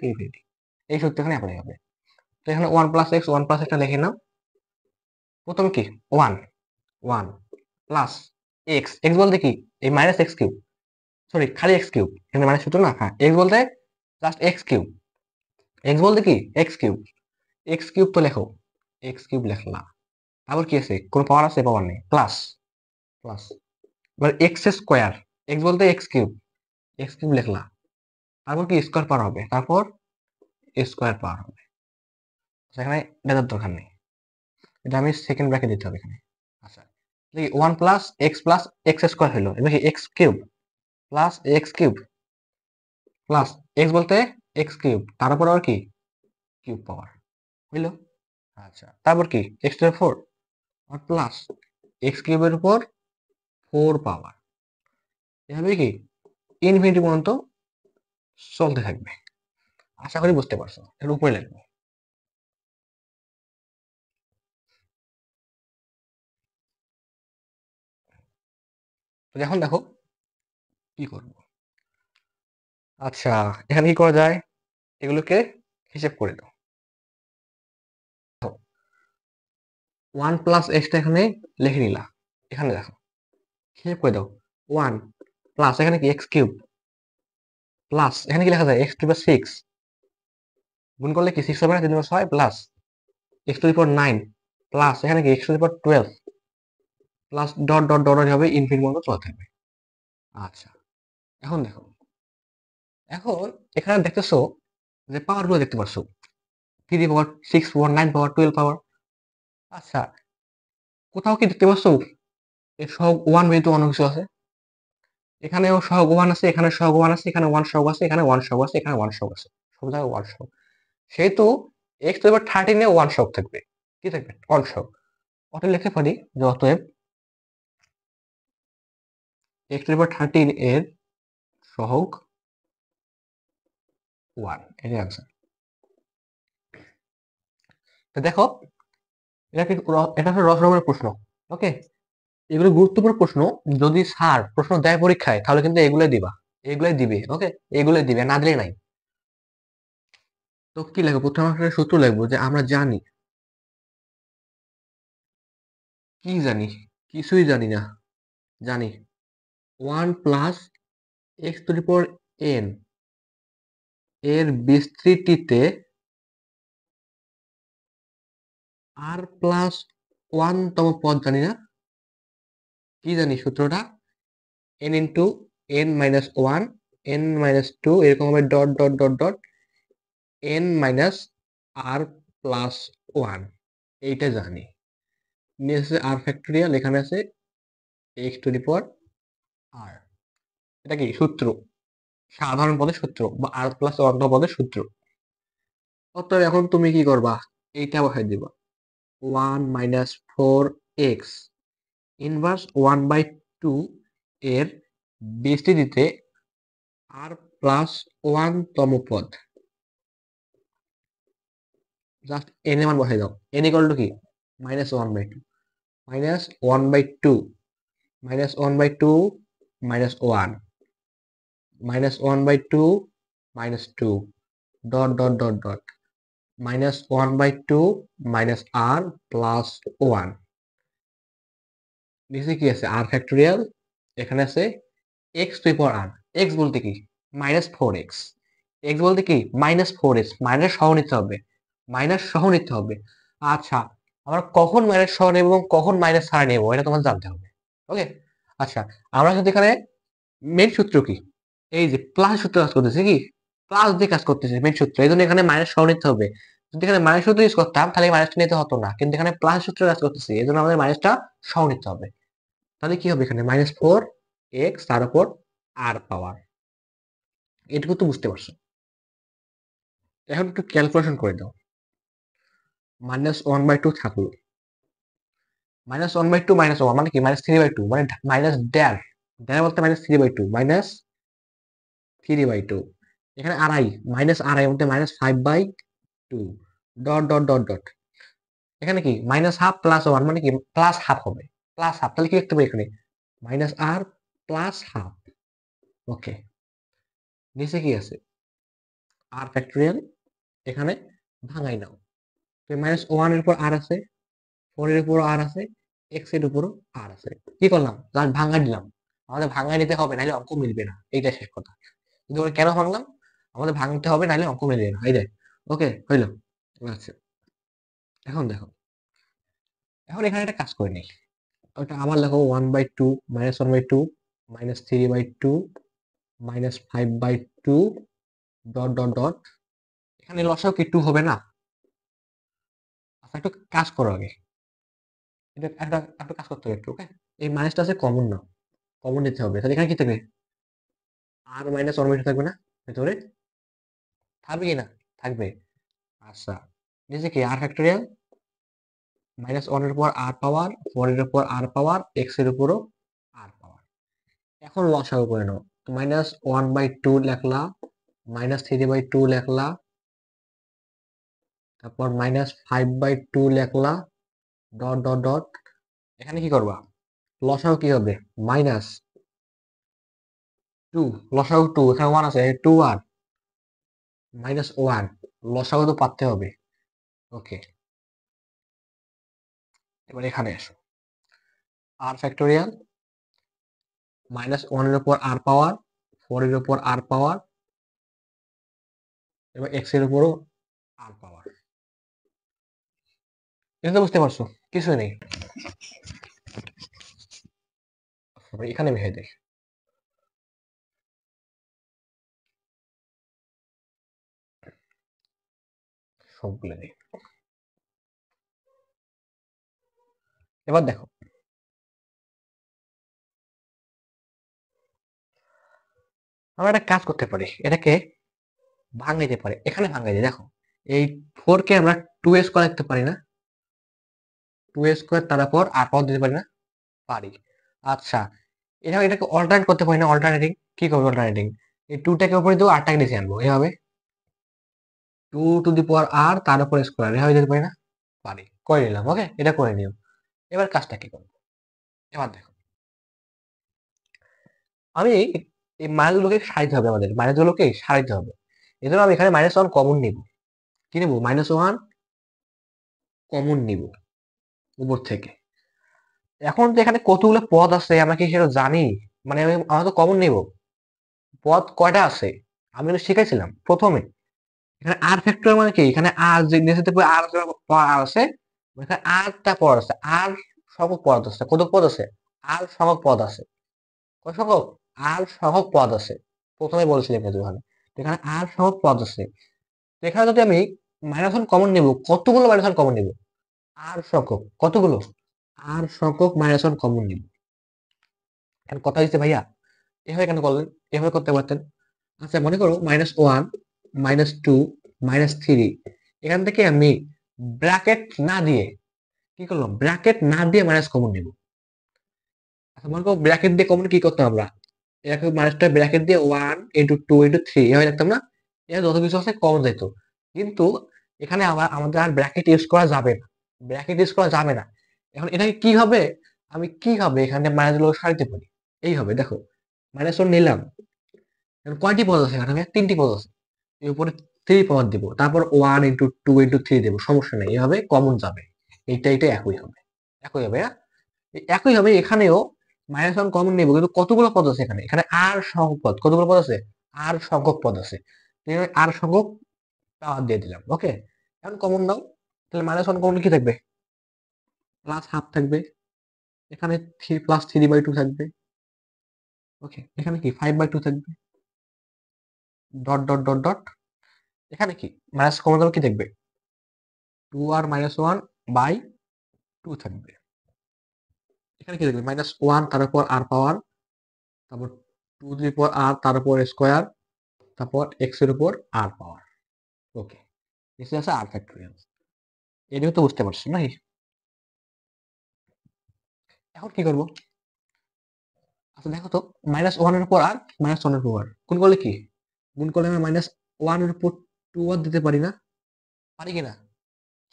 ইনফিনিটি, এই সূত্র এখানে অ্যাপ্লাই হবে। তো এখানে 1+x লিখে নাও। প্রথম কি 1 1 প্লাস এক্স, এক্স বলতে কি এই -x³ সরি খালি x³ এখানে মাইনাস সূত্র না, হ্যাঁ এক্স বলতে জাস্ট x³ এক্স বলতে কি x³ x³ তো লেখো, x³ লেখলা, তারপর কি আছে, কোন পাওয়ার আছে, পাওয়ার নেই, প্লাস প্লাস এবার x², এক্স বলতে x³ লেখলা, তারপর কি স্কোয়ার পাওয়ার হবে, তারপর স্কোয়ার পাওয়ার হবে, সেখানে ডেটার দরকার নেই, এটা আমি সেকেন্ড ব্র্যাকেট দিতে হবে এখানে। আচ্ছা, 1+x+x² হলো, এবার কি x³ plus x³ plus x বলতে x³ তার উপর আবার কি কিউব পাওয়ার হইলো। আচ্ছা, তারপর কি x⁴ আর প্লাস x³ এর উপর 4 পাওয়ার, এভাবে কি ইনফিনিটি পর্যন্ত চলতে থাকবে। আশা করি বুঝতে পারছো, এর উপরে লিখবো। তো এখন দেখো কি করব। আচ্ছা, এখানে কি করা যায়, এগুলোকে হিসেব করে দাও। 1+x এখানে লিখে নিলা, এখানে দেখো হিসেব করে দাও, 1 প্লাস এখানে কি x³ প্লাস এখানে কি লেখা যায় x⁴ গুণ করলে কি 6 হবে না, 3 × 6 প্লাস x⁴ 9 প্লাস এখানে কি x⁴ 12 plus dot dot dot হবে ইনফিনিটি পর্যন্ত চলতে থাকবে। আচ্ছা, এখন দেখো, এখন এখানে দেখতেছো যে পাওয়ার গুলো দেখতে পাচ্ছ, 3 পাওয়ার 6 পাওয়ার 9 পাওয়ার 12 পাওয়ার। আচ্ছা, কোথাও কি দেখতে পাচ্ছ এর সহগ ওয়ান ব্যতীত অন্য কিছু আছে, এখানেও সহগ ওয়ান আছে, এখানে সহগ ওয়ান আছে, এখানে ওয়ান সহগ আছে, এখানে ওয়ান সহগ আছে, এখানে ওয়ান সহগ আছে, সব জায়গায় ওয়ান সহগ, সেহেতু x⁻13 ওয়ান সহগ থাকবে, কি থাকবে ওয়ান সহগ। অতএব লিখতে পারি যে অতএব x⁻13 এর সহগ ওয়ান, এটাই আনসার। তো দেখো, এটা হচ্ছে রসরমের প্রশ্ন, ওকে, এগুলো গুরুত্বপূর্ণ প্রশ্ন, যদি স্যার প্রশ্ন দেয় পরীক্ষায় তাহলে কিন্তু এগুলোই দিবা, এগুলোই দিবে, ওকে, এগুলোই দিবে, না দিলে নাই। তো কি লিখবো, প্রথমে আমরা সূত্র লিখবো যে আমরা জানি, কি জানি, কিছুই জানি না, জানি 1+x⁴n এর বিস্তৃতিতে r+1 ওয়ানতম পদ জানি না, কি জানি সূত্রটা, n into n minus one, n minus two, এরকম হবে dot dot dot dot n minus r plus one, এইটা জানি। নিয়ে আছে আর ফ্যাক্টোরিয়াল, এখানে আছে x to the power r. এটা কি সূত্র, সাধারণ পদের সূত্র বা আর প্লাস ওয়ান পদের সূত্র। অতএব এখন তুমি কি করবা, এইটা বসাই দিবা, one minus four x inverse one by two এর বিস্তৃতিতে আর প্লাস ওয়ান তম পদ, জাস্ট এন এর মান বসাই দাও। এন ইকুয়াল টু কি, minus one by two, minus one by two, minus one by two, minus one, minus one by two, minus two, dot dot dot dot, minus one by two, minus r plus one. নিচে কি আছে, r factorial, এখানে আছে x to power r. X বলতে কি, minus four x. X বলতে কি, minus four x, minus সহ নিতে হবে, মাইনাস সহ নিতে হবে। আচ্ছা, আমরা কখন মাইনাস সহ নেব এবং কখন মাইনাস ছাড়া নেব, এটা তোমার জানতে হবে। ওকে, আচ্ছা, আমরা কিন্তু এখানে মেন সূত্র কি, এই যে প্লাস সূত্র কাজ করতেছে, কি প্লাস দিয়ে কাজ করতেছে মেন সূত্র, এই জন্য এখানে মাইনাস সহ নিতে হবে। যদি এখানে মাইনাস সূত্র ইউজ করতাম তাহলে মাইনাসটা নিতে হতো না, কিন্তু এখানে প্লাস সূত্র কাজ করতেছে, এই জন্য আমাদের মাইনাসটা সহ নিতে হবে। তাহলে কি হবে, এখানে মাইনাস ফোর এক্স তার উপর আর পাওয়ার, এটুকু তো বুঝতে পারছো। এখন একটু ক্যালকুলেশন করে দাও। মাইনাস ওয়ান বাই টু থাকলো, minus one by two minus one মানে কি, মাইনাস থ্রি বাই টু, মানে মাইনাস ড্যার, ড্যার বলতে minus three by two, minus three by two. এখানে আড়াই, মাইনাস আড়াই মধ্যে minus five by two, dot dot dot dot. এখানে কি মাইনাস হাফ প্লাস ওয়ান মানে কি প্লাস হাফ হবে, প্লাস হাফ, তাহলে কি লিখতে পারি এখানে, মাইনাস আর প্লাস হাফ। ওকে, নিচে কি আছে, আর ফ্যাক্টোরিয়াল, এখানে ভাঙাই নাও। তো মাইনাস ওয়ান এর উপর আর আছে, ফোর এর উপর আর আছে, এক্স এর উপরও আর আছে। কি করলাম, জাস্ট ভাঙা দিলাম। আমাদের ভাঙা নিতে হবে, নাহলে অঙ্ক মিলবে না, এইটা শেষ কথা। কিন্তু ওরা কেন ভাঙলাম, আমাদের ভাঙতে হবে, নাহলে অঙ্ক মিলবে না, এই দেখ। ওকে, হইলো। আচ্ছা, এখন দেখো, এখন এখানে একটা কাজ করে নিই। ওটা আবার লেখো, one by two, minus one by two, minus three by two, minus five by two, dot dot dot. এখানে লসাও কি টু হবে না? আচ্ছা, একটু কাজ করো আগে, এটা একটা একটা কাজ করতে হবে একটু। ওকে, এই মাইনাসটা আছে কমন না, কমন নিতে হবে। তাহলে এখানে কি থাকবে, আর মাইনাস ওয়ান বাই টু থাকবে না ভেতরে, থাকবে কি না, থাকবে। আচ্ছা, নিচে কি আর ফ্যাক্টোরিয়াল, মাইনাস ওয়ান এর উপর আর পাওয়ার, ফোর এর উপর আর পাওয়ার, এক্স এর উপরও আর পাওয়ার। এখন লসাগু করে নাও, মাইনাস ওয়ান বাই টু লেখলা, মাইনাস থ্রি বাই টু লেখলা, তারপর মাইনাস ফাইভ বাই টু লেখলা, ডট ডট ডট। এখানে কি করবা, লসাগু কি হবে, মাইনাস টু, লসাগু টু, এখানে ওয়ান আছে, টু আর মাইনাস ওয়ান, লসাগু তো পারতে হবে। ওকে, এবার এখানে এসো, আর ফ্যাক্টোরিয়াল, মাইনাস ওয়ান এর উপর আর পাওয়ার, ফোর এর উপর আর পাওয়ার, এবার এক্স এর উপরও আর পাওয়ার। এটা তো বুঝতে পারছো, কিছুই নেই। তারপরে এখানে ভেঙে দেয়, সবগুলো নেই। এবার দেখো, আমরা একটা কাজ করতে পারি, এটাকে ভাঙাইতে পারি, এখানে ভাঙাই দিই। দেখো, এই ফোর কে আমরা টু এ স্কোয়ার লিখতে পারি না, টু এ স্কোয়ার তার উপর আর পাওয়ার দিতে পারি না, পারি। আচ্ছা, এটাকে অল্টারনেট করতে পারি না, অল্টারনেটিং, কি করবো অল্টারনেটিং, এই টুটাকে উপরে দেবো, আরটাকে নিচে আনবো, এভাবে টু টু দি পাওয়ার আর তার উপর স্কোয়ার, এভাবে দিতে পারি না, পারি, করে নিলাম। ওকে, এটা করে নিও। এবার কাজটা কি করবো, এবার দেখো, আমি এই মাইনাসগুলোকে সারাইতে হবে, আমাদের মাইনাসগুলোকে সারাইতে হবে। এই জন্য আমি এখানে মাইনাস ওয়ান কমন নিব, কি নেবো, মাইনাস ওয়ান কমন নিব উপর থেকে। এখন তো এখানে কতগুলো পদ আছে আমরা কি সেটা জানি, মানে আমরা তো কমন নিব, পদ কয়টা আছে আমি কিন্তু শিখাইছিলাম প্রথমে। এখানে আর ফ্যাক্টর মানে কি, এখানে আর যে নিচেতে আর আছে, এখানে আরটা পদ আছে, আর সংখ্যক পদ আছে, কত পদ আছে? আর সংখ্যক পদ আছে, কত সংখ্যক? আর সংখ্যক পদ আছে, প্রথমে বলছিলাম কিন্তু এখানে আর সংখ্যক পদ আছে। তো এখানে যদি আমি -1 কমন নিব, কতগুলো -1 কমন নিব? আর সংখ্যক কতগুলো? আর সংখ্যক -1 কমন নিব। এখন কথা হচ্ছে ভাইয়া এভাবে কেন করলেন? এভাবে করতে পারতেন। আচ্ছা মনে করো -1, -2, -3, এখান থেকে আমি ব্র্যাকেট না দিয়ে কি করলাম? ব্র্যাকেট না দিয়ে মাইনাস কমন নিব। আচ্ছা মনে করো ব্র্যাকেট দিয়ে কমন কি করতাম আমরা? এরকম মাইনাসটা ব্র্যাকেট দিয়ে 1 × 2 × 3 এভাবে লিখতাম না? এটা যত কিছু আছে কমন যেত। কিন্তু এখানে আবার আমাদের আর ব্র্যাকেট ইউজ করা যাবে না। ব্র্যাকেট ইউজ করা যাবে না। এখন এটাকে কি হবে? আমি কিভাবে এখানে মাইনাস গুলো সারিতে পারি? এইভাবে দেখো, -1 নিলাম। এখন কয়টি পদ আছে এখানে? 3টি পদ আছে। এর উপরে 3 পাওয়ার দিব। তারপর 1 × 2 × 3 দেব। সমস্যা নেই। এভাবে কমন যাবে। এইটা একই হবে। একই হবে, হ্যাঁ? একই হবে এখানেও -1 কমন নিব, কিন্তু কতগুলো পদ আছে এখানে? এখানে আর সংখ্যক পদ। কতগুলো পদ আছে? আর সংখ্যক পদ আছে। এখানে আর সংখ্যক পাওয়ার দিয়ে দিলাম। ওকে? এখন কমন দাও। তাহলে -1 কমন কি থাকবে? প্লাস হাফ থাকবে। এখানে 3 প্লাস 3/2 থাকবে। ওকে? এখানে কি 5/2 থাকবে। Dot dot dot dot. এখানে কি? মাইনাস কমন দাও কি থাকবে? 2r -1/2 থাকবে। এখানে কি থাকবে? -1 তার উপর আর পাওয়ার, তারপর 2 টু দি পাওয়ার আর তার উপর স্কয়ার, তারপর x এর উপর আর পাওয়ার। ওকে, নিচে আছে আর ফ্যাক্টোরিয়াল। এটাও তো বুঝতে পারছো নাকি? এখন কি করব? আচ্ছা দেখো তো, -1 এর উপর আর -1 এর উপর গুণ করলে কি? গুণ করলে আমরা -1 এর উপর 2 আর দিতে পারি না? পারি কিনা?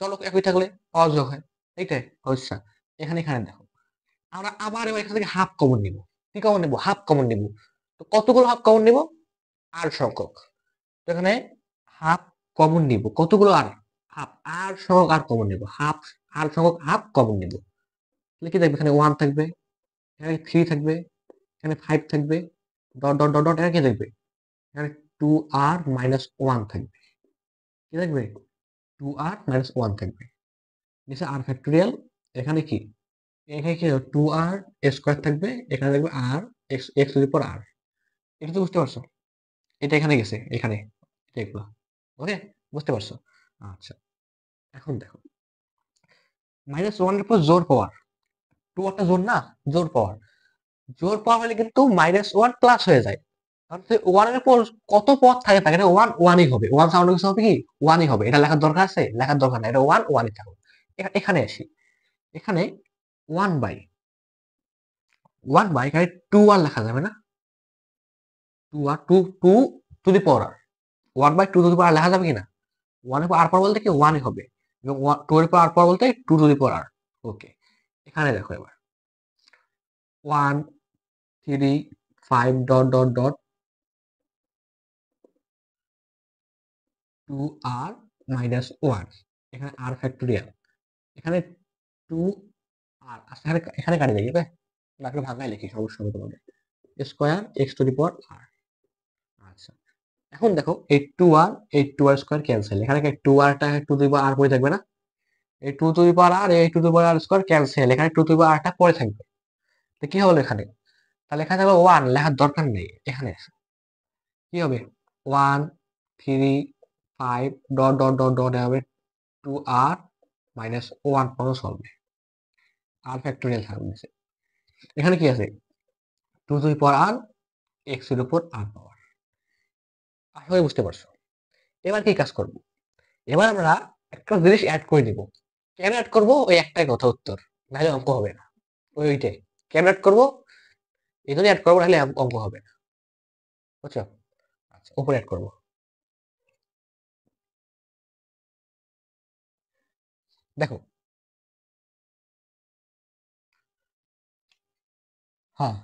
চলো একই থাকলে পাওয়ার যোগ হয়। এইটাই আচ্ছা। এখানে দেখো, আমরা আবার এবার এখান থেকে হাফ কমন নিব। কি কমন নিব? হাফ কমন নিব। তো কতগুলো হাফ কমন নিব? আর সংখ্যক। তো এখানে হাফ কমন নিব। কতগুলো আর? হাফ। আর সংখ্যক আর কমন নিব। হাফ আর সংখ্যক হাফ কমন নিব। তাহলে কি থাকবে? এখানে 1 থাকবে, এখানে 3 থাকবে, এখানে 5 থাকবে, ডট ডট ডট ডট, এখানে কি থাকবে? এখানে 2r -1 থাকবে। কি থাকবে? 2r -1 থাকবে। নিচে আর ফ্যাক্টোরিয়াল। এখানে কি? এখানে কি 2r স্কয়ার থাকবে, এখানে থাকবে r x এর উপর r। এটা তো বুঝতে পারছো? এটা এখানে গেছে, এখানে এগুলো। ওকে? বুঝতে পারছো? আচ্ছা, এখন দেখো, -1 এর উপর জোর পাওয়ার। 2 একটা জোর না? জোর পাওয়ার। জোর পাওয়ার হলে কিন্তু -1 প্লাস হয়ে যায়। কারণ 1 এর উপর কত পদ থাকে তা এখানে 1 1ই হবে। 1 সাউন্ড কিছু হবে কি? 1ই হবে। এটা লেখার দরকার আছে? লেখার দরকার নাই। এটা 1 1ই থাকবে। এখানে আসি। এখানে 1 বাই 1 বাই এখানে 2 আর লেখা যাবে না? 2 আর 2 2 to the power r. 1 by 2 to the power লেখা যাবে কিনা? 1 এর পর আর পাওয়ার বলতে কি 1ই হবে। এবং 2 এর পর আর পাওয়ার বলতে 2 টু দি পাওয়ার আর। ওকে। এখানে দেখো এবার 1 3 5 ডট ডট ডট 2r -1, এখানে r ফ্যাক্টোরিয়াল, এখানে 2r, আচ্ছা এখানে এখানে কাটে দেখি, ওকে? তারপরে ভাঙায় লিখি, সমস্যা হবে তোমাদের। Square x two the power r। আচ্ছা, এখন দেখো এই 2r এই 2r স্কয়ার ক্যান্সেল। এখানে কি 2r টা 2 টু দি পাওয়ার r পড়ে থাকবে না? এই 2 টু দি পাওয়ার r এই 2 to the power r square cancel. এখানে 2 টু দি পাওয়ার r টা পড়ে থাকবে। তো কি হলো এখানে? তাহলে এখানে থাকবে 1, লেখার দরকার নেই। এখানে আসো। কি হবে? 1 3 5 ডট ডট ডট ডট হবে 2r -1 পর্যন্ত চলবে। আর ফ্যাক্টোরিয়াল থাকবে নিচে। এখানে কি আছে? 2 to the power r, x এর উপর r পাওয়ার। আশা করি বুঝতে পারছো। এবার কি কাজ করব? এবার আমরা একটা জিনিস এড করে দিব। কেন এড করব? ওই একটাই কথা উত্তর। নাহলে অঙ্ক হবে না। ওইটাই। কেন এড করব? এই জন্য এড করবো, নাহলে অঙ্ক হবে না। বুঝছো? আচ্ছা, উপরে এড করব। দেখো, হ্যাঁ,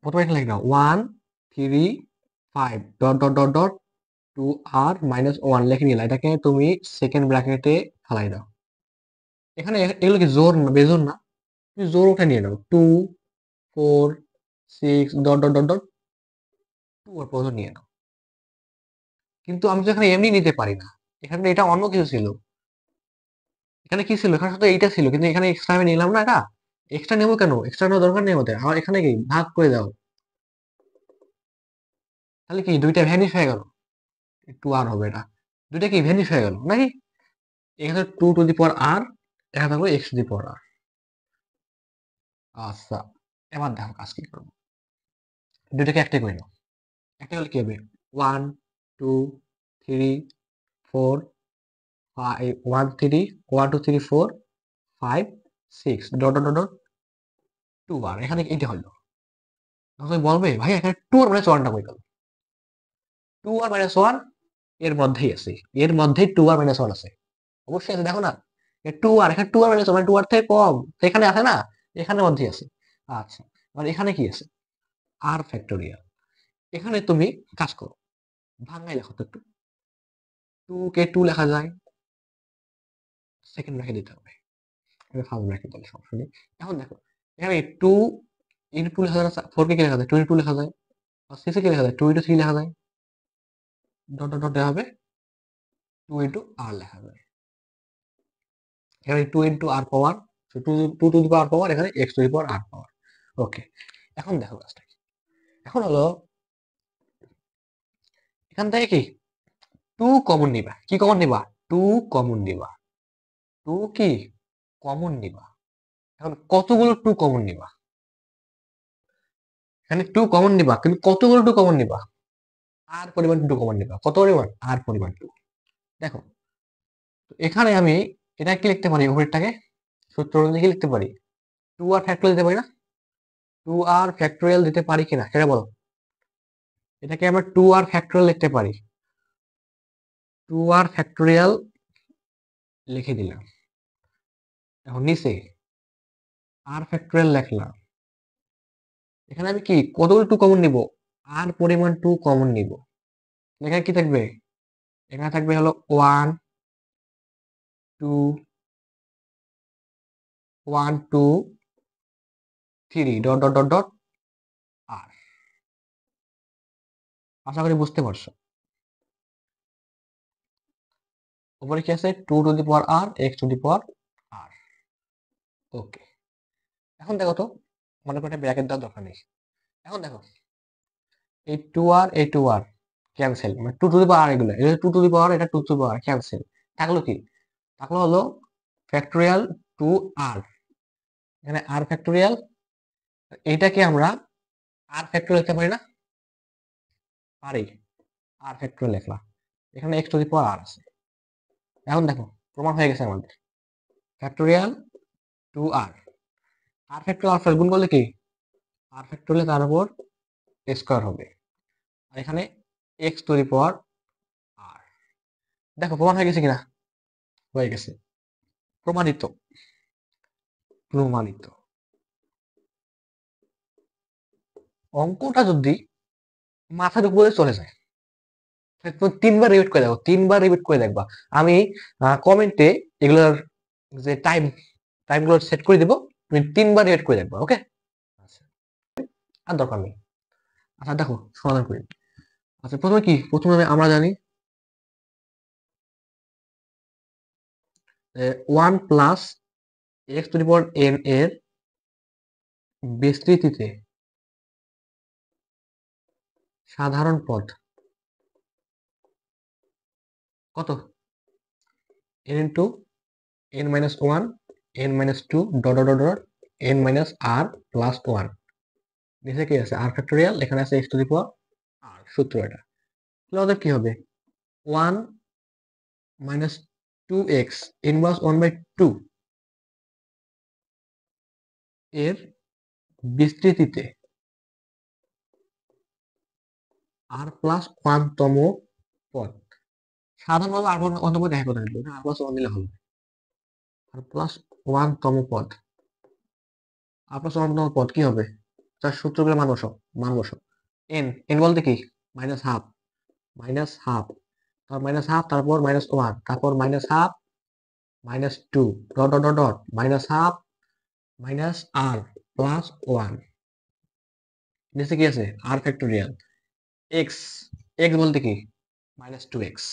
প্রথমে এখানে লিখে নাও 1 3 5 dot dot dot dot 2r -1 লিখে নিলা। এটাকে তুমি সেকেন্ড ব্র্যাকেটে ফালাই দাও। এখানে এগুলো কি জোর না বেজোর না? তুমি জোর উঠে নিয়ে নাও। 2 4 6 ডট ডট ডট ডট 2 আর পর্যন্ত নিয়ে নাও। কিন্তু আমি তো এখানে এমনি নিতে পারি না। এখানে এটা অন্য কিছু ছিল। এখানে কি ছিল, এখানে শুধু এইটা ছিল, কিন্তু এখানে এক্সট্রা আমি নিলাম না। এটা এক্সট্রা নেবো কেন, এক্সট্রা নেওয়ার দরকার নেই আমাদের। আমার এখানে কি ভাগ করে দাও, তাহলে কি দুইটা ভ্যানিশ হয়ে গেল, টু আর হবে এটা, দুইটা কি ভ্যানিশ হয়ে গেল নাকি। এখানে two to the power r, এখানে থাকলো x to the power r. আচ্ছা, এবার দেখো কাজ কি করবো, দুইটাকে একটা করে নাও। একটা হলে কি হবে, one, two, three, four, five, one three, one two three four, five, six, dot dot dot two r, এখানে এইটা হলো। এখন তুমি বলবে ভাই এখানে টু আর মাইনাস ওয়ানটা কই গেল, টু আর মাইনাস ওয়ান এর মধ্যেই আছে, এর মধ্যেই টু আর মাইনাস ওয়ান আছে, অবশ্যই আছে, দেখো না। টু আর, এখানে টু আর মাইনাস ওয়ান, টু আর থেকে কম, তো এখানে আছে না, এখানে মধ্যেই আছে। আচ্ছা, এবার এখানে কি আছে, আর ফ্যাক্টোরিয়াল। এখানে তুমি কাজ করো, ভাঙাই লেখো তো একটু, টু কে টু লেখা যায়, সেকেন্ড ব্র্যাকেট দিতে হবে, ফার্স্ট ব্র্যাকেট দিলে সমস্যা নেই। এখন দেখো এখানে টু ইন্টু টু লেখা যায়, ফোর কে কি লেখা যায়, টু ইন্টু টু লেখা যায়, আর সিক্স কে লেখা যায়, টু ইন্টু থ্রি লেখা যায়, ডট ডট ডট দেওয়া হবে, টু ইন্টু আর লেখা যায়। এখানে two into r power, two two to the power power, এখানে x to the power r power. Okay, এখন দেখো কাজটা কি, এখন হলো এখান থেকে কি টু কমন নিবা, কি কমন নিবা, টু কমন নিবা, টু কি কমন নিবা। এখন কতগুলো টু কমন নিবা, এখানে টু কমন নিবা, কিন্তু কতগুলো টু কমন নিবা, আর পরিমাণ টু কমন নিবা, কত পরিমাণ, আর পরিমাণ টু। দেখো, তো এখানে আমি এটা কি লিখতে পারি, উপরেরটাকে সূত্র অনুযায়ী কি লিখতে পারি, টু আর ফ্যাক্টরিয়াল দিতে পারি না, টু আর ফ্যাক্টরিয়াল দিতে পারি কিনা সেটা বলো। এটাকে আমরা টু আর ফ্যাক্টরিয়াল লিখতে পারি, টু আর ফ্যাক্টরিয়াল লিখে দিলাম। এখন নিচে আর ফ্যাক্টরিয়াল লিখলাম, এখানে আমি কি কতগুলো টু কমন নিব, আর পরিমাণ টু কমন নিব। এখানে কি থাকবে, এখানে থাকবে হলো one, two, one two, three, dot dot dot dot r. আশা করি বুঝতে পারছো। উপরে কি আছে, two to the power r, x to the power r. Okay, এখন দেখো তো, মনে করে ব্র্যাকেট দেওয়ার দরকার নেই। এখন দেখো এই টু আর এই টু আর ক্যান্সেল, মানে টু টু দি পাওয়ার, এগুলো এটা টু টু দি পাওয়ার, এটা two to the power, cancel. থাকলো কি, থাকলো হলো ফ্যাক্টোরিয়াল টু আর, এখানে আর ফ্যাক্টোরিয়াল, এইটাকে আমরা আর ফ্যাক্টোরিয়াল লিখতে পারি না, পারি, আর ফ্যাক্টোরিয়াল লিখলাম, এখানে এক্স টু দি পাওয়ার আর আছে। এখন দেখো প্রমাণ হয়ে গেছে আমাদের, ফ্যাক্টোরিয়াল টু আর, আর ফ্যাক্টোরিয়াল আর গুণ করলে কি, আর ফ্যাক্টোরিয়াল তার উপর স্কোয়ার হবে, আর এখানে এক্স টু দি পাওয়ার আর। দেখো প্রমাণ হয়ে গেছে কিনা, হয়ে গেছে, প্রমাণিত, প্রমাণিত। অঙ্কটা যদি মাথার উপরে চলে যায়, তাহলে তুমি তিনবার রিপিট করে দেখো, তিনবার রিপিট করে দেখবা। আমি কমেন্টে এগুলোর যে টাইমগুলো সেট করে দিব, তুমি তিনবার রিপিট করে দেখবা। ওকে, আচ্ছা, আর দরকার নেই। আচ্ছা দেখো সমাধান করি। আচ্ছা প্রথমে কি, প্রথমে আমরা জানি one plus x to the power n এর বিস্তৃতিতে সাধারণ পদ কত, n into n minus one, n minus two, dot dot dot, n minus r plus one. নিচে কি আছে, আর ফ্যাক্টোরিয়াল, এখানে আছে এক্স টু দি পাওয়ার আর, সূত্র এটা। তাহলে আমাদের কি হবে, one minus two x inverse one by two এর বিস্তৃতিতে আর প্লাস ওয়ান তম পদ, সাধারণভাবে আর ওয়ান তম দেখা কথা লিখবো, আর প্লাস ওয়ান দিলে হবে, আর প্লাস ওয়ান তম পদ, আর প্লাস ওয়ান তম পদ কি হবে, তার সূত্রগুলো মান বসাও, মান বসাও। এন, এন বলতে কি, মাইনাস হাফ, মাইনাস হাফ, তারপর মাইনাস হাফ, তারপর মাইনাস ওয়ান, তারপর minus half, minus two, dot dot dot dot, minus half, minus r plus one. নিচে কি আছে, আর ফ্যাক্টোরিয়াল, এক্স, এক্স বলতে কি, minus two x,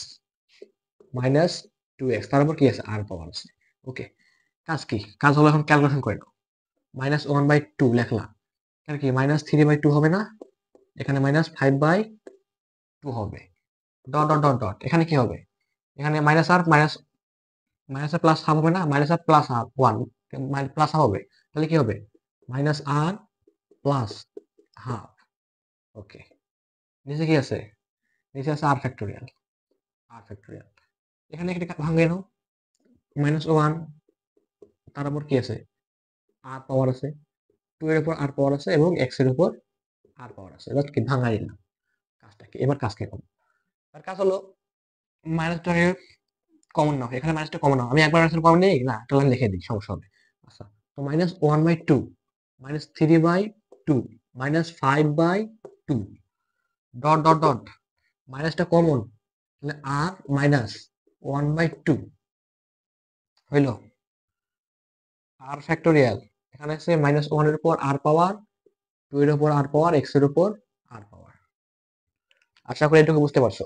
minus two x, তারপর কি আছে, আর পাওয়ার আছে। ওকে, কাজ কি? কাজ হলো এখন ক্যালকুলেশন করে নাও। -1/2 লেখলাম। এখানে কি -3/2 হবে না? এখানে -5/2 হবে। ডট ডট ডট ডট এখানে কি হবে? এখানে minus r minus, minus r plus half হবে না? Minus r plus half 1 plus half হবে। তাহলে কি হবে? Minus r plus half. ওকে, নিচে কি আছে? নিচে আছে আর ফ্যাক্টোরিয়াল। আর ফ্যাক্টোরিয়াল এখানে একটা ভাঙিয়ে নাও। -1, তার উপর কি আছে? আর পাওয়ার আছে, 2 এর উপর আর পাওয়ার আছে এবং x এর উপর আর পাওয়ার আছে। এবার কি ভাঙাই দিলাম। কাজটা কি? এবার কাজ কি করব? তার কাজ হলো মাইনাসটাকে কমন নাও। এখানে মাইনাসটা কমন নাও। আমি একবার মাইনাস কমন নেই না, একটা লাইন লিখে দিই, সমস্যা হবে। আচ্ছা, তো -1/2 -3/2 -5/2 ডট ডট ডট মাইনাসটা কমন, তাহলে আর মাইনাস 1/2 হইল আর ফ্যাক্টোরিয়াল। এখানে আছে -1 এর উপর আর পাওয়ার, 2 এর উপর আর পাওয়ার, x এর উপর আর পাওয়ার। আশা করি এটুকু বুঝতে পারছো।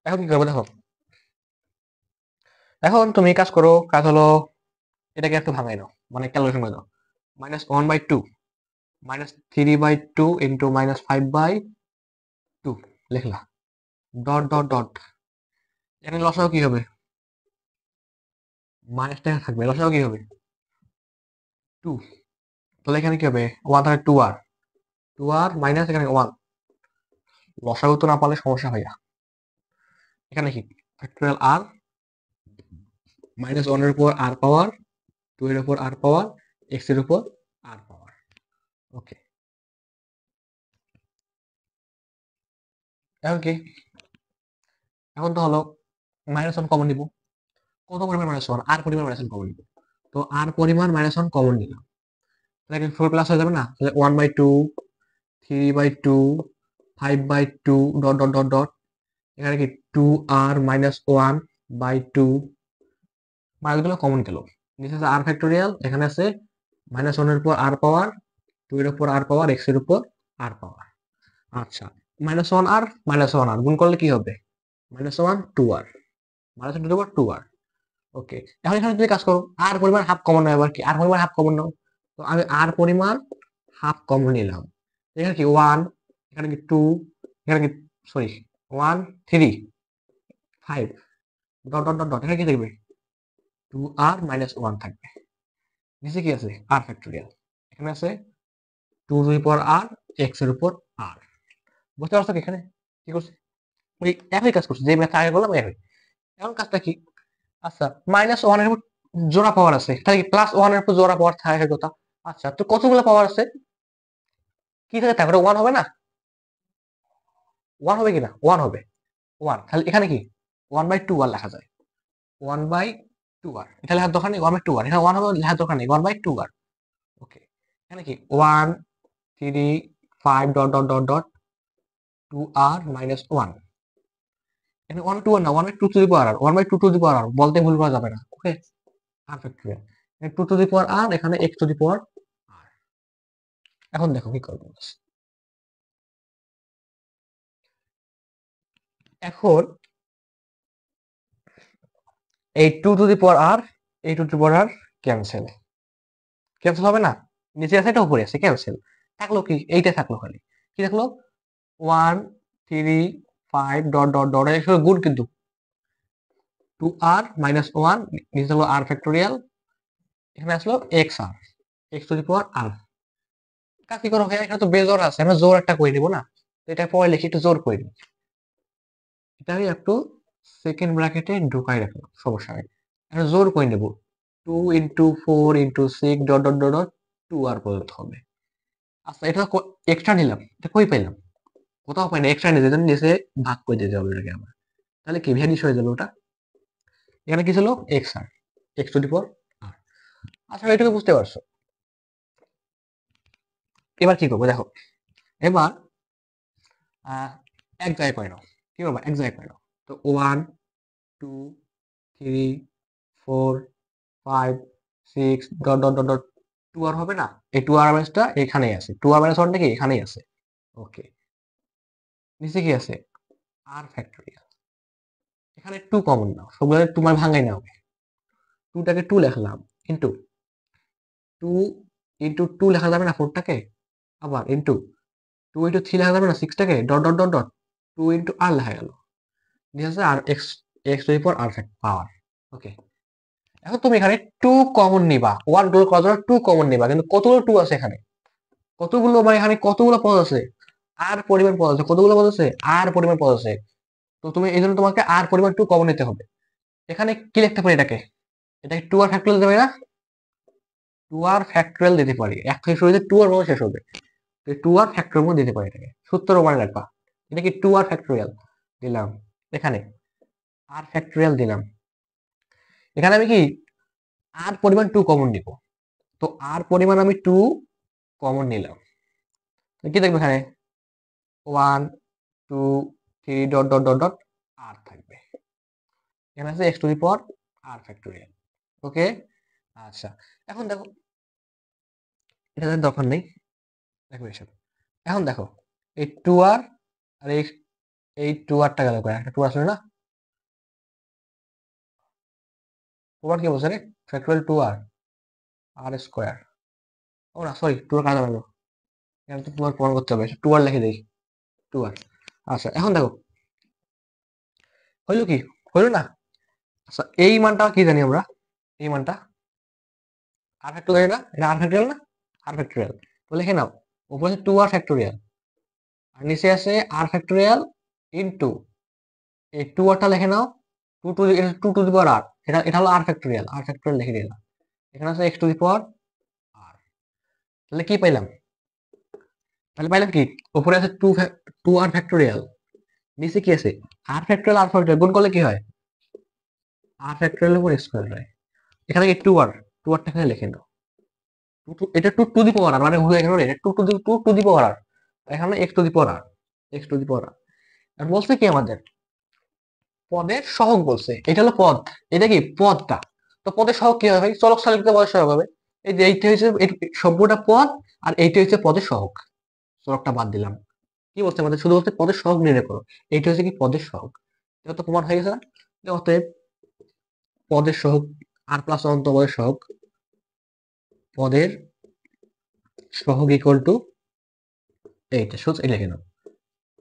এখন কি করবো দেখো। এখন তুমি কাজ করো, কাজ হলো এটাকে একটু ভাঙাই নাও, মানে ক্যালকুলেশন করে দাও। -1/2 -3/2 ইন্টু -5/2 লিখলা। ডট ডট ডট এখানে লসাগু কি হবে? মাইনাসটা থাকবে, লসাগু কি হবে? 2। তাহলে এখানে কি হবে? 1 থাকে 2r, 2r মাইনাস এখানে 1। লসাগু তো না পারলে সমস্যা ভাইয়া। এখানে কি ফ্যাক্টোরিয়াল আর -1 এর উপর আর পাওয়ার, 2 এর উপর আর পাওয়ার, x এর উপর আর পাওয়ার। ওকে, এখন কি? এখন তো হলো -1 কমন নিব। কত পরিমাণ -1? আর পরিমাণ -1 কমন নিব। তো আর পরিমাণ -1 কমন নিলাম, তাহলে কি 4 প্লাস হয়ে যাবে না? তাহলে 1/2, 3/2, 5/2 ডট ডট ডট ডট এখানে কি 2r-1/2 মার্কগুলো কমন গেল। নিচে আছে আর ফ্যাক্টোরিয়াল, এখানে আছে -1 এর উপর আর পাওয়ার, 2 এর উপর আর পাওয়ার, x এর উপর আর পাওয়ার। আচ্ছা, -1 আর -1 আর গুণ করলে কি হবে? -1 2r, -1 two the power 2r। ওকে, এখন এখানে তুমি কাজ করো, আর পরিমাণ হাফ কমন নাও। এবার কি আর পরিমাণ হাফ কমন নাও। তো আমি আর পরিমাণ হাফ কমন নিলাম। এখানে কি 1, এখানে কি 2, এখানে কি sorry 1 3 5 dot dot dot dot এখানে কি দেখবে? 2r -1 থাকবে। নিচে কি আছে? R factorial. এখানে আছে 2 to the power r, x এর উপর r। বুঝতে পারছো কি এখানে কি করছে? ওই একই কাজ করছে, যে ম্যাথ আগে করলাম একই। এখন কাজটা কি? আচ্ছা, -1 এর উপর জোড়া পাওয়ার আছে, তাহলে কি +1 এর উপর জোড়া পাওয়ার থাকার কথা। আচ্ছা, তো কতগুলো পাওয়ার আছে? কি থাকে তারপরে 1 হবে না? 1 হবে কিনা? 1 হবে। 1 তাহলে এখানে কি 1/2r লেখা যায়। 1/2r এটা লেখার দরকার নেই। 1/2r এখানে 1 হবে, লেখার দরকার নেই। 1/2r। ওকে, এখানে কি 1 3 5 dot dot dot dot 2r -1। এখানে 1/2r না, 1/2 two the power R 1/2 two the power আর বলতে ভুল করা যাবে না। ওকে, আর factorial 2 to the power r, এখানে x টু দি পাওয়ার আর। এখন দেখো কি করবো। এখন এই 2 টু দি পাওয়ার আর, এই 2 to the power r cancel. Cancel হবে না? নিচে আছে, এটা উপরে আছে, ক্যান্সেল। থাকলো কি? এইটা থাকলো খালি। কি থাকলো? 1 3 5 ডট ডট ডট এর সাথে গুণ, কিন্তু 2r -1 নিচে থাকলো r ফ্যাক্টোরিয়াল, এখানে আসলো xr, x two the power r। কাজ কি করো ভাইয়া? এখানে তো বেজোর আছে, আমরা জোর একটা করে নিব না? তো এটা পরে লিখি, একটু জোর করে নিই। এটা আমি একটু সেকেন্ড ব্র্যাকেটে ঢুকাই রাখলাম, সমস্যা নেই। এটা জোর করে নেব। 2 into 4 into 6 dot dot dot dot 2r পর্যন্ত হবে। আচ্ছা, এটা এক্সট্রা নিলাম, এটা কই পেলাম? কোথাও পাই না। এক্সট্রা নিতে জন্য নিচে ভাগ করে দিতে হবে এটাকে আবার। তাহলে কি ভ্যানিশ হয়ে যাবে ওটা। এখানে কি ছিল? X r, x to the power r. আচ্ছা, এটুকু বুঝতে পারছো। এবার কি করবো দেখো। এবার এক জায়গায় করে নাও। কি করবো? এক জায়গায় করে নাও। তো 1 2 3 4 5 6 dot dot dot dot two r হবে না, এই টু আর মাইনাসটা এখানেই আছে, টু আর মাইনাস ওয়ানটা কি এখানেই আছে। ওকে, নিচে কি আছে, আর ফ্যাক্টরিয়াল। এখানে টু কমন নাও, সবগুলো তোমার ভাঙাই নাও, টুটাকে টু লেখলাম, ইন্টু টু, ইন্টু টু লেখা যাবে না ফোরটাকে, আবার ইন্টু টু ইন্টু থ্রি লেখা যাবে না সিক্সটাকে, dot dot dot dot, two into r লেখা গেল, ঠিক আছে, আর x, x to the power r power. Okay, এখন তুমি এখানে টু কমন নিবা, ওয়ান টু কত টু কমন নিবা, কিন্তু কতগুলো টু আছে এখানে, কতগুলো, মানে এখানে কতগুলো পদ আছে, আর পরিমাণ পদ আছে, কতগুলো পদ আছে, আর পরিমাণ পদ আছে। তো তুমি এই জন্য তোমাকে আর পরিমাণ টু কমন নিতে হবে। এখানে কি লিখতে পারি এটাকে, এটাকে টু আর ফ্যাক্টরিয়াল দিতে পারি না, টু আর ফ্যাক্টরিয়াল দিতে পারি, এক থেকে শুরু হতে টু আর মধ্যে শেষ হবে, টু আর ফ্যাক্টরিয়াল মধ্যে দিতে পারি এটাকে, সূত্র মনে রাখবা। এটা কি টু আর ফ্যাক্টরিয়াল দিলাম, এখানে আর ফ্যাক্টরিয়াল দিলাম, এখানে আমি কি আর পরিমাণ টু কমন নিব, তো আর পরিমাণ আমি টু কমন নিলাম, তো কি দেখবে এখানে, one two three dot dot dot dot r থাকবে, এখানে আছে x to the power r factorial. Okay, আচ্ছা, এখন দেখো এটা দরকার নেই, দেখো এসব, এখন দেখো এই টু আর, আর এই এই টু আরটা গেল করে, একটা টু আসলে না, টু আর কি বলছে রে, ফ্যাক্টরিয়াল টু আর, আর স্কোয়ার, ও না সরি, টু আর কাজ হবে না, এখানে তো টু আর প্রমাণ করতে হবে, টু আর লিখে দেই, টু আর। আচ্ছা এখন দেখো হইলো কি, হইলো না, আচ্ছা এই মানটা কি জানি আমরা, এই মানটা আর ফ্যাক্টরিয়াল না, এটা আর ফ্যাক্টরিয়াল না, আর ফ্যাক্টরিয়াল, তো লিখে নাও, উপরে টু আর ফ্যাক্টরিয়াল, আর নিচে আছে আর ফ্যাক্টরিয়াল ইনটু, এই টু আরটা লিখে নাও, two two, two to the power r, এটা এটা হলো আর ফ্যাক্টরিয়াল, আর ফ্যাক্টরিয়াল লিখে দিলাম, এখানে আছে এক্স টু দি পাওয়ার আর, তাহলে কি পাইলাম, তাহলে পাইলাম কি, উপরে আছে টু, টু আর ফ্যাক্টরিয়াল, নিচে কি আছে আর ফ্যাক্টরিয়াল, আর ফ্যাক্টরিয়াল গুণ করলে কি হয়, আর ফ্যাক্টরিয়াল উপর স্কয়ার হয়, এখানে কি টু আর, টু আরটা এখানে লিখে নাও, এটা টু টু দি পাওয়ার আর, মানে হয়ে গেল এটা two to the power r, এখানে x to the power r, x to the power r. আর বলছে কি আমাদের পদের সহগ বলছে, এটা হলো পদ, এটা কি পদটা, তো পদের সহগ কি হবে ভাই, চলক সারণীতে পদের সহগ হবে, এই যে এইটা হচ্ছে সবগুলা পদ, আর এইটা হচ্ছে পদের সহগ, চলকটা বাদ দিলাম, কি বলছে আমাদের, শুধু বলছে পদের সহগ নির্ণয় করো, এইটা হচ্ছে কি পদের সহগ, এটা তো প্রমাণ হয়ে গেছে না, যে অতএব পদের সহগ, আর প্লাস অনন্ত পদের সহগ, পদের সহগ ইকুয়াল টু এইটা, সোজ এই লিখে নাও,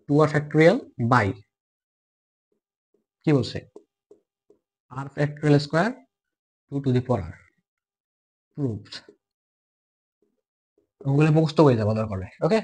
টু আর ফ্যাক্টরিয়াল বাই, কি বলছে, r factorial square two to the power r, proved, ওগুলো মুখস্থ হয়ে যাবে দরকার, ওকে।